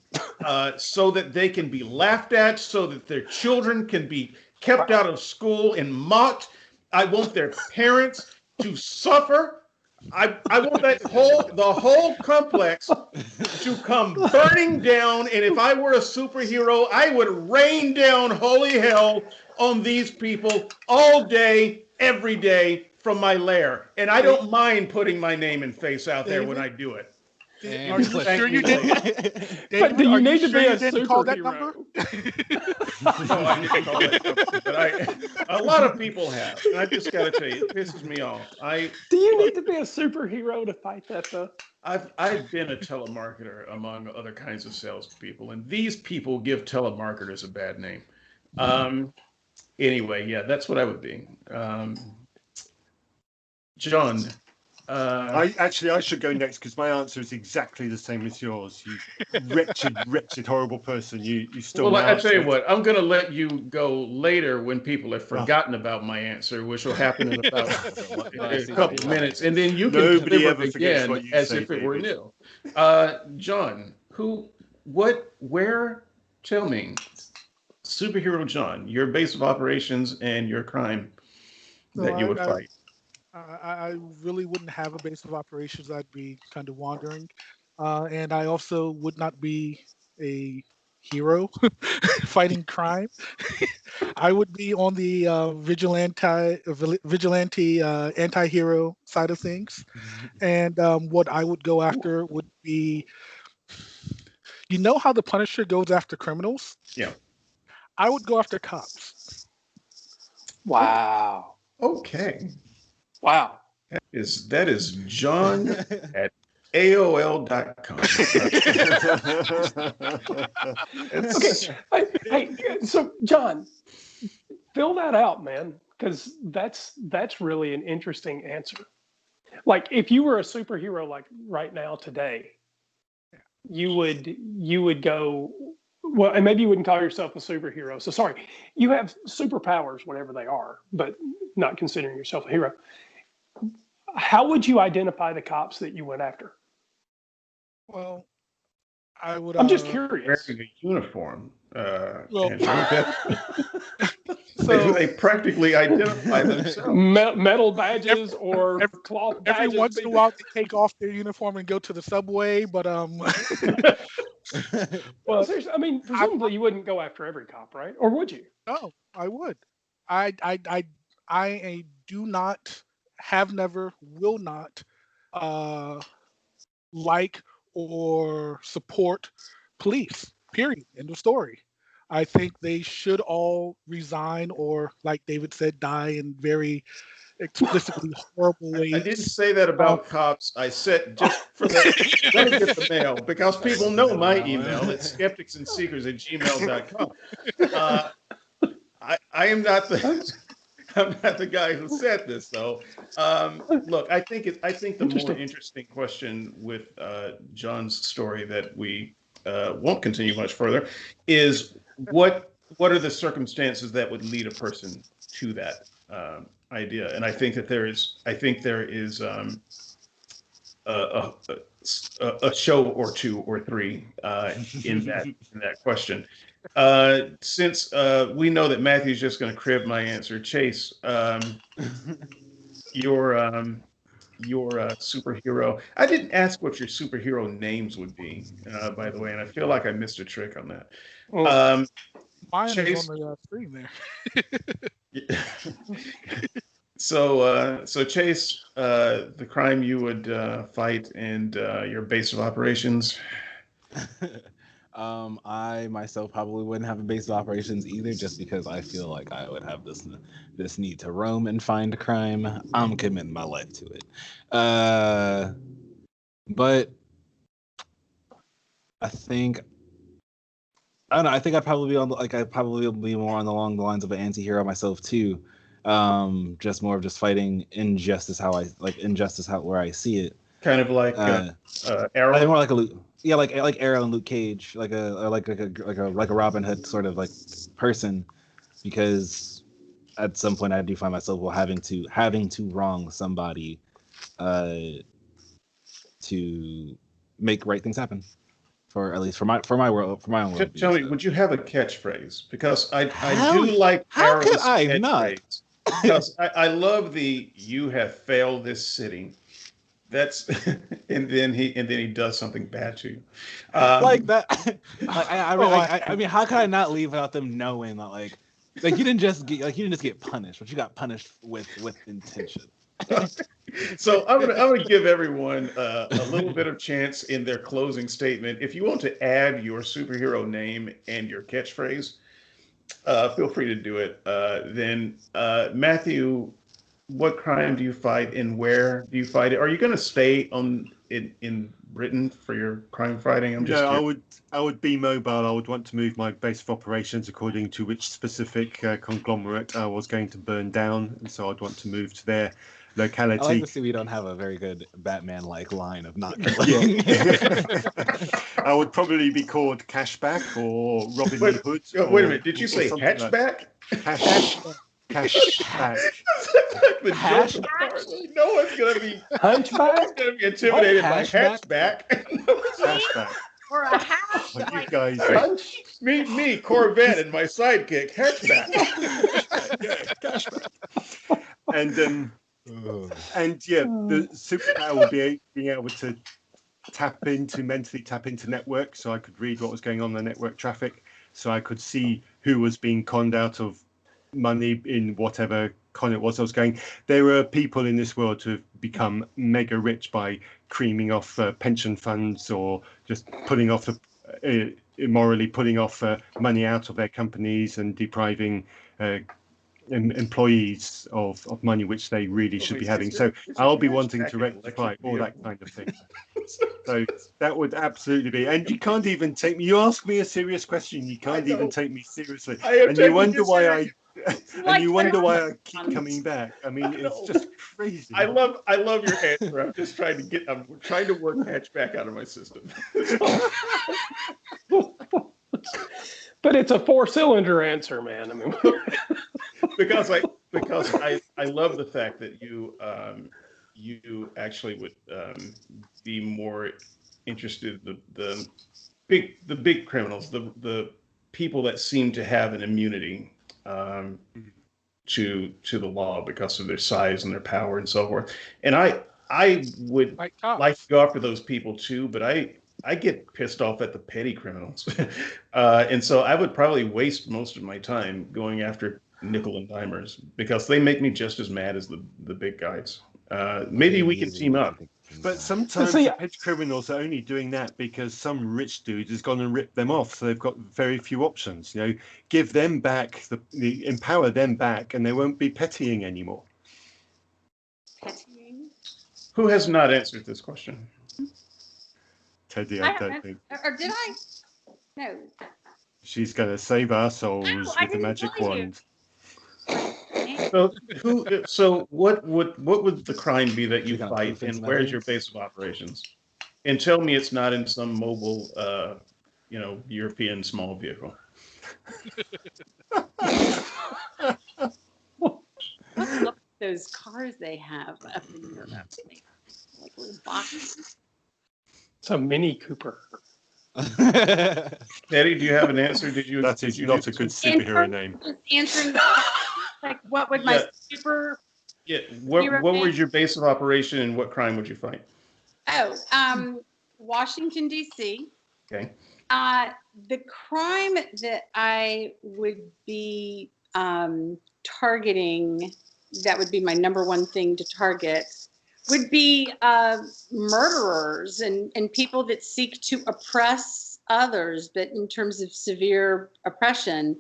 so that they can be laughed at, so that their children can be kept out of school and mocked. I want their parents to suffer. I want the whole complex to come burning down. And if I were a superhero, I would rain down holy hell on these people all day, every day from my lair. And I don't mind putting my name and face out there when I do it. And Are you click. sure you didn't? But David, do you are you need to sure be you a didn't call that superhero? number? No, I didn't call it something, but a lot of people have. And I just got to tell you, it pisses me off. Do you need to be a superhero to fight that though? I've been a telemarketer among other kinds of salespeople, and these people give telemarketers a bad name. Anyway, yeah, that's what I would be. John, I should go next because my answer is exactly the same as yours. You wretched, wretched, horrible person. You stole well, my I tell you answer. what, I'm going to let you go later when people have forgotten about my answer, which will happen in about a couple minutes, and then you can Nobody deliver ever it forgets again what you as say, if it were David. new. John, where? Tell me, superhero John, your base of operations and your crime that you would fight. I really wouldn't have a base of operations. I'd be kind of wandering. And I also would not be a hero fighting crime. I would be on the vigilante anti-hero side of things. And what I would go after would be, you know how the Punisher goes after criminals? Yeah. I would go after cops. Wow. Okay. Wow. That is John at AOL.com. Okay. Hey, so John, fill that out, man, because that's really an interesting answer. Like, if you were a superhero, like right now today, you would go. Well, and maybe you wouldn't call yourself a superhero. So sorry, you have superpowers, whatever they are, but not considering yourself a hero. How would you identify the cops that you went after? Well, I would. I'm just curious. Wearing a uniform. Well, So they practically identify themselves. Metal badges or cloth badges. Every once in a while, they take off their uniform and go to the subway, but Well, seriously, I mean, presumably you wouldn't go after every cop, right? Or would you? no, I would. I do not, have never, will not like or support police. Period. End of story. I think they should all resign or, like David said, die in very explicitly horrible ways. I didn't say that about cops. I said just for the let me get the mail because people know my email. It's skepticsandseekers@gmail.com. I am not the I'm not the guy who said this though. Look, I think the more interesting question with John's story that we won't continue much further is what are the circumstances that would lead a person to that idea? And I think that there is a show or two or three in that question. Since we know that Matthew's just going to crib my answer, Chase, your superhero. I didn't ask what your superhero names would be, by the way, and I feel like I missed a trick on that. Mine Chase, is on the screen there. So Chase, the crime you would fight and your base of operations. I myself probably wouldn't have a base of operations either, just because I feel like I would have this need to roam and find crime. I'm committing my life to it. But I think I don't know. I think I'd probably be I'd probably be more along the lines of an anti-hero myself too. Just more of just fighting injustice where I see it. Kind of like I Arrow. think more like like Arrow and Luke Cage, like a Robin Hood sort of like person, because at some point I do find myself having to wrong somebody, to make right things happen, for at least for my world, for my own world. Tell me, would you have a catchphrase? Because I How- do like how Arrow's could I not? catchphrase. Because I love the "You have failed this city." That's and then he does something bad to you. Like that. I mean, Oh, I mean, how could I not leave without them knowing that, like you didn't just get punished, but you got punished with intention. So I'm gonna give everyone a little bit of chance in their closing statement. If you want to add your superhero name and your catchphrase, feel free to do it. Then Matthew, what crime do you fight and where do you fight it? Are you going to stay in Britain for your crime fighting? I'm just No, curious. I would be mobile. I would want to move my base of operations according to which specific conglomerate I was going to burn down, and so I'd want to move to their I like locality. to see we don't have a very good Batman-like line of not Yeah. killing. I would probably be called Cashback or Robin Wait, Hood. wait a minute. Did you or say something like- hatchback? Cashback. Like the Hash- joke of ours. No one's gonna be Hunchback? intimidated by Hashback? hatchback. Cashback. Or a hash. Oh, you Like, guys. me, Corvette, and my sidekick, hatchback. And yeah, the superpower would be being able to mentally tap into network, so I could read what was going on in the network traffic, so I could see who was being conned out of money in whatever con it was I was going. There are people in this world who have become mega rich by creaming off pension funds or just putting off immorally putting off money out of their companies and depriving employees of money which they really should be having. So I'll be wanting to rectify all that kind of thing. So that would absolutely be. And you can't even take me. You ask me a serious question, you can't even take me seriously. And you wonder why I keep coming back. I mean, it's just crazy. I love your answer. I'm trying to work hatchback out of my system. But it's a 4-cylinder answer, man. I mean, because I love the fact that you actually would be more interested the big criminals, the people that seem to have an immunity to the law because of their size and their power and so forth. And I would like to go after those people too, but I get pissed off at the petty criminals. And so I would probably waste most of my time going after nickel and dimers because they make me just as mad as the big guys. Maybe we can team up. But sometimes the petty criminals are only doing that because some rich dude has gone and ripped them off, so they've got very few options. You know, give them back, empower them back, and they won't be pettying anymore. pettying. Who has not answered this question? Teddy, I don't think. Or did I? No. She's going to save our souls No, I with the didn't magic tell you. wand. So what would the crime be that you You're gonna fight, prove things and in where's your evidence? base of operations? And tell me it's not in some mobile, European small vehicle. Let's look at those cars they have up in Europe. Like little boxes. it's a Mini Cooper. Eddie, do you have an answer? Did you? That did is you not do- a good superhero name. Answering like what would my Yeah. super Yeah. What European- was your base of operation, and what crime would you fight? Washington D.C. Okay. The crime that I would be targeting, that would be my number one thing to target, would be murderers and people that seek to oppress others, but in terms of severe oppression,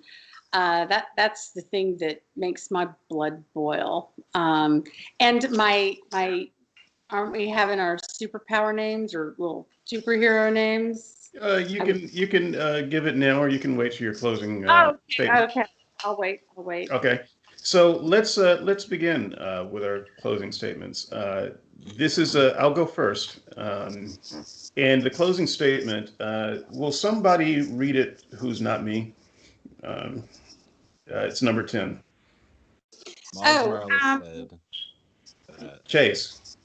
that's the thing that makes my blood boil. And my aren't we having our superpower names or little superhero names? You can give it now, or you can wait till your closing Okay, statement. okay. I'll wait. Okay, so let's begin with our closing statements. This is I'll go first, and the closing statement. Will somebody read it? Who's not me? It's number 10. Miles Morales said Chase.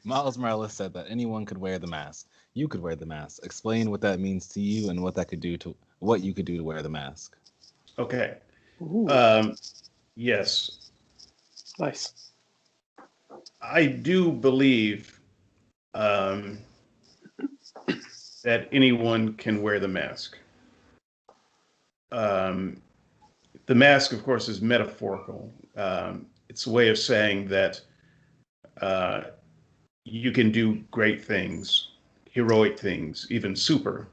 Miles Morales said that anyone could wear the mask. You could wear the mask. Explain what that means to you and what you could do to wear the mask. Okay. Ooh, Yes. nice. I do believe um, that anyone can wear the mask. Um, the mask, of course, is metaphorical. It's a way of saying that uh, you can do great things, heroic things, even super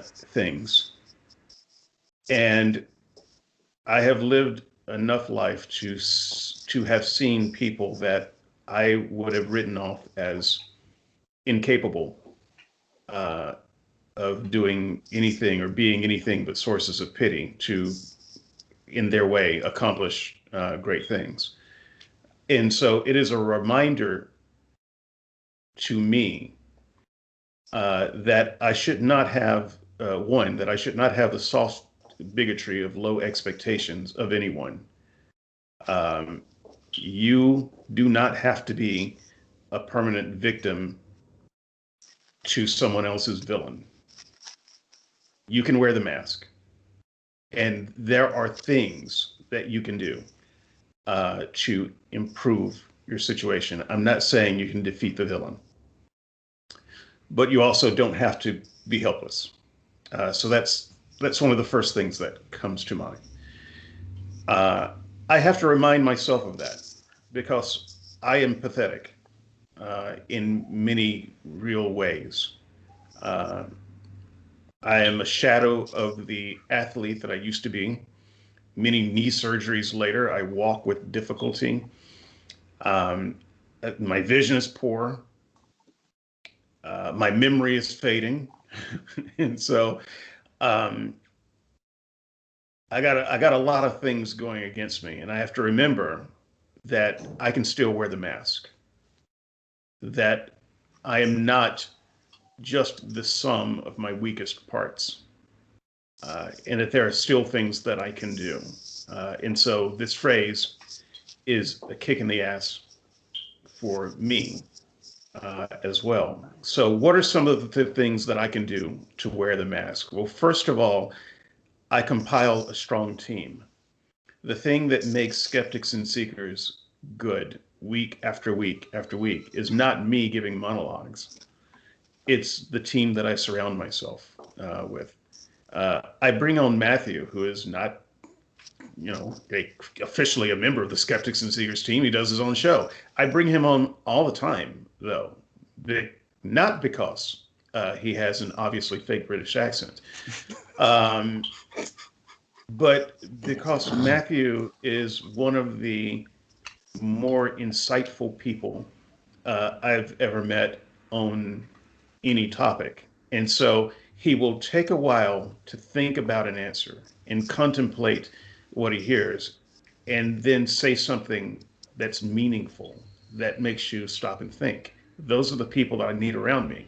things. And I have lived enough life to have seen people that I would have written off as incapable uh, of doing anything or being anything but sources of pity to, in their way, accomplish great things. And so it is a reminder to me that I should not have, one, that I should not have the soft bigotry of low expectations of anyone. Um, you do not have to be a permanent victim to someone else's villain. You can wear the mask. And there are things that you can do to improve your situation. I'm not saying you can defeat the villain, but you also don't have to be helpless. So that's one of the first things that comes to mind. I have to remind myself of that because I am pathetic in many real ways. Uh, I am a shadow of the athlete that I used to be. Many knee surgeries later, I walk with difficulty. Um, my vision is poor. My memory is fading, and so um, I got a lot of things going against me, and I have to remember that I can still wear the mask. That I am not just the sum of my weakest parts, and that there are still things that I can do. And so this phrase is a kick in the ass for me as well. So, what are some of the things that I can do to wear the mask? Well, first of all, I compile a strong team. The thing that makes Skeptics and Seekers good week after week after week is not me giving monologues. It's the team that I surround myself with. I bring on Matthew, who is not, officially a member of the Skeptics and Seekers team. He does his own show. I bring him on all the time, though, not because he has an obviously fake British accent, but because Matthew is one of the more insightful people I've ever met on any topic. And so he will take a while to think about an answer and contemplate what he hears and then say something that's meaningful, that makes you stop and think. Those are the people that I need around me.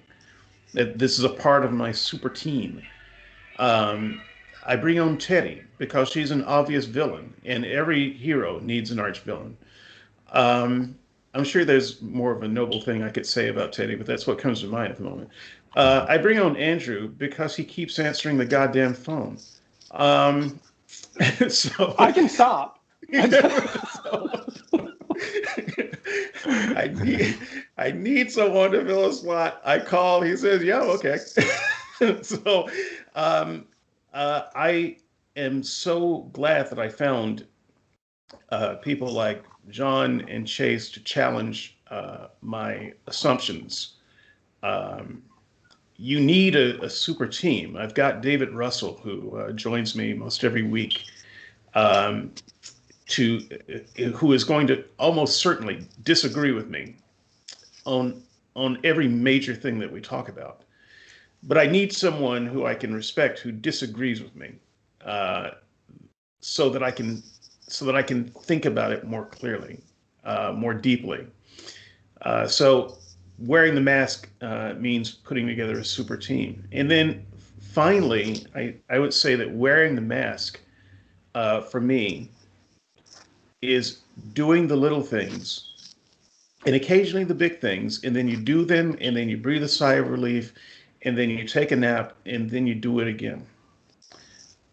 That this is a part of my super team. Um, I bring on Teddy because she's an obvious villain, and every hero needs an arch villain. Um, I'm sure there's more of a noble thing I could say about Teddy, but that's what comes to mind at the moment. I bring on Andrew because he keeps answering the goddamn phone. Um, so I can stop. so, I need someone to fill a slot. I call. He says, "Yeah, okay." So I am so glad that I found people like John and Chase to challenge my assumptions. Um, you need a super team. I've got David Russell, who joins me most every week, um, to who is going to almost certainly disagree with me on every major thing that we talk about. But I need someone who I can respect who disagrees with me, uh, so that I can think about it more clearly, more deeply. So wearing the mask means putting together a super team. And then finally, I would say that wearing the mask for me is doing the little things and occasionally the big things, and then you do them, and then you breathe a sigh of relief, and then you take a nap, and then you do it again.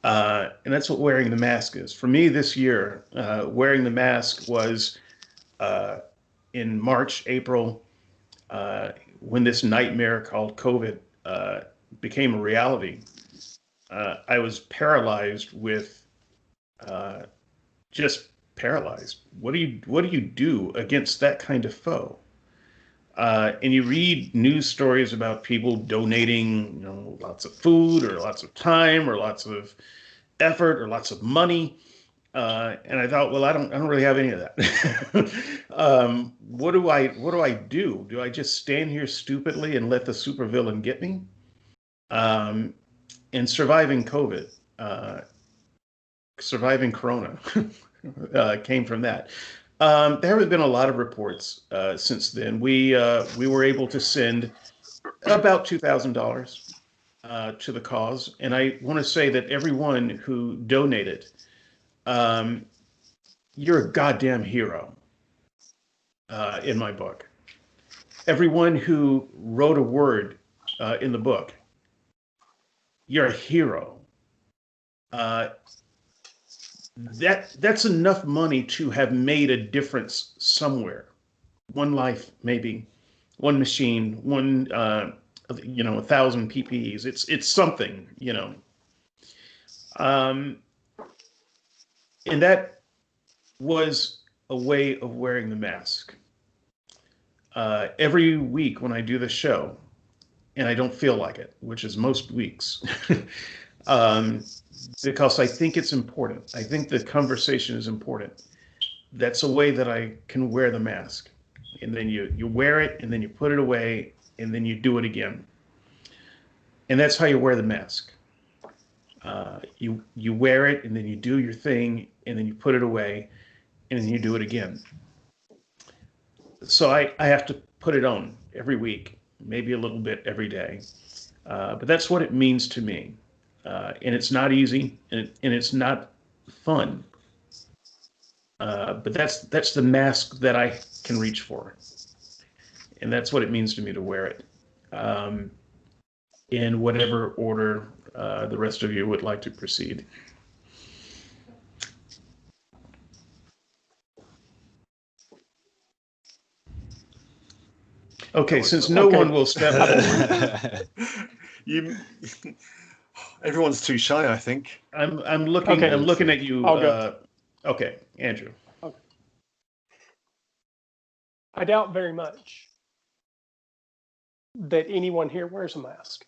And that's what wearing the mask is. For me this year, wearing the mask was in March, April, when this nightmare called COVID became a reality, I was paralyzed with just paralyzed. What do you do against that kind of foe? And you read news stories about people donating, lots of food or lots of time or lots of effort or lots of money. And I thought, well, I don't really have any of that. What do I do? Do I just stand here stupidly and let the supervillain get me? Um, and surviving COVID, surviving Corona, came from that. There have been a lot of reports since then. We were able to send about $2,000 to the cause, and I want to say that everyone who donated, um, you're a goddamn hero in my book. Everyone who wrote a word in the book, you're a hero. Uh, that's enough money to have made a difference somewhere. One life, maybe, one machine, 1,000 PPEs. It's something, Um, and that was a way of wearing the mask. Every week when I do the show, and I don't feel like it, which is most weeks, um, because I think it's important. I think the conversation is important. That's a way that I can wear the mask. And then you wear it, and then you put it away, and then you do it again. And that's how you wear the mask. You wear it, and then you do your thing, and then you put it away, and then you do it again. So I have to put it on every week, maybe a little bit every day. But that's what it means to me. And it's not easy, and it's not fun. But that's the mask that I can reach for, and that's what it means to me to wear it. In whatever order the rest of you would like to proceed. Okay, since no one will step forward, You, everyone's too shy, I think. I'm looking. Okay. I'm looking at you. I'll go. Okay, Andrew. I doubt very much that anyone here wears a mask.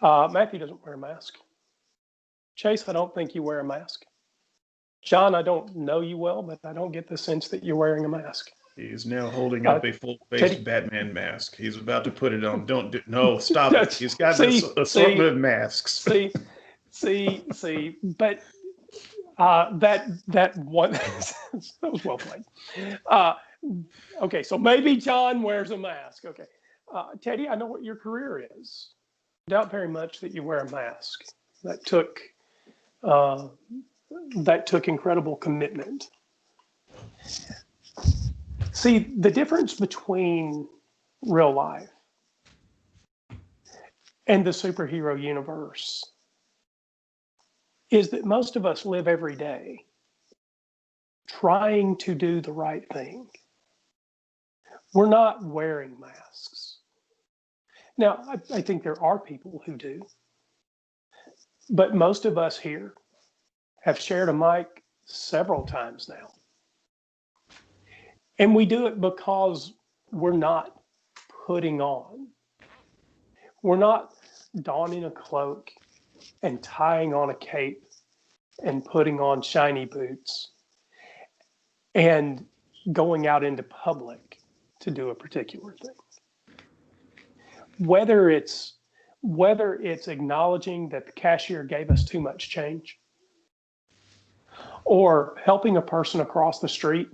Matthew doesn't wear a mask. Chase, I don't think you wear a mask. John, I don't know you well, but I don't get the sense that you're wearing a mask. He's now holding up a full-faced Teddy. Batman mask. He's about to put it on. No, stop it. He's got this assortment of masks. See, but that one that was well played. Okay, so maybe John wears a mask. Okay, Teddy, I know what your career is. Doubt very much that you wear a mask. That took incredible commitment. See, the difference between real life and the superhero universe is that most of us live every day trying to do the right thing. We're not wearing masks. Now, I think there are people who do, but most of us here have shared a mic several times now. And we do it because we're not putting on. We're not donning a cloak and tying on a cape and putting on shiny boots and going out into public to do a particular thing. Whether it's acknowledging that the cashier gave us too much change, or helping a person across the street,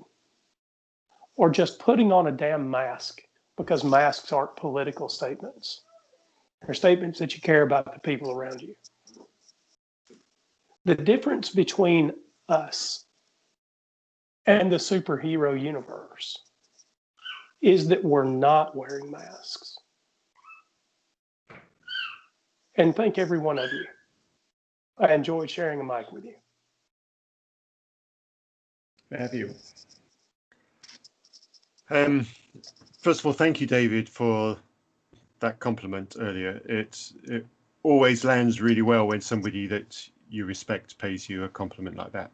or just putting on a damn mask, because masks aren't political statements. They're statements that you care about the people around you. The difference between us and the superhero universe is that we're not wearing masks. And thank every one of you. I enjoyed sharing a mic with you. Matthew. First of all, thank you, David, for that compliment earlier. It always lands really well when somebody that you respect pays you a compliment like that.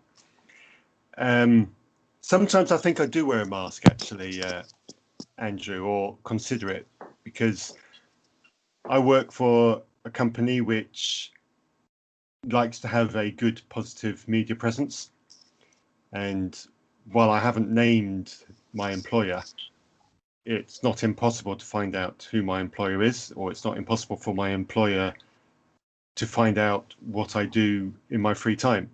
Sometimes I think I do wear a mask, actually, Andrew, or consider it, because I work for a company which likes to have a good, positive media presence. And while I haven't named my employer, it's not impossible to find out who my employer is, or it's not impossible for my employer to find out what I do in my free time.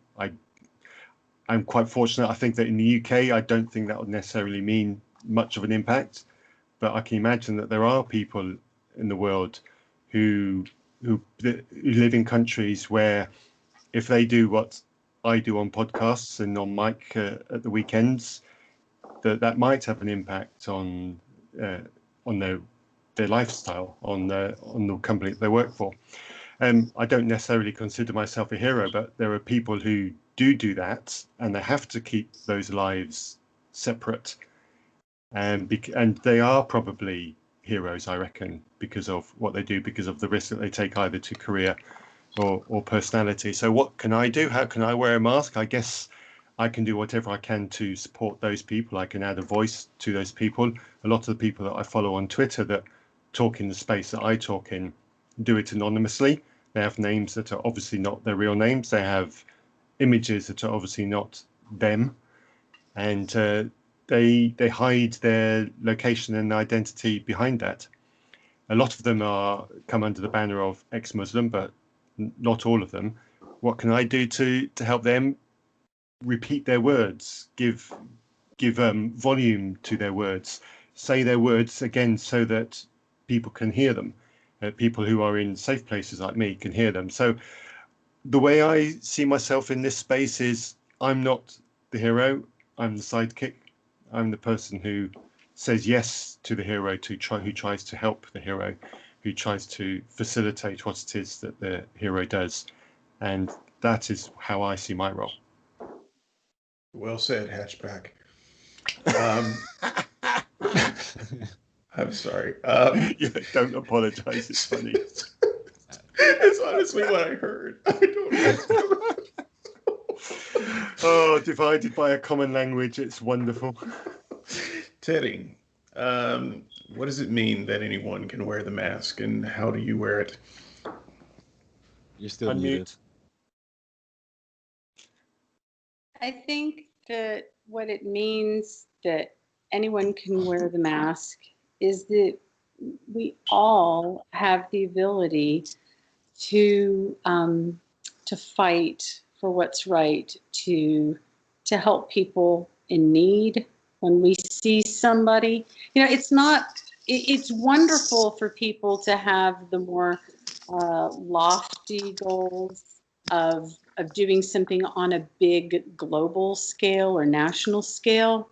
I'm quite fortunate. I think that in the UK, I don't think that would necessarily mean much of an impact, but I can imagine that there are people in the world who live in countries where if they do what I do on podcasts and on mic at the weekends, that might have an impact on their lifestyle, on the company that they work for. I don't necessarily consider myself a hero, but there are people who do that, and they have to keep those lives separate, and they are probably heroes, I reckon, because of what they do, because of the risk that they take either to career or personality. So what can I do? How can I wear a mask? I guess I can do whatever I can to support those people. I can add a voice to those people. A lot of the people that I follow on Twitter that talk in the space that I talk in do it anonymously. They have names that are obviously not their real names. They have images that are obviously not them, and they hide their location and identity behind that. A lot of them come under the banner of ex-Muslim, but not all of them. What can I do to help them repeat their words, give volume to their words, say their words again so that people can hear them? People who are in safe places like me can hear them. So the way I see myself in this space is I'm not the hero, I'm the sidekick. I'm the person who says yes to the hero, who tries to help the hero, who tries to facilitate what it is that the hero does. And that is how I see my role. Well said, Hatchback. I'm sorry. Yeah, don't apologize. It's funny. It's honestly what I heard. I don't know. Oh, divided by a common language. It's wonderful. Teddy, what does it mean that anyone can wear the mask, and how do you wear it? You're still Unmute. muted. I think that what it means that anyone can wear the mask is that we all have the ability to fight for what's right, to help people in need. When we see somebody, it's wonderful for people to have the more lofty goals of doing something on a big global scale or national scale.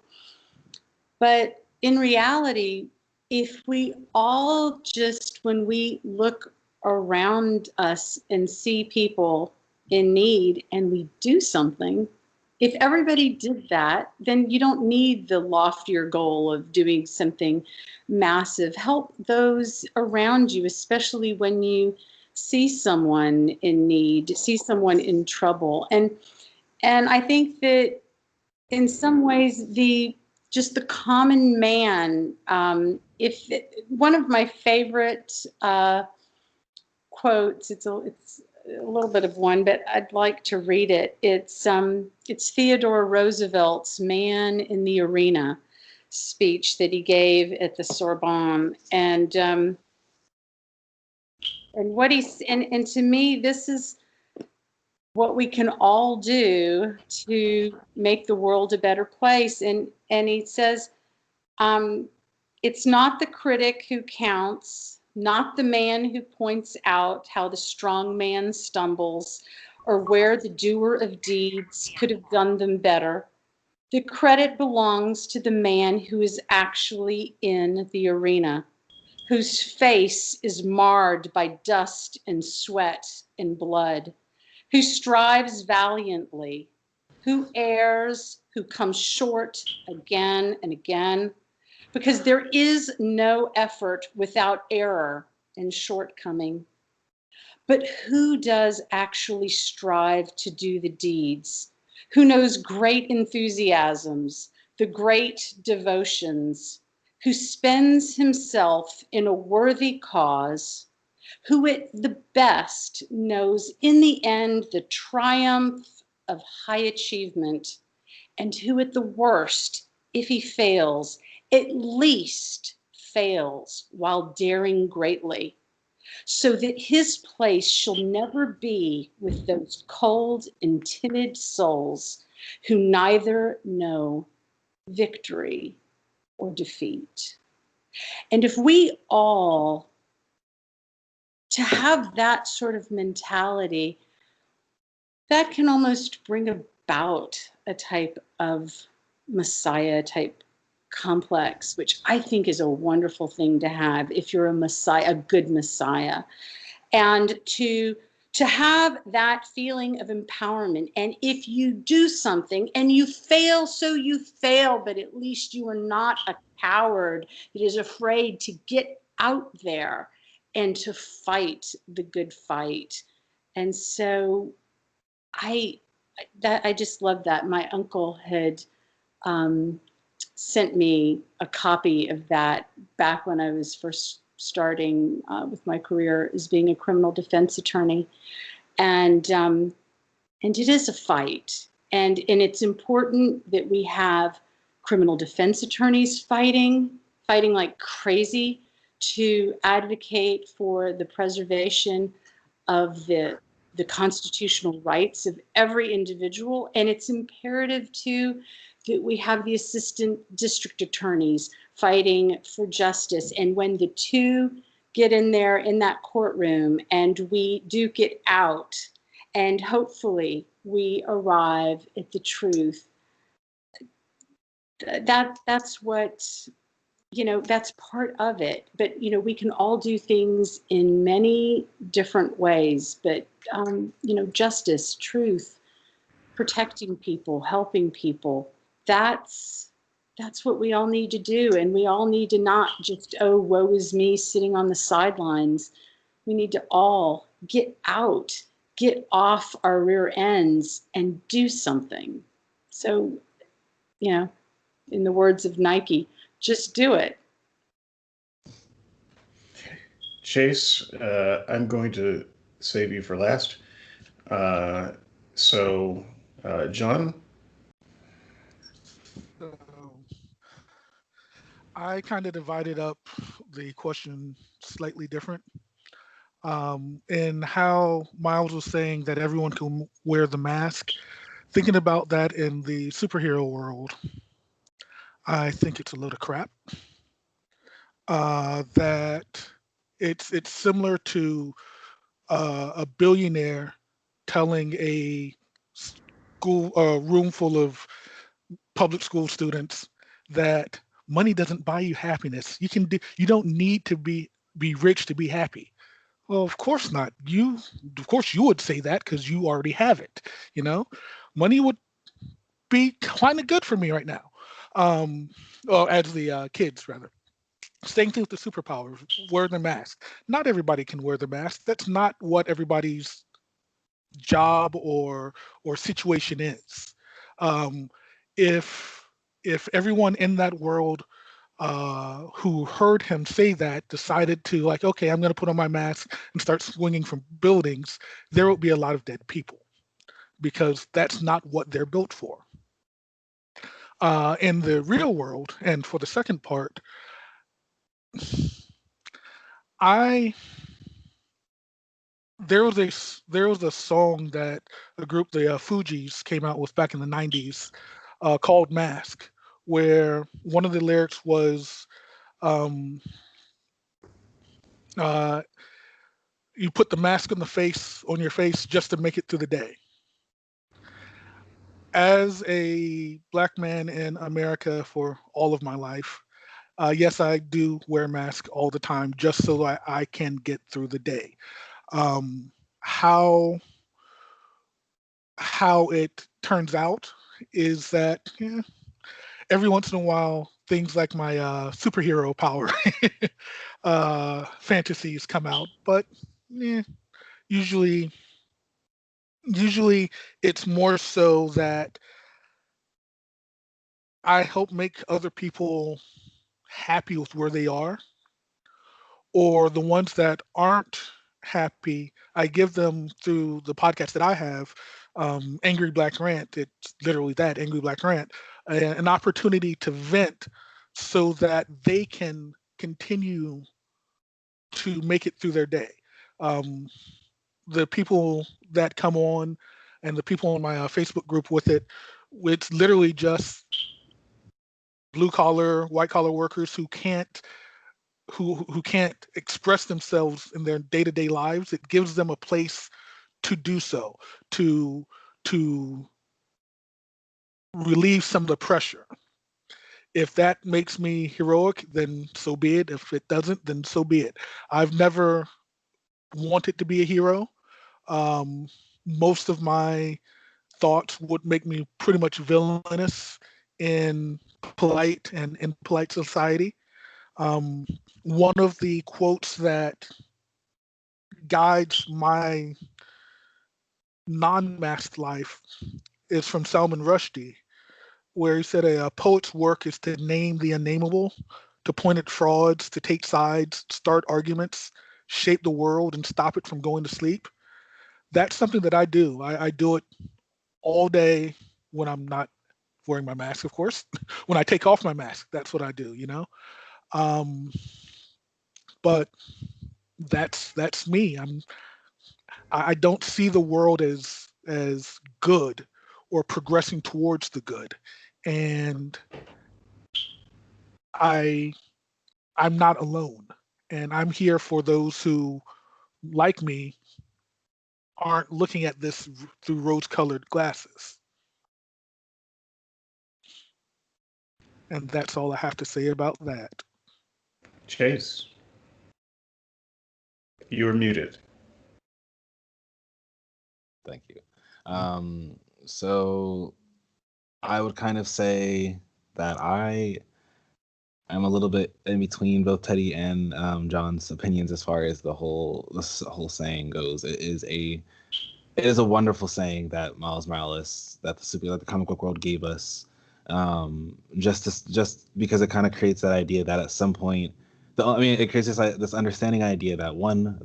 But in reality, if we all just, when we look around us and see people in need and we do something, if everybody did that, then you don't need the loftier goal of doing something massive. Help those around you, especially when you see someone in need, see someone in trouble. And I think that in some ways, the common man, one of my favorite quotes, it's a little bit of one, but I'd like to read it. It's Theodore Roosevelt's "Man in the Arena" speech that he gave at the Sorbonne, and what and to me, this is what we can all do to make the world a better place. And he says, it's not the critic who counts, not the man who points out how the strong man stumbles or where the doer of deeds could have done them better. The credit belongs to the man who is actually in the arena, whose face is marred by dust and sweat and blood, who strives valiantly, who errs, who comes short again and again, because there is no effort without error and shortcoming. But who does actually strive to do the deeds? Who knows great enthusiasms, the great devotions, who spends himself in a worthy cause, who at the best knows in the end the triumph of high achievement, and who at the worst, if he fails, at least fails while daring greatly, so that his place shall never be with those cold and timid souls who neither know victory or defeat. And if we all, to have that sort of mentality, that can almost bring about a type of Messiah type complex, which I think is a wonderful thing to have if you're a Messiah, a good Messiah. And to have that feeling of empowerment. And if you do something and you fail, so you fail, but at least you are not a coward that is afraid to get out there and to fight the good fight. And so I just love that. My uncle had sent me a copy of that back when I was first starting with my career as being a criminal defense attorney, and it is a fight, and it's important that we have criminal defense attorneys fighting like crazy to advocate for the preservation of the constitutional rights of every individual. And it's imperative too that we have the assistant district attorneys fighting for justice. And when the two get in there in that courtroom and we duke it out, and hopefully we arrive at the truth, that's what, that's part of it. But, we can all do things in many different ways, but, justice, truth, protecting people, helping people, that's what we all need to do. And we all need to not just, oh, woe is me sitting on the sidelines. We need to all get out, get off our rear ends and do something. So, in the words of Nike, just do it. Chase, I'm going to save you for last. John? I kind of divided up the question slightly different. And how Miles was saying that everyone can wear the mask, thinking about that in the superhero world, I think it's a load of crap. That it's similar to a billionaire telling a room full of public school students that money doesn't buy you happiness. You don't need to be rich to be happy. Well, of course not. Of course you would say that because you already have it. Money would be kind of good for me right now. Well, as the kids rather. Same thing with the superpowers. Wear the mask. Not everybody can wear the mask. That's not what everybody's job or situation is. If everyone in that world who heard him say that decided to okay, I'm going to put on my mask and start swinging from buildings, there will be a lot of dead people because that's not what they're built for. In the real world, and for the second part, there was a song that a group, the Fugees, came out with back in the 90s called Mask, where one of the lyrics was you put the mask on your face just to make it through the day. As a Black man in America for all of my life, yes, I do wear a mask all the time just so I can get through the day. How it turns out is that every once in a while things like my superhero power fantasies come out. But yeah, usually usually it's more so that I help make other people happy with where they are, or the ones that aren't happy, I give them through the podcast that I have, Angry Black Rant. It's literally that, Angry Black Rant, an opportunity to vent so that they can continue to make it through their day. Um, the people that come on and the people in my Facebook group with it, it's literally just blue collar, white collar workers who can't express themselves in their day-to-day lives. It gives them a place to do so, to to relieve some of the pressure. If that makes me heroic, then so be it. If it doesn't, then so be it. I've never wanted to be a hero. Um, Most of my thoughts would make me pretty much villainous in polite and in polite society. Um, One of the quotes that guides my non-masked life is from Salman Rushdie, where he said a poet's work is to name the unnameable, to point at frauds, to take sides, start arguments, shape the world, and stop it from going to sleep. That's something that I do. I do it all day when I'm not wearing my mask, of course. When I take off my mask, that's what I do, you know? Um, but that's me. I don't see the world as good or progressing towards the good. And I I'm not alone. And I'm here for those who, like me, aren't looking at this through rose-colored glasses. And that's all I have to say about that. Chase, you are muted. Thank you. So I would kind of say that I am a little bit in between both Teddy and John's opinions as far as this whole saying goes. It is a wonderful saying that Miles Morales, that the comic book world gave us, just because it kind of creates that idea that at some point, it creates this understanding idea that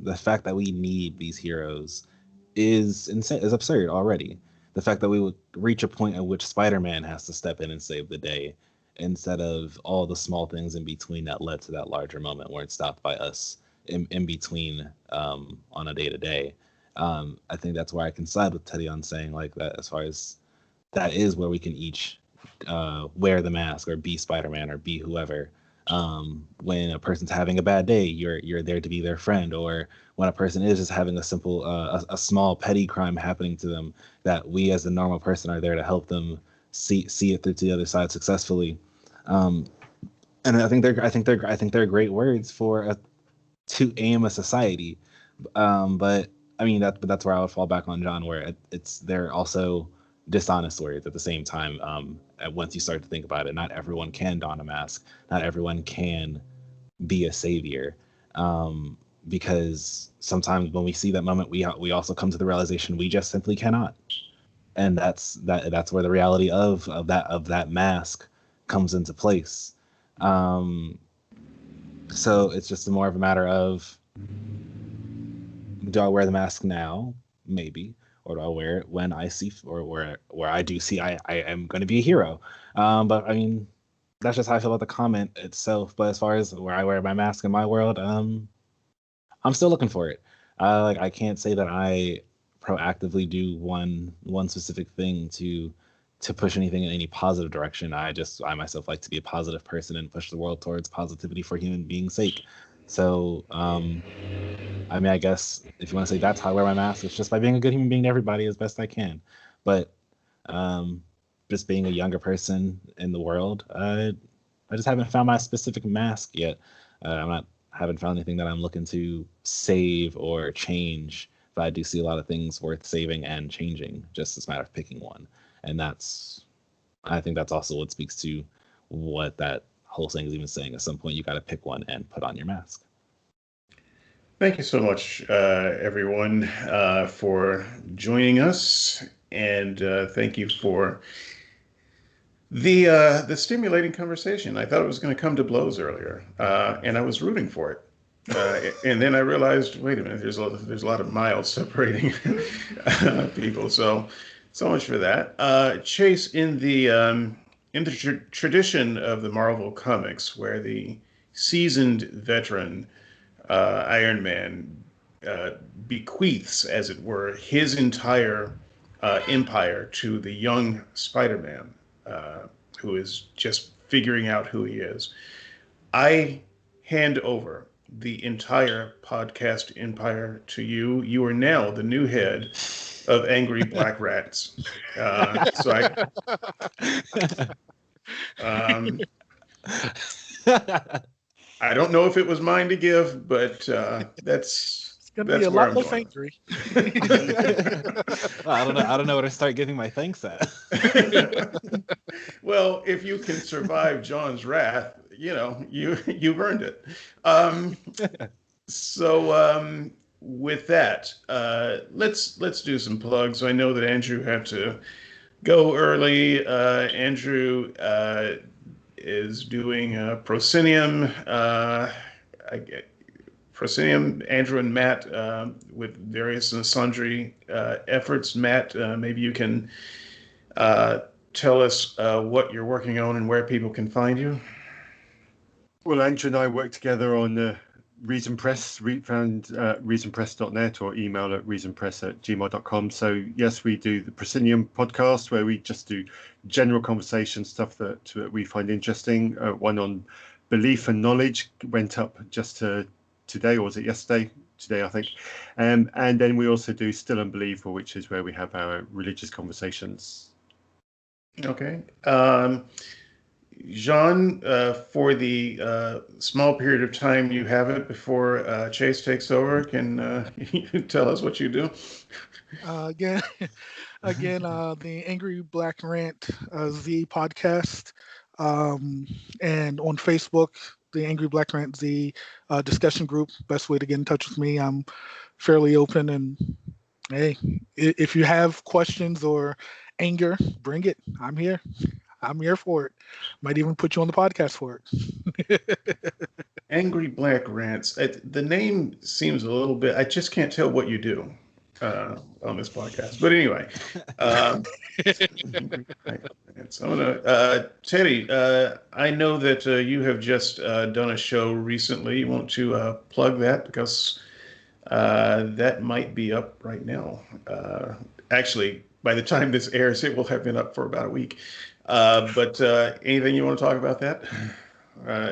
the fact that we need these heroes is insane, is absurd already. The fact that we would reach a point at which Spider-Man has to step in and save the day, instead of all the small things in between that led to that larger moment where it's stopped by us in between on a day to day. I think that's where I can side with Teddy on saying like that, as far as that is where we can each wear the mask or be Spider-Man or be whoever. When a person's having a bad day, you're there to be their friend, or when a person is just having a simple a small petty crime happening to them, that we as the normal person are there to help them see it through to the other side successfully. And I think they're great words for to aim a society. But I mean that's where I would fall back on John, where they're also dishonest words at the same time. Once you start to think about it, not everyone can don a mask. Not everyone can be a savior, because sometimes when we see that moment, we also come to the realization we just simply cannot, and that's where the reality of that mask comes into place. So it's just more of a matter of, do I wear the mask now? Maybe. Or do I wear it when I see, or where I do see I am going to be a hero? But I mean, that's just how I feel about the comment itself. But as far as where I wear my mask in my world, I'm still looking for it. I can't say that I proactively do one specific thing to push anything in any positive direction. I myself like to be a positive person and push the world towards positivity for human beings' sake. So, I mean, I guess if you want to say that's how I wear my mask, it's just by being a good human being to everybody as best I can. But just being a younger person in the world, I just haven't found my specific mask yet. Haven't found anything that I'm looking to save or change. But I do see a lot of things worth saving and changing. Just as a matter of picking one, and I think that's also what speaks to what that Holsing is even saying at some point you got to pick one and put on your mask. Thank you so much, everyone, for joining us, and thank you for the stimulating conversation. I thought it was going to come to blows earlier, and I was rooting for it. And then I realized, wait a minute, there's a lot of miles separating people. So much for that. Chase, in the tradition of the Marvel comics, where the seasoned veteran Iron Man bequeaths, as it were, his entire empire to the young Spider-Man, who is just figuring out who he is. I hand over the entire podcast empire to you. You are now the new head of Angry Black Rats. So I don't know if it was mine to give, but It's gonna be a lot less angry. I don't know where to start giving my thanks at. Well, if you can survive John's wrath, you've earned it. So with that, let's do some plugs. I know that Andrew had to go early. Andrew is doing Proscenium. Proscenium, Andrew and Matt, with various and sundry efforts. Matt, maybe you can tell us what you're working on and where people can find you. Well, Andrew and I work together on Reason Press, found reasonpress.net, or email at reasonpress@gmail.com. So yes, we do the Proscenium podcast, where we just do general conversation stuff that we find interesting. One on belief and knowledge went up just today, or was it yesterday? Today, I think. And then we also do Still Unbelievable, which is where we have our religious conversations. Okay. Jean, for the small period of time you have it before Chase takes over, can you tell us what you do? Again, the Angry Black Rant Z podcast, and on Facebook, the Angry Black Rant Z discussion group. Best way to get in touch with me. I'm fairly open, and hey, if you have questions or anger, bring it. I'm here. I'm here for it. Might even put you on the podcast for it. Angry Black Rants. The name seems a little bit, I just can't tell what you do on this podcast. But anyway, so I'm gonna, Teddy, I know that you have just done a show recently. You want to plug that, because that might be up right now. Actually, by the time this airs, it will have been up for about a week. But anything you want to talk about that?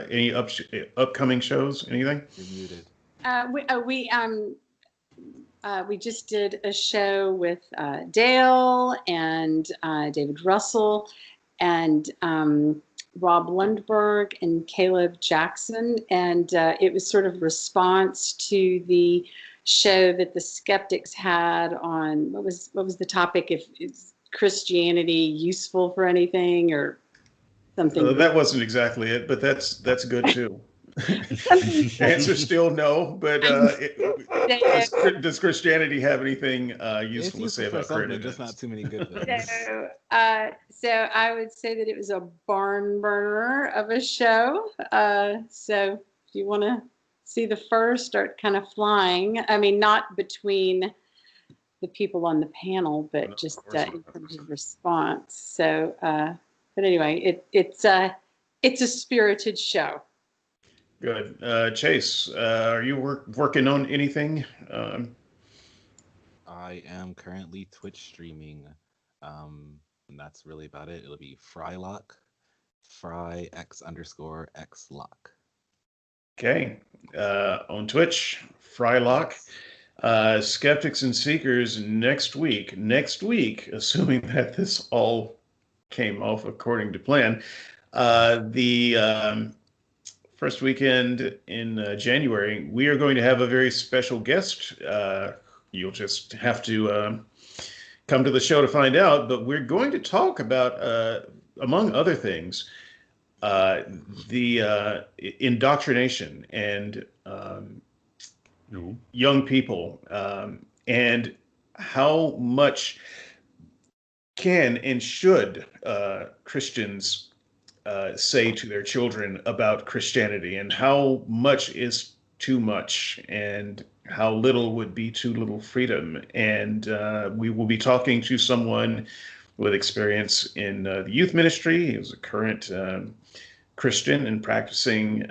Any upcoming shows? Anything? You're muted. We just did a show with Dale and David Russell and Rob Lundberg and Caleb Jackson, and it was sort of response to the show that the Skeptics had on what was the topic, if it's Christianity useful for anything or something. That wasn't exactly it, but that's good too. Answer's still no, but does Christianity have anything useful to say about current just not too many good things. So I would say that it was a barn burner of a show. So if you want to see the first, start kind of flying. I mean, not between the people on the panel, but just in terms of response. So, but anyway, it's a spirited show. Good. Chase, are you working on anything? I am currently Twitch streaming, and that's really about it. It'll be Frylock, Fry_X_Lock. Okay. On Twitch, Frylock. Skeptics and Seekers next week, assuming that this all came off according to plan. The first weekend in January, we are going to have a very special guest. You'll just have to come to the show to find out, but we're going to talk about, among other things, uh, the indoctrination and No. young people, and how much can and should Christians say to their children about Christianity, and how much is too much, and how little would be too little freedom. And we will be talking to someone with experience in the youth ministry. He was a current Christian and practicing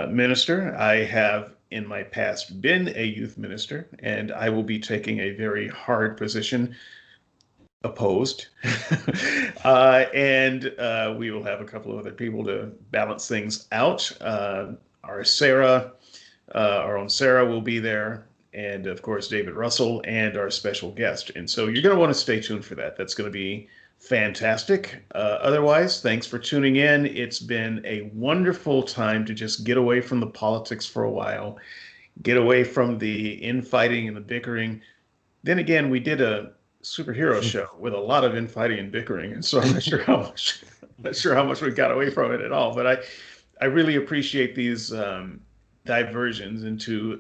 minister. I have in my past been a youth minister, and I will be taking a very hard position opposed. And we will have a couple of other people to balance things out. Our Sarah, our own Sarah will be there, and of course David Russell and our special guest. And so you're going to want to stay tuned for that. That's going to be fantastic. Otherwise, thanks for tuning in. It's been a wonderful time to just get away from the politics for a while, get away from the infighting and the bickering. Then again, we did a superhero show with a lot of infighting and bickering, and so I'm not sure how much we got away from it at all. But I really appreciate these diversions into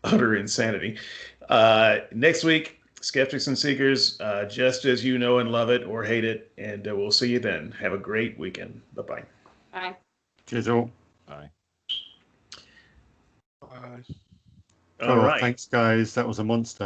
utter insanity. Next week, Skeptics and Seekers, just as you know and love it or hate it, and we'll see you then. Have a great weekend. Bye-bye. Bye. Cheers all. Bye. All right. Thanks, guys. That was a monster.